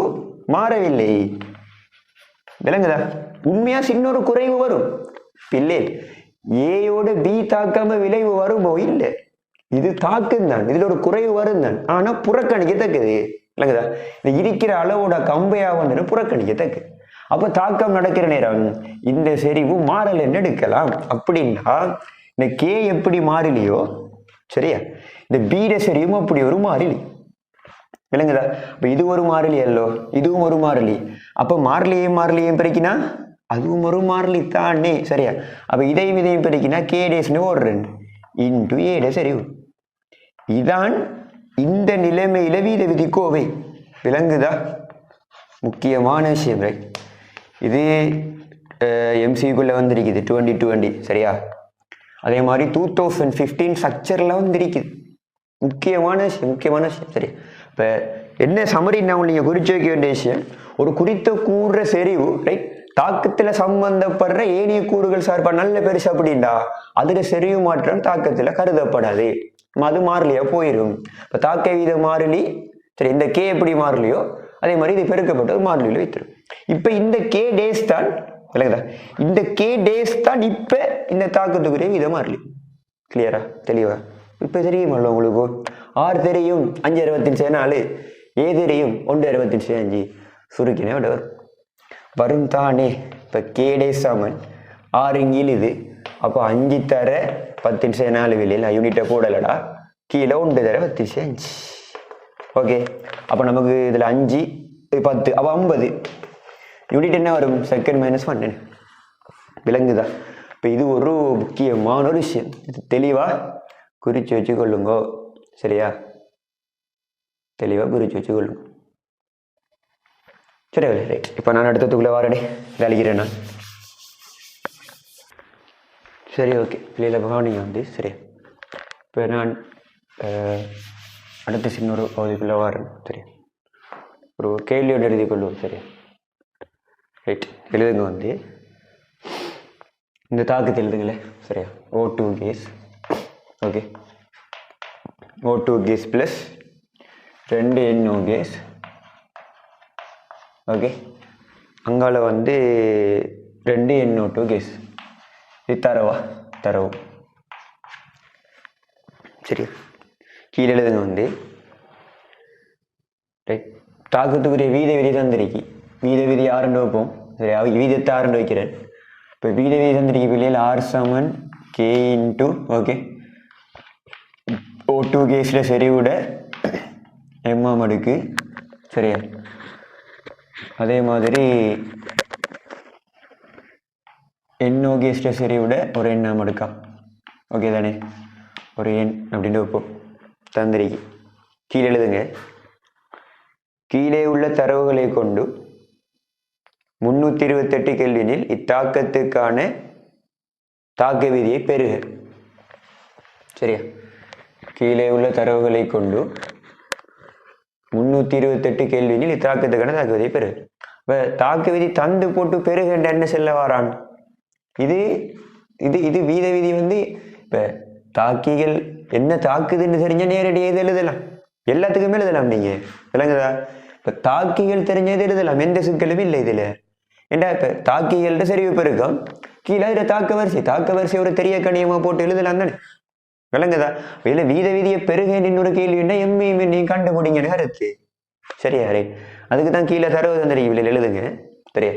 மாறவில்லை விளங்குதா. உண்மையா சின்ன ஒரு குறைவு வரும் இல்லை, ஏயோட பி தாக்காம விளைவு வருமோ இல்லை, இது தாக்கம் தான், இதுல ஒரு குறைவு வரும் தான், ஆனா புறக்கணிக்கத்தக்கது விளங்குதா. இந்த இருக்கிற அளவோட கம்பையாக புறக்கணிக்கத்தக்கு. அப்ப தாக்கம் நடக்கிற நேரம் இந்த செறிவு மாறலன்னு எடுக்கலாம். அப்படின்னா இந்த கே எப்படி மாறிலியோ சரியா, இந்த பீட செறிவும் அப்படி ஒரு மாறிலி விளங்குதா. அப்ப இது ஒரு மாறிலி அல்லோ, இதுவும் ஒரு மாறிலி. அப்ப மாறிலியும் பெருக்கினா அதுவும் ஒரு மாறிலி தானே சரியா. அப்ப இதையும் பெருக்கினா கே டேஸ்னு ஓடுறேன் இன்டு ஏட செறிவு. இதான் இந்த நிலைமையில வீத விதி கோவை விளங்குதா. முக்கியமான விஷயம் ரைட். இது எம்சிக்குள்ள வந்திருக்குது 2020 சரியா. அதே மாதிரி 2015 ஸ்ட்ரக்சர்ல வந்திருக்குது. முக்கியமான விஷயம் சரி. இப்ப என்ன சமரி நான் நீங்க குறிச்சு வைக்க வேண்டிய விஷயம், ஒரு குறித்த கூறுற செறிவு ரைட் தாக்கத்துல சம்பந்தப்படுற ஏனைய கூறுகள் சார்பா நல்ல பெருசு அப்படின்டா அதுல செறிவு மாற்றம் தாக்கத்துல கருதப்படாது, அது மாறிலியா போயிடும். இப்ப தாக்க வீத மாறிலி சரி, இந்த கே எப்படி மாறிலியோ அதே மாதிரி இது பெருக்கப்பட்ட ஒரு மாறிலியில வைத்திரும். இப்ப இந்த கே டேஸ் தான் விளங்குதா, இந்த கே டேஸ் தான் இப்ப இந்த தாக்கத்துக்குரிய வீத மாறிலி. கிளியரா தெளிவா இப்ப தெரியுமல்ல உங்களுக்கு. ஆர் தெரியும் 5/64, ஏ தெரியும் 1/65, சுருக்கினே விட வரும் தானே. இப்ப கே டேஸ் சமன் 6 இது, அப்போ 5 தர 10/4 வெளியில் யூனிட்டை போடலடா, கீழே 1 தர 10/5 ஓகே. அப்ப நமக்கு இதுல 5 10 அப்ப 50 யூனிட் என்ன வரும், செகண்ட் -1 விளங்குதா. இப்ப இது ஒரு முக்கியமான ஒரு விஷயம், தெளிவா குறிச்சு வச்சு கொள்ளுங்க சரியா, தெளிவா குறிச்சு வச்சு கொள்ளுங்க சரி. ரைட், இப்ப நான் அடுத்ததுக்குள்ள வாரனே வேலைக்கிறேன் நான் சரி ஓகே. பிள்ளைல கவனிங்க வந்து சரியா. இப்போ நான் அடுத்த சின்ன ஒரு பகுதிக்குள்ள வாரேன் சரியா. ஒரு கேள்வியோடு எழுதி கொள்வோம் சரியா. ரைட், எழுதுங்க வந்து இந்த தாக்கத்தை எழுதுங்களே சரியா. O2 gas okay, O2 gas plus 2 NO gas okay, அங்கால வந்து 2 NO2 கேஸ். இது தரவு சரியா. கீழே எழுதுங்க வந்து ரைட். தாக்கத்துக்குரிய வீத விதி தந்திருக்கி, வீத விதி 6 வைப்போம் சரியா. வீதத்தை 6 வைக்கிறேன். இப்போ வீத விதி தந்திருக்கி பிள்ளைகள் R சமன் K இன்ட்டு ஓகே O2 கேஸில் செறிவுட M அடுக்கு சரியா. அதே மாதிரி NO கேஸில் செறிவுட ஒரு எண்ணாம் அடுக்கா ஓகே தானே, ஒரு எண் அப்படின்னு வைப்போம் தந்திரிக்கு. கீழே எழுதுங்க. கீழே உள்ள தரவுகளை கொண்டு 328 கெல்வினில் இத்தாக்கத்துக்கான தாக்க விதியை பெறுக சரியா. கீழே உள்ள தரவுகளை கொண்டு 328 கெல்வினில் இத்தாக்கத்துக்கான தாக்க விதியை பெறுக. இப்போ தாக்க விதி தந்து போட்டு பெறுகின்ற என்ன செல்ல வாரான். இது இது இது வீத விதி வந்து இப்போ தாக்கிகள் என்ன தாக்குதுன்னு தெரிஞ்ச நேரடியாக இது எழுதலாம், எல்லாத்துக்குமே எழுதலாம் நீங்கள் விளங்குதா. இப்போ தாக்கிகள் தெரிஞ்சது எழுதலாம், எந்த சிக்கலும் இல்லை இதில். ஏண்டா இப்போ தாக்கிகள்கிட்ட செறிவு பெருக்கம், கீழே இதில் தாக்க வரிசை ஒரு தெரிய கணியமாக போட்டு எழுதலாம் தானே விளங்குதா. இதில் வீத விதியை பெருகேன் இன்னொரு கேள்வின்னா எம்மையுமே நீங்கள் கண்டுபிடிங்கன்னு கருத்து சரியா. ரே அதுக்கு தான் கீழே தரவு தந்திரிக்கவில்லை எழுதுங்க சரியா.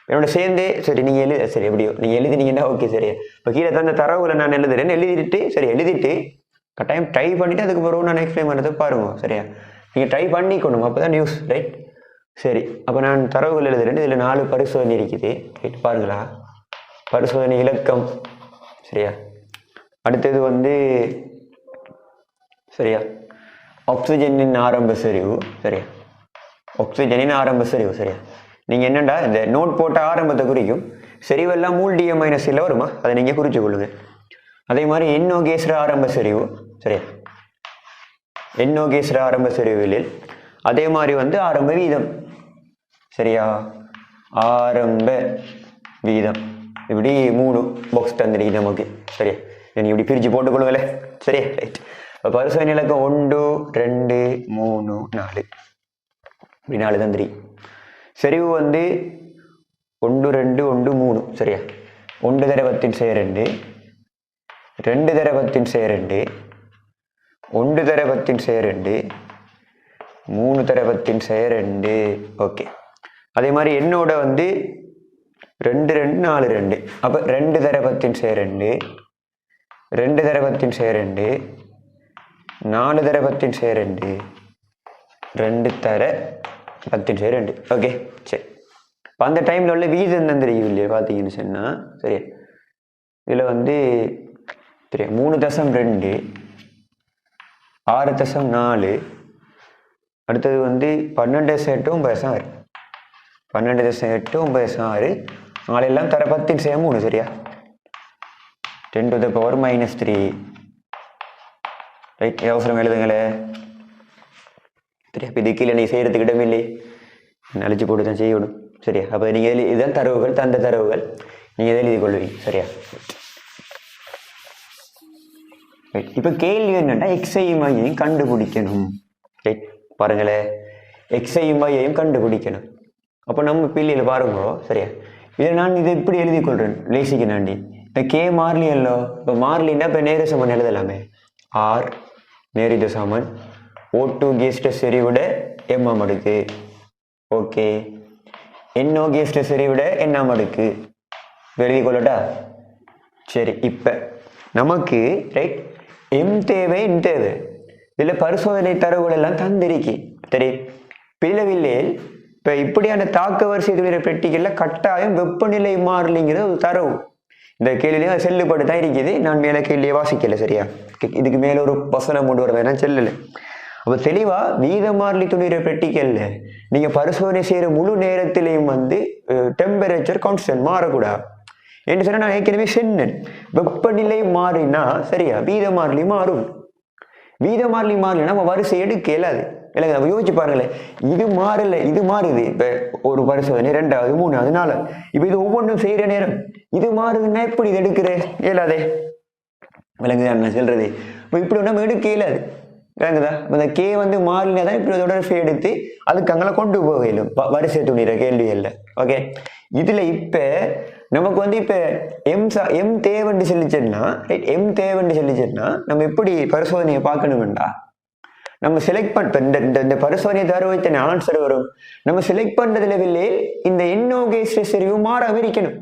என்னோட சேர்ந்தே சரி நீங்கள் சரி எப்படியோ நீங்கள் எழுதினீங்கன்னா ஓகே சரியா. இப்போ கீழே தந்த தரவுகளை நான் எழுதுறேன், எழுதிட்டு சரி எழுதிட்டு கட்டாயம் ட்ரை பண்ணிவிட்டு அதுக்கு பிறகு நான் எக்ஸ்பிளைன் பண்ணுறது பாருங்க சரியா. நீங்கள் ட்ரை பண்ணிக்கணும், அப்போ தான் நியூஸ் ரைட். சரி அப்போ நான் தரவுகள் எழுதுறேன். இதில் 4 பரிசோதனை இருக்குது ரைட். பாருங்களா, பரிசோதனை இலக்கம் சரியா. அடுத்தது வந்து சரியா ஆக்சிஜனின் ஆரம்ப செறிவு சரியா. ஆக்சிஜனின் ஆரம்ப செறிவு சரியா. நீங்கள் என்னண்டா இந்த நோட் போட்ட ஆரம்பத்தை குறிக்கும், செறிவெல்லாம் மூல்டிஎம் மைனஸில் வருமா, அதை நீங்கள் குறித்து கொள்ளுங்க. அதே மாதிரி NO கேஸ்ற ஆரம்ப செறிவு சரியா. NO கேஸ்ற ஆரம்ப செறிவில் அதே மாதிரி வந்து ஆரம்ப வீதம் சரியா. ஆரம்ப வீதம் இப்படி 3 பாக்ஸ் தந்துருக்கு நமக்கு சரியா. நீ இப்படி பிரித்து போட்டுக்கொள்ளுங்களே சரியா ரைட். இப்போ பரிசோதனை இலக்கம் 1 2 3 4 இப்படி 4 தந்திரி. செறிவு வந்து 1 2 1 3 சரியா. 1 தர 10 செய்ய 2, 2 தர 10 செய்ய 2, 1 தர 10 செய்ய 2, 3 தர 10 செய்ய 2 ஓகே. அதே மாதிரி என்னோட வந்து 2 2 4 2, அப்போ 2 தர 10 செய்ய 2, 2 தர 10 செய்ய 2, 4 தர 10 செய்ய 2, 2 தர 10 செய்ய 2 ஓகே சரி. இப்போ அந்த டைமில் உள்ள வீதம் தந்திரிக்கும் இல்லையா பார்த்தீங்கன்னு சொன்னால் சரியா. இதில் வந்து 3.2 6.4 அடுத்தது வந்து 12.8 9.6 12.8 9.6 நாளெல்லாம் தர 10 செய்ய 3 சரியா. 10 to the power -3 ரைட். அவசரம் எழுதுங்களே சரியா. இப்போ இது கீழே நீ செய்கிறதுக்கு இடமில்லை, அழிச்சு போட்டு தான் செய்யணும் சரியா. அப்போ நீங்கள் இதுதான் தரவுகள், தந்த தரவுகள் நீங்கள் எழுதி கொள்வீங்க சரியா. இப்போ கேள்வி என்னன்னா எக்ஸையும் ஐயையும் கண்டுபிடிக்கணும் ரைட். பாருங்களேன், எக்ஸையும் ஐயையும் கண்டுபிடிக்கணும். அப்போ நம்ம பிள்ளையில் பாருங்க சரியா. இதை நான் இதை இப்படி எழுதி கொள்றேன் லேசிக்கு நாண்டி. இப்போ கே மாறிலி அல்லோ, இப்போ மாறிலின்னா இப்போ நேர சமன் எழுதலாமே. ஆர் நேரிட சமன் O2 கேஸ்ட செறிவிட M அடுக்கு ஓகே. NO கேஸ்ட செறிவிட N அடுக்கு எழுதி கொள்ளட்டா சரி. இப்போ நமக்கு ரைட் எம் தேவை N தேவை. இதில் பரிசோதனை தரவுகள் எல்லாம் தந்திருக்கி சரி. பிளவில்லையில் இப்போ இப்படியான தாக்க வரிசை துளிர பெட்டிகளில் கட்டாயம் வெப்பநிலை மாறலிங்கிறது ஒரு தரவு. இந்த கேள்வியிலையும் செல்லுபட்டு தான் இருக்குது. நான் மேலே கேள்வியை வாசிக்கலை சரியா. இதுக்கு மேலே ஒரு வசனம் கொண்டு வர வேணாம் செல்லலை. அப்போ தெளிவாக வீத மாறிலி துளிர பெட்டிக்கல்ல நீங்கள் பரிசோதனை செய்கிற முழு நேரத்திலையும் வந்து டெம்பரேச்சர் கான்ஸ்டன்ட் மாறக்கூடாது என்று சொன்னால் நான் ஏற்கனவே சொன்னேன். வெப்பநிலை மாறினா சரியா வீத மாறிலி மாறும். வீத மாறிலி மாறினா நம்ம வரிசை எடுக்க இயலாது. இல்லைங்க நம்ம யோசிச்சு பாருங்களேன், இது மாறல இது மாறுது. இப்ப ஒரு பரிசோதனை 2வது 3வது 4, இப்ப இது ஒவ்வொன்றும் செய்யற நேரம் இது மாறுதுன்னா எப்படி இது எடுக்கிற இயலாதே. விளங்குதா நான் சொல்றது? இப்போ இப்படி நம்ம எடுக்க இயலாது. விளங்குதா? இந்த கே வந்து மாறினாதான் இப்படி தொடர்பை எடுத்து அதுக்கு அங்கே கொண்டு போக இயலும் வரிசை துணிற கேள்விகள்ல. ஓகே, இதுல இப்ப நமக்கு வந்து இப்ப எம் தேவைன்னு சொல்லிச்சேன்னா ரைட், எம் தேவைன்னு சொல்லிச்சேன்னா நம்ம எப்படி பரிசோதனையை பார்க்கணும்டா, நம்ம செலக்ட் பண்ண இந்த பரிசோதனையை தர வைத்த ஆன்சர் வரும். நம்ம செலக்ட் பண்றது லெவலில் இந்த என்ஓகேஸ் செறிவு மாறாம இருக்கணும்.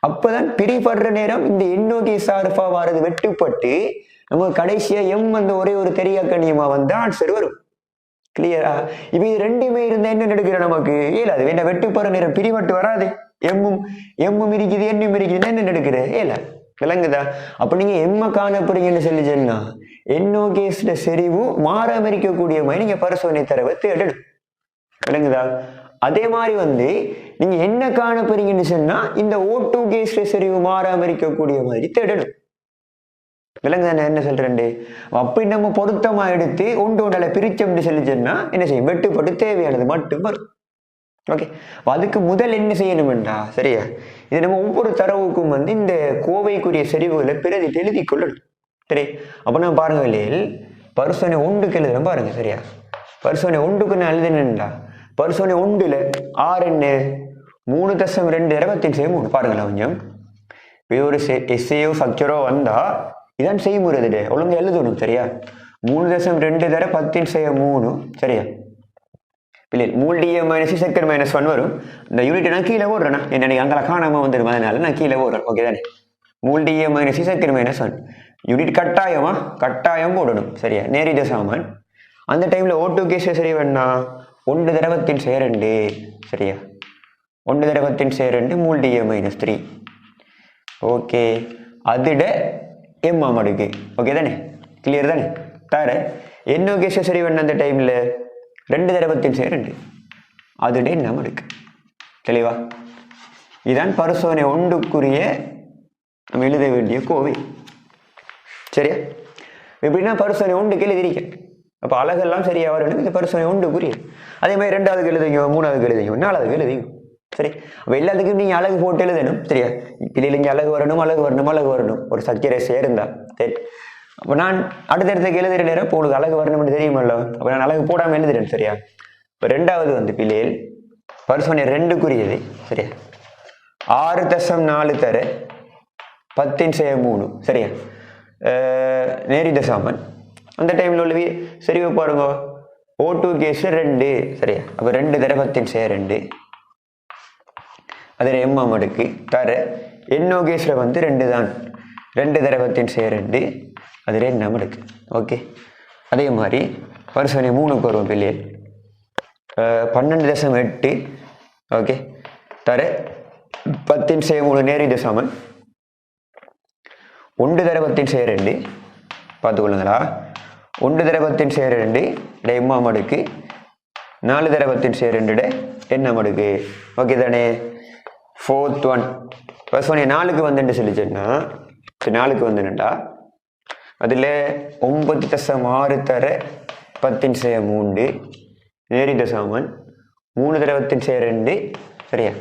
அப்பதான் பிரிபடுற நேரம் இந்த என்ஓகேஸ் ஆல்பா வாரது வெட்டுப்பட்டு நமக்கு கடைசியா எம் வந்து ஒரே ஒரு தெரியாக்கணியமா வந்து ஆன்சர் வரும். கிளியரா? இப்ப இது ரெண்டுமே இருந்தா என்ன எடுக்கிற நமக்கு ஏலாது. வேண்டாம், வெட்டுப்படுற நேரம் பிரிவட்டு வராது. எம்மும் இருக்குது என்னும் இருக்குதுன்னா என்ன எடுக்கிற ஏல. விளங்குதா? அப்ப நீங்க எம்ம காணப்படுறீங்கன்னு சொல்லி சொன்னா என்ஓகேஸ்ல செறிவு மாறாம இருக்கக்கூடிய மாதிரி நீங்க பரிசோதனை தரவை தேடணும். விளங்குதா? அதே மாதிரி வந்து நீங்க என்ன காணப்படுறீங்கன்னு சொன்னா இந்த O2 கேஸ்ல செறிவு மாறாம இருக்கக்கூடிய மாதிரி தேடணும். விளங்குதா நான் என்ன சொல்றேன்? அப்படி நம்ம பொருத்தமா எடுத்து ஒன்றால பிரிச்சோம்னு சொல்லி சொன்னா என்ன செய்யும், வெட்டுப்பட்டு தேவையானது மட்டும் வரும். ஓகே, அதுக்கு முதல் என்ன செய்யணும்டா, சரியா, இது நம்ம ஒவ்வொரு தரவுக்கும் வந்து இந்த கோவைக்குரிய செறிவுகளை பிரதிட்டு எழுதி கொள்ளணும். சரி, அப்ப நான் பாருங்க இல்லையில் பரிசோதனை 1க்கு எழுதுறேன் பாருங்க. சரியா, பரிசோதனை 1க்கு நான் எழுதுனேன்டா, பரிசோதனை 1ல R என்ன 3.2 பாருங்களா கொஞ்சம். இது ஒரு எஸ்ஏயோ ஸ்ட்ரக்சரோ வந்தா இதான் செய்முறை ஒழுங்கா எழுதணும். சரியா, 3.2 சரியா, இல்லை 3D செகண்ட் -1 வரும். இந்த யூனிட் நான் கீழே ஓடுறேன்னா என்ன அங்கே காணாம வந்துடும், அதனால நான் கீழே ஓடுறேன். ஓகே தானே? 3D செகண்ட் -1 யூனிட் கட்டாயம் போடணும். சரியா, நேரிட சாமான் அந்த டைம்ல O2 கேஸ் சரி வேணா 1 தடவத்தின் சேரண்டு. சரியா, 1 தடவத்தின் சேரண்டு 3D-3. ஓகே, அதிட எம் அடுக்கு. ஓகே தானே? கிளியர் தானே? தர என்ன கேஸ் சரி வேணா அந்த டைம்ல 2 தடவத்தின் சேரண்டு அதிட என்ன அடுக்கு. தெளிவா? இதுதான் பரிசோதனை 1க்குரிய நம்ம எழுத வேண்டிய கோவை. சரியா? எப்படின்னா பரிசோதனை 1க்கு எழுதிருக்க. அப்ப அழகெல்லாம் சரியா வரணும். இந்த பரிசோதனை 1க்குரிய அதே மாதிரி 2வது எழுதிங்க, 3வது எழுதிங்க, 4வது எழுதிங்க. சரி, அப்ப எல்லாத்துக்கும் நீங்க அழகு போட்டு எழுதணும். சரியா, இதுல இங்க அழகு வரணும். ஒரு சர்ச்சரை சேர்ந்தா சரி. அப்ப நான் அடுத்தடுத்த எழுதுற நேரம் இப்போ உங்களுக்கு அழகு வரணும்னு தெரியுமல்ல, அப்ப நான் அழகு போடாம எழுதுறேன். சரியா, இப்ப 2வது வந்து பிள்ளைகள் பரிசோதனை 2க்குரியது. சரியா, 6.4 தர 10/3. சரியா, நேரிட சாமான் அந்த டைம்ல உள்ள சரிவை பாருங்க. O2 case 2. சரியா, அப்ப 2 தடவத்தின் சேரண்டு அதில் எம் அடுக்கு தர NO கேஸ்ல வந்து 2 தான், 2 தடவத்தின் சேரண்டு அதில் என்ன அடுக்கு. ஓகே, அதே மாதிரி பரிசோதனை 3க்கு வரும் பிள்ளைகள் 12.8. ஓகே, தர 10/3 நேரிட சாமான் 1 தடவத்தின் சேரண்டு பார்த்துக்கொள்ளுங்களா. 1 தடவத்தின் சேரண்டு எம் அடுக்கு 4 தடவத்தின் சேரண்டு என்ன அடுக்கு. ஓகே தானே? 4th one பரிசோதனை 4க்கு வந்துட்டு சொல்லிச்சேன்னா 4க்கு வந்துட்டா அதுல 9.6 தர 10/3 நேரிட சாமான் 3 தடவத்தின் சேரண்டு. சரியா,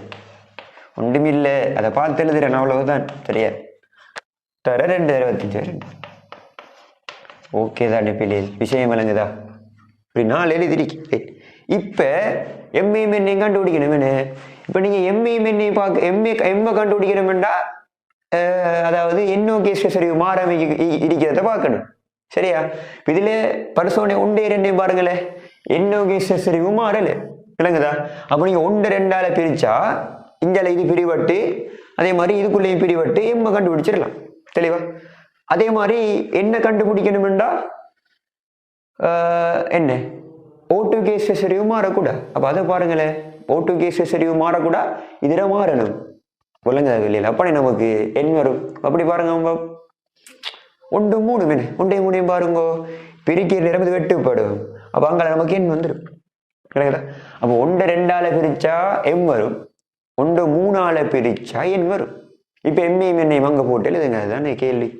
ஒன்றுமில்லை, அதை பார்த்து எழுதுறேன் அவ்வளவுதான். சரியா, தர 2 தடவத்தின் சேரண்டு. ஓகே தானே பிள்ளைகள்? விஷயம் விளங்குதா? இப்படி 4 எழுதிருக்கேன். இப்ப எம்ஏ கண்டுபிடிக்கணும். இப்ப நீங்க எம்ஏ பார்க்க எம்ம கண்டுபிடிக்கணும்டா, அதாவது NO கேஸ் சரிவு மாறாம இருக்கிறத பார்க்கணும். சரியா, இதுல பரிசோதனை 1, 2 பாருங்களேன், NO கேஸ் சரிவு மாறல. விளங்குதா? அப்ப நீங்க 1, 2ஆல பிரிச்சா இஞ்சால இது பிரிவட்டு, அதே மாதிரி இதுக்குள்ளேயும் பிரிவட்டு எம்ம கண்டுபிடிச்சிடலாம். தெளிவா? அதே மாதிரி என்ன கண்டுபிடிக்கணும்டா, என்ன O2 கேஸ் சரிவு மாறக்கூடா. அப்ப அதை பாருங்களேன், O2 கேஸ் சரிவு மாறக்கூடா, இதுல மாறணும். விளங்குதா இல்லையா? அப்படி நமக்கு என்ன வரும் அப்படி பாருங்க. 1, 3 1, 3 பாருங்க, பிரிக்கிற நேரம் இது வெட்டுப்படும். அப்ப அங்க நமக்கு எண் வந்துடும். விளங்குதா? அப்ப 1, 2ஆல பிரிச்சா எம் வரும், 1, 3ஆல பிரிச்சா எண் வரும். இப்ப எம்ஏ அங்க போட்டு எழுதுங்க. அதுதானே கேள்வி.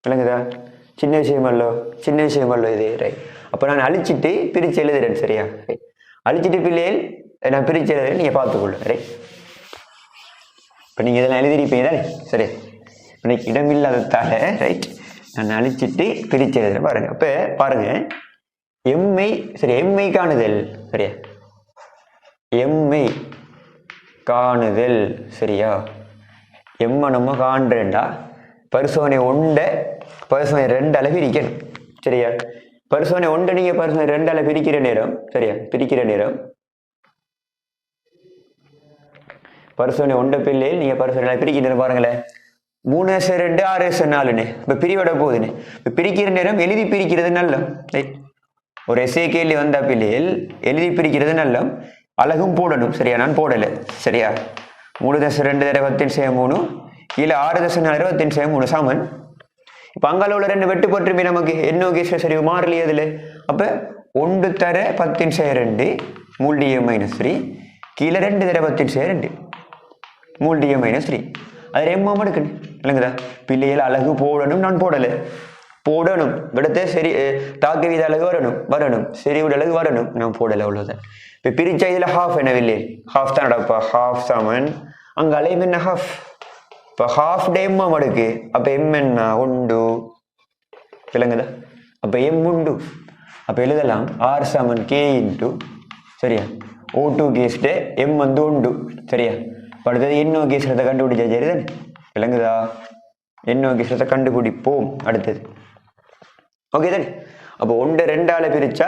விளங்குதா? சின்ன விஷயம் அல்லோ இது. ரைட். அப்போ நான் அழிச்சிட்டு பிரித்து எழுதுறேன் சரியா. அழிச்சிட்டு பிள்ளைகள் நான் பிரித்து எழுதுறேன், நீங்கள் பார்த்துக்கொள்ளும் ரைட். இப்போ நீங்கள் இதெல்லாம் எழுதிருப்பீங்க தானே சரி. இன்னைக்கு இடமில்லாததால ரைட் நான் அழிச்சிட்டு பிரித்து எழுதுறேன் பாருங்க. அப்போ பாருங்க எம்மை சரி, எம்மை காணுதல் சரியா, எம்மை காணுதல் சரியா. எம்மை நம்ம காண்றேன்டா பரிசோதனை ஒன்றை பரிசோதனை 2 அளவு பிரிக்கணும் சரியா. பரிசோதனை ஒன்றை நீங்கள் பரிசோதனை 2 அளவு பிரிக்கிற நேரம் சரியா, பிரிக்கிற நேரம் பரிசோதனை ஒன்றை பிள்ளையில் நீங்கள் பரிசோதனை பிரிக்கிற நேரம் பாருங்களேன் 3/2 6/4ன்னு இப்போ பிரிவிட போகுதுன்னு. இப்போ பிரிக்கிற நேரம் எழுதி பிரிக்கிறது நல்ல ரைட். ஒரு எஸ்ஏ கேள்வி வந்தா பிள்ளைகள் எழுதி பிரிக்கிறது நல்ல, அழகும் போடணும் சரியா. நான் போடலை சரியா. 3/2 10/3 கீழே 6/4 10/3 சாமன். இப்போ அங்கால உள்ள 2 வெட்டு போட்டுருப்பே நமக்கு என்ன கேஸ் சரி மாறலையே அதில். அப்போ 1/10/2 3D-3 கீழே 2/10/2 3D-3 அது எம்மாம எடுக்கணும் இல்லைங்கதா. பிள்ளைகள் அழகு போடணும், நான் போடலை போடணும். விடத்தை சரி தாக்கு வீத அழகு வரணும் சரி விட அழகு வரணும், நான் போடலை அவ்வளோதான். இப்போ பிரிச்சா இதில் ஹாஃப் என்ன இல்லை ஹாஃப் தான் நடப்பா. ஹாஃப் சாமன் அங்கே அலையும் என்ன ஹாஃப். இப்போ ஹாஃப் டே எம்மா மடுக்கு. அப்போ எம் என்ன உண்டு விளங்குதா. அப்போ எம் உண்டு. அப்போ எழுதலாம் ஆர் சாமன் கே இன்ட்டு சரியா O2 கேஸ்ட்டு எம் வந்து உண்டு சரியா. அடுத்தது NO கேஸ்றதை கண்டுபிடிச்சா சரி தானே விளங்குதா. NO கேஸ்றதை கண்டுபிடிப்போம் அடுத்தது ஓகே தானே. அப்போ 1 2ஆல பிரிச்சா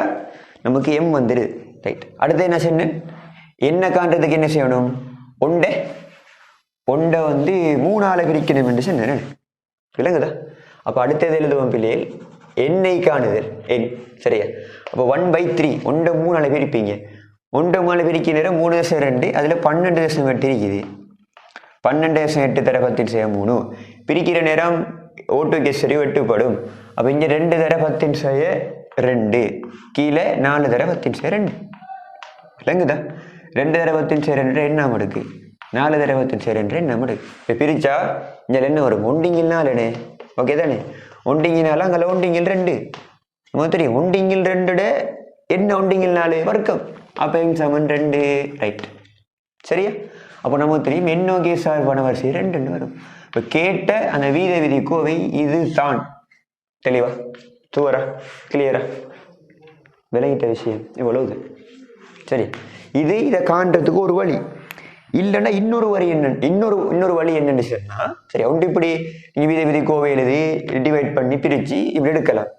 நமக்கு எம் வந்துடுது ரைட். அடுத்து என்ன செய்யணும், என்ன காண்றதுக்கு என்ன செய்யணும், ஒன்றை வந்து 3ஆல பிரிக்கணும் என்று சொன்னேன் விளங்குதா. அப்போ அடுத்தது எழுதுவோம் பிள்ளைகள் எண்ணை காணுதல் எண் சரியா. அப்போ 1/3 1 3ஆல பிரிப்பீங்க. 1 3ஆல பிரிக்கிற நேரம் 3/2 அதில் 12/8 இருக்குது. 12/8 தர 10/3 பிரிக்கிற நேரம் O2 கேஸ் சரி வெட்டுப்படும். அப்போ இங்கே 2 தர 10/2 கீழே 4 தர 10/2 விளங்குதா. 2 தர 10/2 என்ன மடுக்கு, 4 தர 10/2 என்ன மடுக்கு. இப்போ பிரிச்சா இங்கே என்ன வரும், ஒண்டிங்கில் 4னே ஓகே தானே. ஒண்டிங்கினால அங்கே ஒண்டிங்கில் 2 நமக்கு தெரியும். ஒண்டிங்கில் 2 என்ன ஒண்டிங்கில் 4 வர்க்கம். அப்போ எம் சமன் 2 ரைட் சரியா. அப்போ நமக்கு தெரியும் NO கேஸ் சார்பான வரிசை 2 வரும். இப்போ கேட்ட அந்த வீத விதி கோவை இது தான். தெளிவா தூரா கிளியரா விளங்கிட்ட விஷயம் இவ்வளவுது சரி. இதை காண்றதுக்கு ஒரு வழி இல்லைன்னா இன்னொரு வழி என்ன, இன்னொரு வழி என்னன்னு சொன்னா சரி ஒன்று இப்படி நீங்க வீத விதி கோவை எழுதி டிவைட் பண்ணி பிரிச்சு இப்படி எடுக்கலாம்.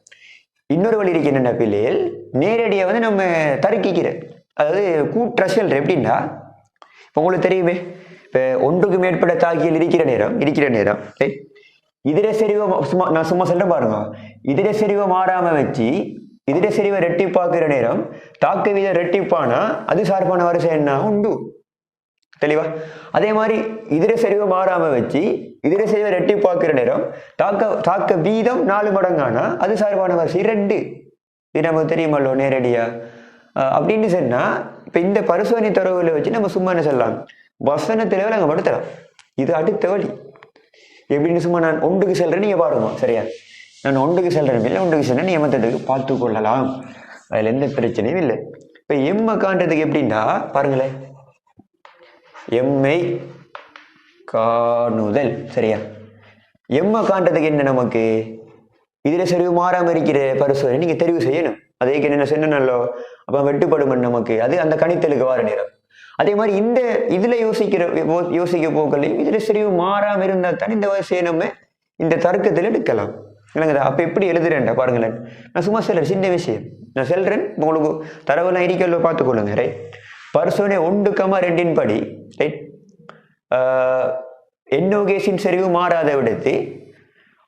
இன்னொரு வழி இருக்கு என்னென்ன பிள்ளைகள் நேரடியாக வந்து நம்ம தருக்கிக்கிற அதாவது கூற்றல் எப்படின்னா இப்போ உங்களுக்கு தெரியுமே. இப்போ ஒன்றுக்கு மேற்பட்ட தாக்கியல் இருக்கிற நேரம் இதர செறிவை நான் சும்மா சொல்றேன் பாருங்க. இதர செறிவை மாறாம வச்சு இதர செறிவை ரெட்டிப்பாக்குற நேரம் தாக்கு வீத ரெட்டிப்பானா அது சார்பான வரிசை என்ன உண்டு தெளிவா. அதே மாதிரி இதர செறிவை மாறாம வச்சு இதர செறிவை ரெட்டிப்பாக்குற நேரம் தாக்க வீதம் 4 மடங்கானா அது சார்பான வரிசை 2. இது நமக்கு தெரியுமல்லோ நேரடியா அப்படின்னு சொன்னா. இப்ப இந்த பரிசோதனை தரவுகளை வச்சு நம்ம சும்மா என்ன சொல்லலாம், வசனத்தில அங்க படுத்தலாம். இது அடுத்த வழி எப்படின்னு சும்மா நான் ஒன்றுக்கு செல்றேன் நீங்க பாருங்க சரியா. நான் ஒன்றுக்கு செல்றேன் இல்லை ஒன்றுக்கு செல்றேன் நியமத்தத்துக்கு பார்த்து கொள்ளலாம், அதுல எந்த பிரச்சனையும் இல்லை. இப்ப எம்மை காண்றதுக்கு எப்படின்னா பாருங்களேன், எம்மை காணுதல் சரியா. எம்மை காண்றதுக்கு என்ன நமக்கு இதுல செறிவு மாறாம இருக்கிற பரிசோதனை நீங்க தெரிவு செய்யணும். அதுக்கு என்ன சொன்னோ அப்ப வெட்டுப்படும் நமக்கு அது அந்த கணித்தலுக்கு வார நேரம். அதே மாதிரி இந்த இதுல யோசிக்க போக்கலையும் இதுல செறிவு மாறாம இருந்தா தான் இந்த வரிசையை நம்ம இந்த தர்க்கத்தில் எடுக்கலாம் இல்லைங்கதா. அப்ப எப்படி எழுதுறேன்டா பாருங்களேன். நான் சும்மா சொல்றேன் சின்ன விஷயம் நான் சொல்றேன், உங்களுக்கு தரவெல்லாம் இருக்கல பார்த்துக்கொள்ளுங்க ரைட். பரிசோதனை 1,2 படி ரைட் NO கேஸின் செறிவு மாறாத விடத்து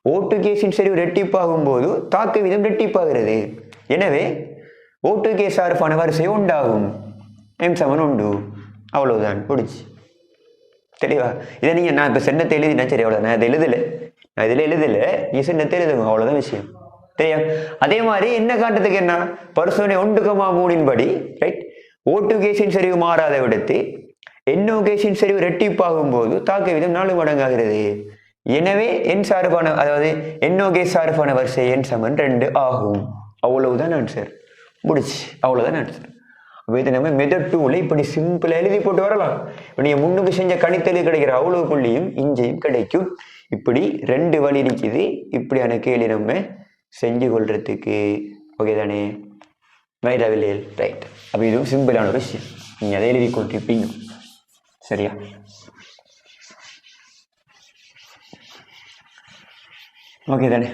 O2 கேஸின் செறிவு ரெட்டிப்பாகும் போது தாக்கு வீதம் ரெட்டிப்பாகிறது. எனவே O2 கேஸ் சார்பான வரிசை உண்டாகும். M சமன் உண்டு. அவ்வளவுதான் முடிச்சு தெளிவா. இதை நீங்க நான் இப்ப சென்னத்தை எழுதினா சரி அவ்வளவு. நான் இதில் எழுதல நீ சென்னத்தை எழுதுங்க அவ்வளவுதான் விஷயம் சரியா. அதே மாதிரி என்ன காட்டுறதுக்கு என்ன பரிசோதனை 1,3 படி ரைட் O2 கேஸின் செறிவு மாறாத விடத்து NO கேஸின் செறிவு ரெட்டிப்பாகும் போது தாக்கு வீதம் 4 மடங்காகிறது. எனவே என் சார்பான அதாவது NO கேஸ் சார்பான வரிசை N சமன் 2 ஆகும். அவ்வளவுதான் ஆன்சர். முடிச்சு, அவ்வளோதான் ஆன்சர். அப்போ இது நம்ம மெத்தட் 2ல இப்படி சிம்பிளாக எழுதி போட்டு வரலாம். இப்போ நீங்கள் முன்னுக்கு செஞ்ச கணித்தல் கிடைக்கிற அவ்வளோ புள்ளியும் இங்கேயும் கிடைக்கும். இப்படி 2 வழி இருக்குது இப்படியான கேள்வி நம்ம செஞ்சு கொள்றதுக்கு. ஓகே தானே? ரைட் அவில்லையில் ரைட். அப்போ இதுவும் சிம்பிளான ஒரு விஷயம், நீங்கள் அதை எழுதி கொண்டிருப்பீங்க. சரியா? ஓகே தானே?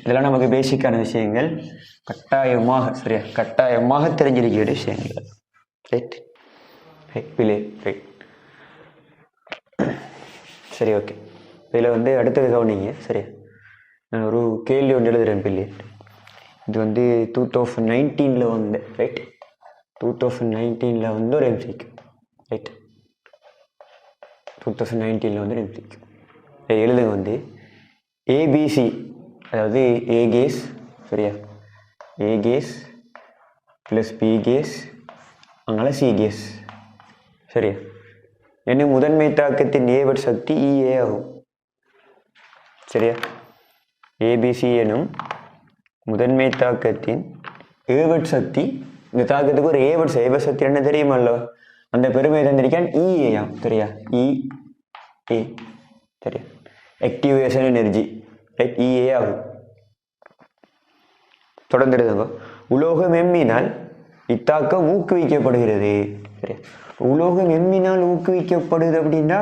இதெல்லாம் நமக்கு பேசிக்கான விஷயங்கள், கட்டாயமாக சரியா கட்டாயமாக தெரிஞ்சிருக்கிற விஷயங்கள். ரைட் பிள்ளை ரைட். சரி ஓகே. இதில் வந்து அடுத்தது கவனிங்க. சரியா? நான் ஒரு கேள்வி ஒன்று எழுதுகிறேன் பிள்ளை. இது வந்து 2019 வந்து ரைட் 2019 வந்து ஒரு எம்சிக்கு ரைட் 2019 வந்து ஒரு எம்சிக்கு எழுதுங்க வந்து ஏபிசி, அதாவது ஏ கேஸ் சரியா, ஏ கேஸ் ப்ளஸ் பி கேஸ் அதனால சி கேஸ் சரியா. என்ன முதன்மை தாக்கத்தின் ஏவட் சக்தி இஏ ஆகும். சரியா? ஏபிசி எனும் முதன்மை தாக்கத்தின் ஏவட் சக்தி, இந்த தாக்கத்துக்கு ஒரு ஏவட் சக்தி என்ன தெரியுமல்லோ, அந்த பெருமை தந்திருக்கான் இஏயாம். சரியா? இஏ சரியா, ஆக்டிவேஷன் எனர்ஜி ரைட், இஏ ஆகும். தொடர்ந்துடுங்க. உலோகம் எம்மினால் இத்தாக்கம் ஊக்குவிக்கப்படுகிறது. சரியா? உலோகம் எம்மினால் ஊக்குவிக்கப்படுது அப்படின்னா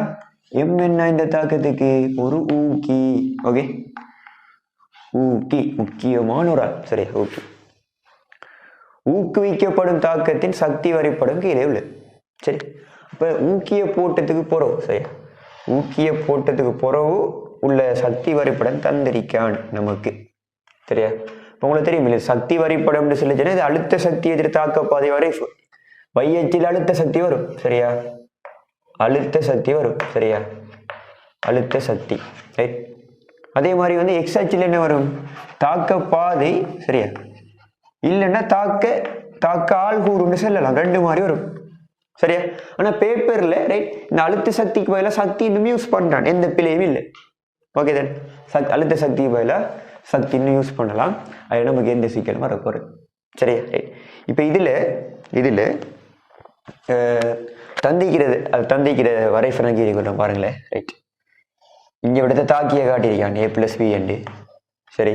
எம் என்ன இந்த தாக்கத்துக்கு ஒரு ஊக்கி. ஓகே, ஊக்கி முக்கியமான ஒரு ஆள். சரியா? ஊக்கி. ஊக்குவிக்கப்படும் தாக்கத்தின் சக்தி வரைபடம் கீழே உள்ளது. சரி, அப்ப ஊக்கிய போட்டத்துக்கு போறோம். சரியா? ஊக்கிய போட்டத்துக்கு பிறகு உள்ள சக்தி வரைபடம் தந்திரிக்கான் நமக்கு. சரியா? இப்போ உங்களுக்கு தெரியும் இல்லை, சக்தி வரைபடம்னு சொல்லிச்சுன்னா இது அழுத்த சக்தி எதிர் தாக்க பாதை வரை வையச்சில் அழுத்த சக்தி வரும். சரியா? அழுத்த சக்தி வரும். சரியா? அழுத்த சக்தி ரைட். அதே மாதிரி வந்து எக்ஸ் அச்சில் என்ன வரும், தாக்க பாதை. சரியா? இல்லைன்னா தாக்க ஆள்கூறுன்னு சொல்லலாம், 2 மாதிரி வரும். சரியா? ஆனா பேப்பர்ல ரைட் இந்த அழுத்த சக்திக்கு பதிலாக சக்தி இன்னும் யூஸ் பண்றான், எந்த பிழையும் இல்லை. ஓகே தான், அழுத்த சக்திக்கு பதிலாக சக்தி இன்னும் யூஸ் பண்ணலாம். அது நமக்கு எந்த சிக்கலும் வரப்போறது. சரியா? ரைட். இப்போ இதுல தந்திக்கிற வரைபடம் கீழே கொண்டு பாருங்களேன். ரைட், இங்க விடத்த தாக்கிய காட்டியிருக்கான் ஏ பிளஸ் பி என்று. சரி,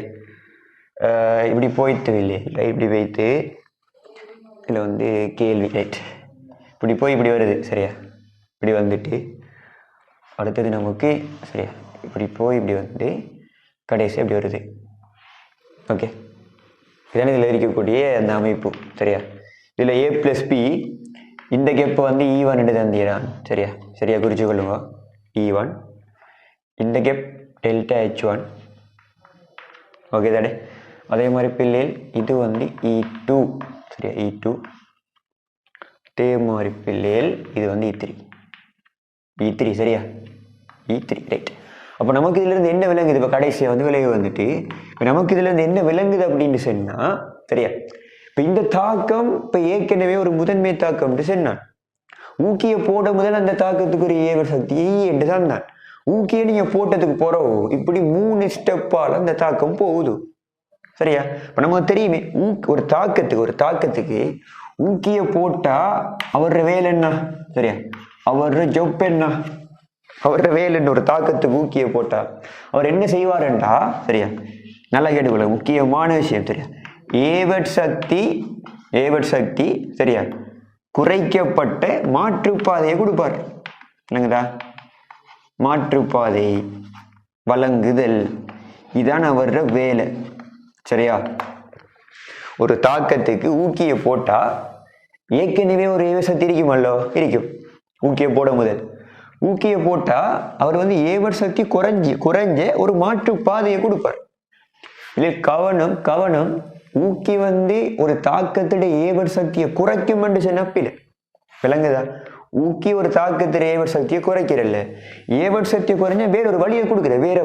இப்படி போயிட்டு இல்லை இப்படி வைத்து இதில் வந்து கேள்வி ரைட் இப்படி போய் இப்படி வருது. சரியா? இப்படி வந்துட்டு அடுத்தது நமக்கு சரியா இப்படி போய் இப்படி வந்து கடைசி இப்படி வருது. ஓகே, இதான இதில் இருக்கக்கூடிய அந்த அமைப்பு. சரியா? இதில் ஏ பிளஸ் பி, இந்த கேப்பை வந்து E1 என்று தந்திரான். சரியா? சரியா குறிச்சு கொள்ளுங்க. E1, இந்த கேப் டெல்டா H1. ஓகே தானே? அதே மாதிரி பிள்ளைகள் இது வந்து E2. சரியா? E2. அதே மாதிரி பிள்ளைகள் இது வந்து E3. சரியா? E3 right. அப்போ நமக்கு இதுல இருந்து என்ன விளங்குது, இப்போ கடைசியா வந்து விளைவு வந்துட்டு இப்போ நமக்கு இதுல இருந்து என்ன விளங்குது அப்படின்னு சொன்னா, சரியா, இப்போ இந்த தாக்கம் இப்போ ஏற்கனவே ஒரு முதன்மை தாக்கம் சொன்னான். ஊக்கிய போட முதல் அந்த தாக்கத்துக்கு ஒரு ஏவல் சக்தி என்று தான் தான். ஊக்கிய நீங்க போட்டதுக்கு போறவோ இப்படி 3 ஸ்டெப்பால் அந்த தாக்கம் போகுது. சரியா? இப்போ நமக்கு தெரியுமே ஒரு தாக்கத்துக்கு ஊக்கிய போட்டா அவர வேலை என்ன. சரியா? அவர ஜொப் என்ன, அவர வேலை என்ன. ஒரு தாக்கத்துக்கு ஊக்கிய போட்டா அவர் என்ன செய்வாருண்டா, சரியா நல்லா கேட்டுக்கொள்ள, முக்கியமான விஷயம். சரியா? ஏவட் சக்தி சரியா குறைக்கப்பட்ட மாற்றுப்பாதையை கொடுப்பார். என்னங்கதா மாற்றுப்பாதை வழங்குதல், இதான் அவர வேலை. சரியா? ஒரு தாக்கத்துக்கு ஊக்கிய போட்டா ஏற்கனவே ஒரு ஏவ சக்தி இருக்குமல்லோ, இருக்கும். ஊக்கிய போட முதல் ஊக்கிய போட்டா அவர் வந்து ஏவட் சக்தி குறைஞ்ச ஒரு மாற்று பாதையை கொடுப்பார். இதில் கவனம் ஊக்கி வந்து ஒரு தாக்கத்துடைய ஏவட் சக்தியை குறைக்கும் என்று சொன்னப்பில்லை. விளங்குதா? ஊக்கி ஒரு தாக்கத்துடைய ஏவட் சக்தியை குறைக்கிறல்ல, ஏவட் சக்தியை குறைஞ்சா வேற ஒரு வழியை கொடுக்குற, வேற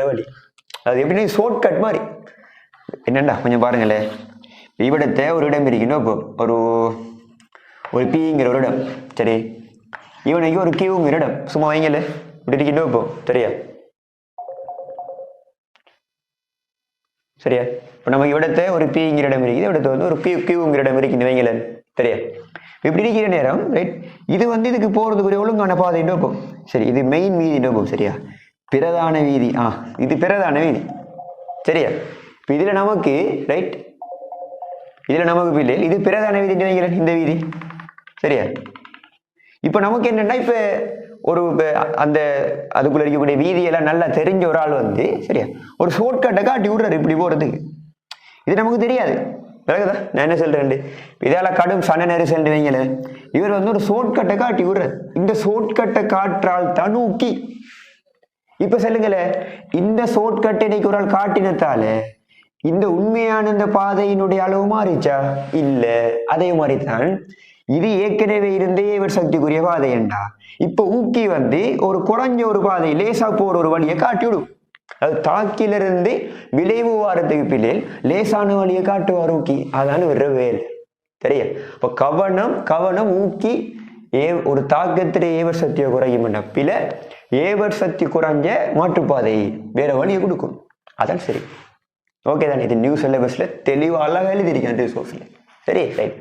வழி. அது எப்படின்னா ஷார்ட்கட் மாதிரி. என்னண்டா கொஞ்சம் பாருங்களேன். இவ்விடத்தை ஒரு இடம் இருக்கணும். இப்போ ஒரு பிங்கிற ஒரு இடம். சரி, இவனுக்கு ஒரு கியூங்கிற இடம் சும்மா வைங்கல இப்படி இருக்கணும். இப்போ சரியா? சரியா? இப்போ நம்ம இவிடத்தை ஒரு பிங்கிற இடம் இருக்குது, இவிடத்தை வந்து ஒரு கியூங்கிற இடம் இருக்குன்னு வைங்களேன். சரியா? இப்படி இருக்கிற நேரம் ரைட், இது வந்து இதுக்கு போகிறதுக்குரிய ஒழுங்கான பாதை நோக்கம். சரி, இது மெயின் வீதி நோக்கம். சரியா? பிரதான வீதி. இது பிரதான வீதி. சரியா? இப்போ இதில் நமக்கு ரைட், இதில் நமக்கு பிள்ளை இது பிரதான வீதி வைங்களேன், இந்த வீதி. சரியா? இப்போ நமக்கு என்னன்னா, இப்போ ஒரு அந்த அதுக்குள்ள இருக்கக்கூடிய வீதியெல்லாம் நல்லா தெரிஞ்ச ஒரு ஆள் வந்து சரியா ஒரு ஷார்ட்கட்டை காட்டி விடுறாரு இப்படி போறதுக்கு. இது நமக்கு தெரியாது. விளக்குதா நான் என்ன சொல்றேன்? இதால கடும் சன நெரிசல் வைங்கள, இவர் வந்து ஒரு ஷார்ட்கட்டை காட்டி விடுறாரு. இந்த ஷார்ட்கட்டை காற்றால் தனூக்கி. இப்ப சொல்லுங்கள, இந்த ஷார்ட்கட்டை இன்னைக்கு ஒரு ஆள் காட்டினத்தால இந்த உண்மையான இந்த பாதையினுடைய அளவு மாறிச்சா? இல்ல. அதே மாதிரிதான் இது ஏற்கனவே இருந்தே இவர் சக்திக்குரிய பாதை என்றா இப்ப ஊக்கி வந்து ஒரு குறைஞ்ச ஒரு பாதை லேசா போற ஒரு வழியை காட்டி விடும். அது தாக்கிலிருந்து விளைவு வாரத்துக்கு பிள்ளைகள் லேசான வழியை காட்டுவார் ஊக்கி. அதான ஒரு வேலை. சரியா? இப்ப கவனம் ஊக்கி ஒரு தாக்கத்திலே ஏவர் சக்தியை குறையும் பில ஏவர் சக்தி குறைஞ்ச மாற்றுப்பாதை வேற வழியை கொடுக்கும். அதான் சரி. ஓகே தானே? இது நியூ சிலபஸ்ல தெளிவா அழகா எழுதியிருக்கேன் ரிசோர்ஸ்ல. சரி ரைட்.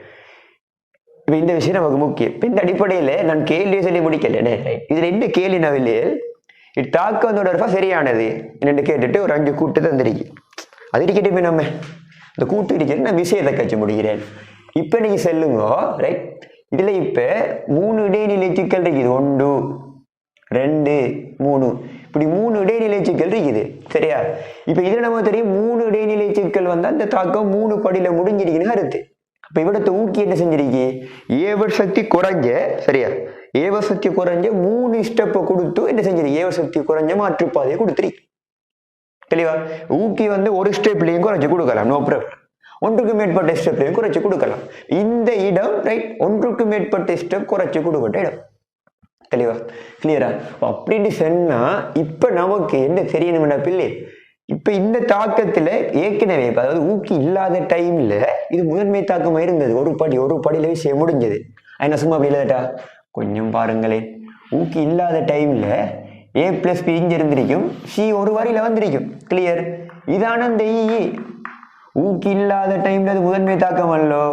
இப்ப இந்த விஷயம் நமக்கு முக்கியம். இப்ப இந்த அடிப்படையில நான் கேள்வியை சொல்லி முடிக்கல. இதுல என்ன கேள்வி நவில்லையே, இது தாக்கம் தொடர்பா சரியானது என்னென்னு கேட்டுட்டு ஒரு 5 கூட்டு தந்திருக்கு. அது இருக்கட்டு. இப்ப நம்ம இந்த கூட்டு இருக்கிறது நான் விஷயத்தை கட்சி முடிக்கிறேன். இப்ப நீங்க செல்லுங்க ரைட். இதுல இப்ப 3 இடைநிலை சிக்கல் இருக்குது. 1 2 3 இப்படி 3 இடைநிலை சிக்கல் இருக்குது. சரியா? இப்ப இதுல நம்ம தெரியும் 3 இடைநிலை சிக்கல் வந்தா அந்த தாக்கம் 3 படியில முடிஞ்சிருக்குன்னு அர்த்தம். இப்ப இவிடத்தை ஊக்கி என்ன செஞ்சிருக்கு? ஏவர் சக்தி குறைஞ்ச சரியா ஏவர் சக்தி குறைஞ்ச 3 ஸ்டெப்பை கொடுத்து என்ன செஞ்சிருக்கு? ஏவர் சக்தி குறைஞ்ச மாற்றுப்பாதையை கொடுத்துருக்கு. தெளிவா? ஊக்கி வந்து ஒரு ஸ்டெப்லையும் குறைச்சு கொடுக்கலாம், நோ ப்ராப்ளம். ஒன்றுக்கு மேற்பட்ட ஸ்டெப்லையும் குறைச்சு கொடுக்கலாம். இந்த இடம் ரைட், ஒன்றுக்கு மேற்பட்ட ஸ்டெப் குறைச்சு கொடுக்கட்ட இடம். தெளிவா? கிளியரா? அப்படின்னு சொன்னா இப்ப நமக்கு என்ன தெரியணும்னா பிள்ளை, இப்ப இந்த தாக்கத்துல ஏற்கனவே அதாவது ஊக்கி இல்லாத டைம்ல இது முதன்மை தாக்கமா இருந்தது. ஒரு படியில விஷயம் முடிஞ்சது. என்ன சும்மா அப்படி இல்லட்டா கொஞ்சம் பாருங்களேன். ஊக்கி இல்லாத டைம்ல A+B இங்க இருந்திருக்கும், C ஒரு வரியில வந்திருக்கும். கிளியர்? இதான இந்த ஊக்கி இல்லாத டைம்ல அது முதன்மை தாக்கம் அல்லோ.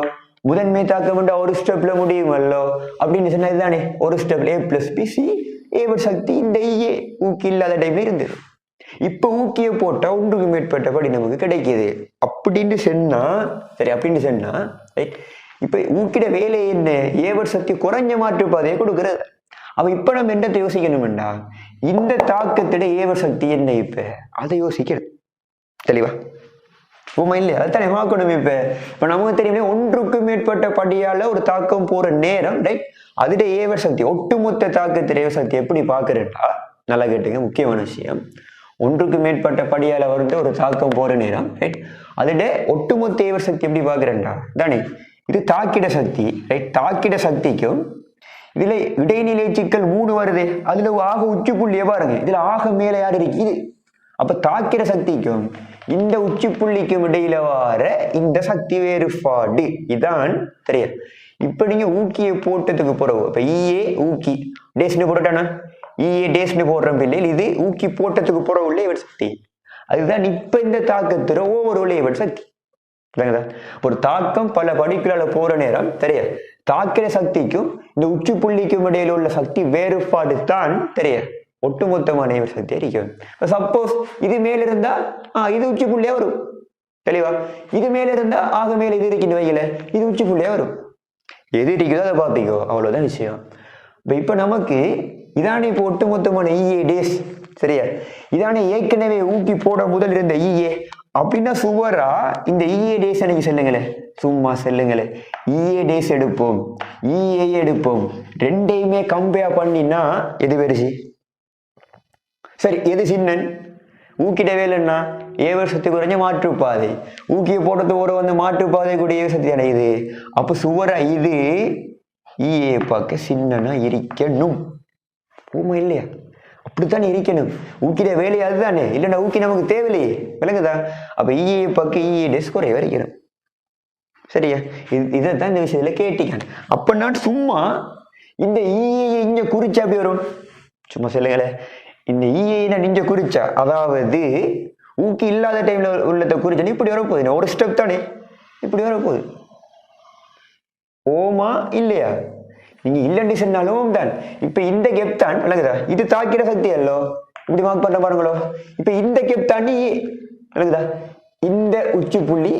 முதன்மை தாக்கம் ஒரு ஸ்டெப்ல முடியும் அல்லோ அப்படின்னு சொன்னா இதுதானே ஒரு ஸ்டெப்ல A+B C ஏவர் சக்தி இந்த ஊக்கி இல்லாத டைம்ல இருந்தது. இப்ப ஊக்கிய போட்டா ஒன்றுக்கு மேற்பட்டபடி நமக்கு கிடைக்குது அப்படின்னு சொன்னா சரி. அப்படின்னு சொன்னா இப்ப ஊக்கிட வேலை என்ன? ஏவர் சக்தி குறைஞ்ச மாற்றுப்பாதையை கொடுக்கிறது. அவ இப்ப நம்ம என்னத்தை யோசிக்கணும்டா, இந்த தாக்கத்திட ஏவர் சக்தி என்ன இப்ப அதை யோசிக்கிறது. தெளிவா? உண்மை இல்லையா? அதுதானே பார்க்கணும். இப்ப நமக்கு தெரியும் ஒன்றுக்கு மேற்பட்ட படியால ஒரு தாக்கம் போற நேரம் ரைட், அதுட ஏவர் சக்தி ஒட்டுமொத்த தாக்கத்திட ஏவர் சக்தி எப்படி பாக்குறா? நல்லா கேட்டுங்க, முக்கியமான விஷயம். ஒன்றுக்கு மேற்பட்ட படியால வந்து ஒரு தாக்கம் போற நேரம் ரைட், அதுட ஒட்டுமொத்த ஏவர் சக்தி எப்படி பாக்குறா தானே? இது தாக்கிட சக்தி ரைட். தாக்கிட சக்திக்கும் இதுல இடைநிலை சிக்கல் 3 வருது. அதுல ஆக உச்சி புள்ளிய பாருங்க. இதுல ஆக மேல யாரு இருக்கு? இது. அப்ப தாக்கிட சக்திக்கும் இந்த உச்சி புள்ளிக்கும் இடையில வர இந்த சக்தி வேறுபாடு இதான் தெரியும். இப்ப நீங்க ஊக்கிய போட்டதுக்கு பிறகு இப்ப ஊக்கி டேஸ்னு போட்டானா டேஸ்னு போடுற பிள்ளைகள் இது ஊக்கி போட்டதுக்கு பிறகு உள்ள இவர் சக்தி. அதுதான் இப்ப இந்த தாக்கத்துல ஒவ்வொரு உள்ள இவர் சக்தி. ஒரு தாக்கம் பல படிக்கலால போற நேரம் தெரிய தாக்கிற சக்திக்கும் இந்த உச்சி புள்ளிக்கும் இடையில உள்ள சக்தி வேறுபாடு தான் தெரிய ஒட்டுமொத்தமான இவர் சக்தி இருக்கும். சப்போஸ் இது மேல இருந்தா இது உச்சி புள்ளியா வரும். தெளிவா? இது மேல இருந்தா ஆக மேல இது இருக்கின்ற வைக்கல இது உச்சி புள்ளியா வரும். எது இருக்குதோ அதை பார்த்திக்கோ, அவ்வளவுதான் விஷயம். இப்ப நமக்கு இதானே இப்போ ஒட்டுமொத்தமான டேஸ் சரியா? இதானே ஏற்கனவே ஊக்கி போட முதல் இருந்த அப்படின்னா சுவரா இந்த டேஸ் எனக்கு சொல்லுங்களேன், சும்மா சொல்லுங்களேன். டேஸ் எடுப்போம், எடுப்போம், ரெண்டையுமே கம்பேர் பண்ணினா எது பெருசு? சரி, எது சின்னன்? ஊக்கிட வேலைன்னா ஏவர் சக்தி குறைஞ்ச மாற்றுப்பாதை. ஊக்கிய போட்டது ஒரு வந்து மாற்றுப்பாதை கூட ஏவர் சக்தி அடையுது. அப்ப சுவரா இது பார்க்க சின்னனா இருக்கணும். பூமா இல்லையா? அப்படித்தானே இருக்கணும். ஊக்கிட வேலை அதுதானே, இல்லைன்னா ஊக்கி நமக்கு தேவையில்லையே. விளங்குதா? அப்ப பக்கம் டேஸ் குறைய வரைக்கணும். சரியா? இதைத்தான் இந்த விஷயத்துல கேட்டிக்கான். அப்ப நான் சும்மா இந்த இங்க குறிச்சா அப்படி வரும். சும்மா சொல்லுங்களேன். இந்த நான் இங்க குறிச்சா, அதாவது ஊக்கி இல்லாத டைமில் உள்ளதை குறிச்சோன்னா இப்படி வரப்போகுது ஒரு ஸ்டெப் தானே இப்படி வரப்போகுது ஓமா இல்லையா நீங்கள் இல்லைன்னு சொன்னாலும் தான் இப்போ இந்த கெப் தான் விளங்குதா இது தாக்கிற சக்தி அல்லோ இப்படி மார்க் பண்ண பாருங்களோ இப்போ இந்த கெப் தாண்டி விளங்குதா இந்த உச்சி புள்ளி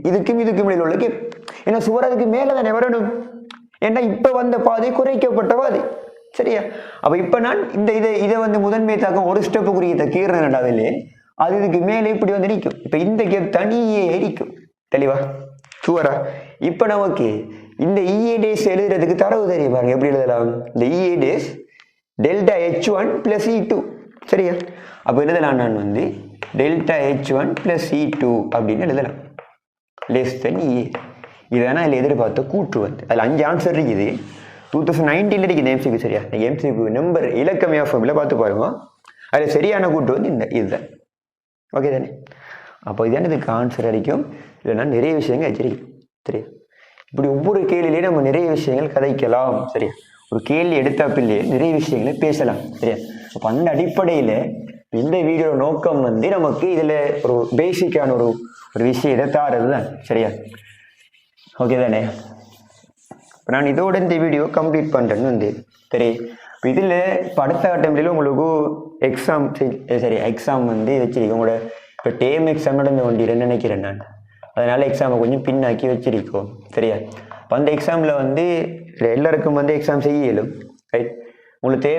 இதுக்கும் இடையில உள்ள கெப் ஏன்னா சுவர் அதுக்கு மேலே தானே வரணும் ஏன்னா இப்போ வந்த பாதை குறைக்கப்பட்ட பாதை சரியா அப்போ இப்போ நான் இதை வந்து முதன்மை தாக்கம் ஒரு ஸ்டெப்பு குறித்த கீரணடாவிலே அது இதுக்கு மேலே இப்படி வந்து நிற்கும் இப்போ இந்த கேப் தனியே நிற்கும் தெளிவா சுவரா இப்போ நமக்கு இந்த இஏ டேஸ் எழுதுறதுக்கு தரவு தெரிய பாருங்க எப்படி எழுதலாம் இந்த இஏ டேஸ் டெல்டா H1 + E2 சரியா அப்போ எழுதலாம் நான் வந்து டெல்டா H1 + E2 அப்படின்னு எழுதலாம் லெஸ் தென் இஏ இதுதானே அதில் எதிர்பார்த்த கூற்று வந்து அதில் 5 ஆன்சர் இருக்குது 2019 இருக்குது எம்சிக்கு சரியா எம்சிக்கு நம்பர் இலக்கமையா ஃபார்மில் பார்த்து பாருங்க அதில் சரியான கூற்று வந்து இதுதான் ஓகே தானே அப்போ இதுதானே இதுக்கு ஆன்சர் அடிக்கும் இல்லைன்னா நிறைய விஷயங்கள் வச்சிருக்கேன் சரியா இப்படி ஒவ்வொரு கேள்வியிலையும் நம்ம நிறைய விஷயங்கள் கதைக்கலாம் சரியா ஒரு கேள்வி எடுத்தாப்பில்லையே நிறைய விஷயங்களை பேசலாம் சரியா அப்போ அந்த அடிப்படையில் இந்த வீடியோ நோக்கம் வந்து நமக்கு இதில் ஒரு பேசிக்கான ஒரு விஷயத்தை தாரது தான் சரியா ஓகே தானே இப்போ நான் இதோட இந்த வீடியோ கம்ப்ளீட் பண்ணுறேன்னு வந்து சரி இப்போ இதில் இப்போ அடுத்த அட்டம்ப்டில் உங்களுக்கு எக்ஸாம் வந்து வச்சிருக்கேன் உங்களோட இப்போ டேம் எக்ஸாம் நடந்து கொண்டிருன்னு நினைக்கிறேன் நான் அதனால் எக்ஸாமை கொஞ்சம் பின்னாக்கி வச்சிருக்கோம் சரியா இப்போ அந்த எக்ஸாமில் வந்து எல்லாருக்கும் வந்து எக்ஸாம் செய்ய இயலும் ரைட் உங்களுக்கு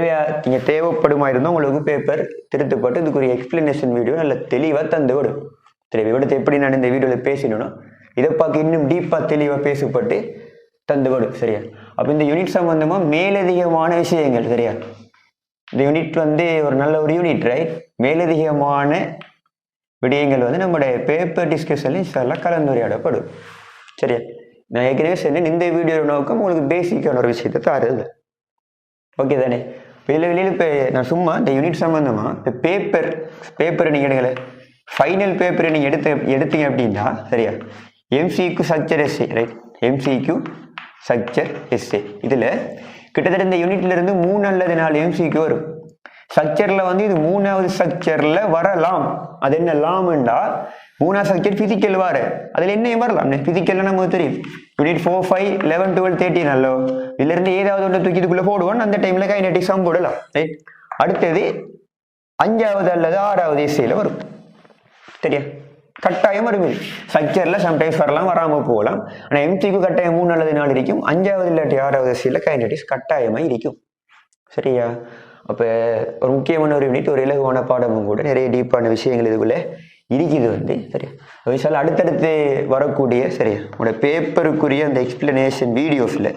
நீங்கள் தேவைப்படுமா இருந்தால் உங்களுக்கு பேப்பர் திருத்தப்பட்டு இதுக்கு எக்ஸ்பிளனேஷன் வீடியோ நல்ல தெளிவாக தந்து விடும் சரி விடத்தை எப்படி நான் இந்த வீடியோவில் பேசணும்னா இதை பார்க்க இன்னும் டீப்பாக தெளிவாக பேசப்பட்டு தந்துவிடும் சரியா அப்போ இந்த யூனிட் சம்பந்தமாக மேலதிகமான விஷயங்கள் சரியா இந்த யூனிட் வந்து ஒரு நல்ல ஒரு யூனிட் ரைட் மேலதிகமான விடயங்கள் வந்து நம்முடைய பேப்பர் டிஸ்கஷன்லையும் சில கலந்துரையாடப்படும் சரியா நான் ஏற்கனவே சொன்னேன் இந்த வீடியோ நோக்கம் உங்களுக்கு பேசிக்கான ஒரு விஷயத்தை தாருது ஓகே தானே இதில் வெளியில் இப்போ நான் சும்மா இந்த யூனிட் சம்பந்தமாக இப்போ பேப்பரை நீங்கள் எடுக்கலை ஃபைனல் பேப்பரை நீங்கள் எடுத்தீங்க அப்படின்னா சரியா MCQ structure SA right MCQ structure SA இதில் கிட்டத்தட்ட இந்த யூனிட்ல இருந்து 3 அல்லது 4 எம்சிக்யூ வரும் ஸ்ட்ரக்சரில் வந்து இது 3வது ஸ்ட்ரக்சரில் வரலாம் அது என்ன லாம்ண்டா 3வது ஸ்ட்ரக்சர் ஃபிசிக்கல் வர அதில் என்னையும் வரலாம் ஃபிசிக்கல்னா நமக்கு தெரியும் யூனிட் 4, 5, 11, 12, 13 அல்லோ இதுலேருந்து ஏதாவது ஒன்று தூக்கி இதுக்குள்ளே போடுவோம் அந்த டைமில் கைனடிக் சம் போடலாம் ரைட் அடுத்தது 5வது அல்லது 6வது எஸ்ஏல வரும் சரியா கட்டாயம் வரும் ஸ்ட்ரக்சரில் சம்டைம்ஸ் வரலாம் வராமல் போகலாம் ஆனால் எம்சிக்கு கட்டாயம் 3 அல்லது 4 இருக்கும் 5வது இல்லாட்டி 6வது எஸ்ஏல கைனடிக்ஸ் கட்டாயமாக இருக்கும் சரியா அப்போ ஒரு முக்கியமான ஒரு யூனிட் ஒரு இலகுவான பாடமும் கூட நிறைய டீப்பான விஷயங்கள் இதுக்குள்ளே இருக்குது வந்து சரியா விஷயம் அடுத்தடுத்து வரக்கூடிய சரியா உங்களோட பேப்பருக்குரிய அந்த எக்ஸ்பிளனேஷன் வீடியோஸில்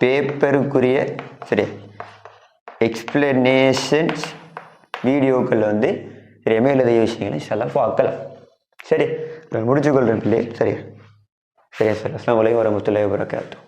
பேப்பருக்குரிய சரியா எக்ஸ்பிளனேஷன்ஸ் வீடியோக்கள் வந்து சரியா மேலதிக விஷயங்களை சில பார்க்கலாம் சரி நான் முடிச்சுக்கொள்கிறேன் பிள்ளை சரியா சரியா சார் அஸ்ஸலாமு அலைக்கும் வரஹ்மத்துல்லாஹி வபரகாத்துஹு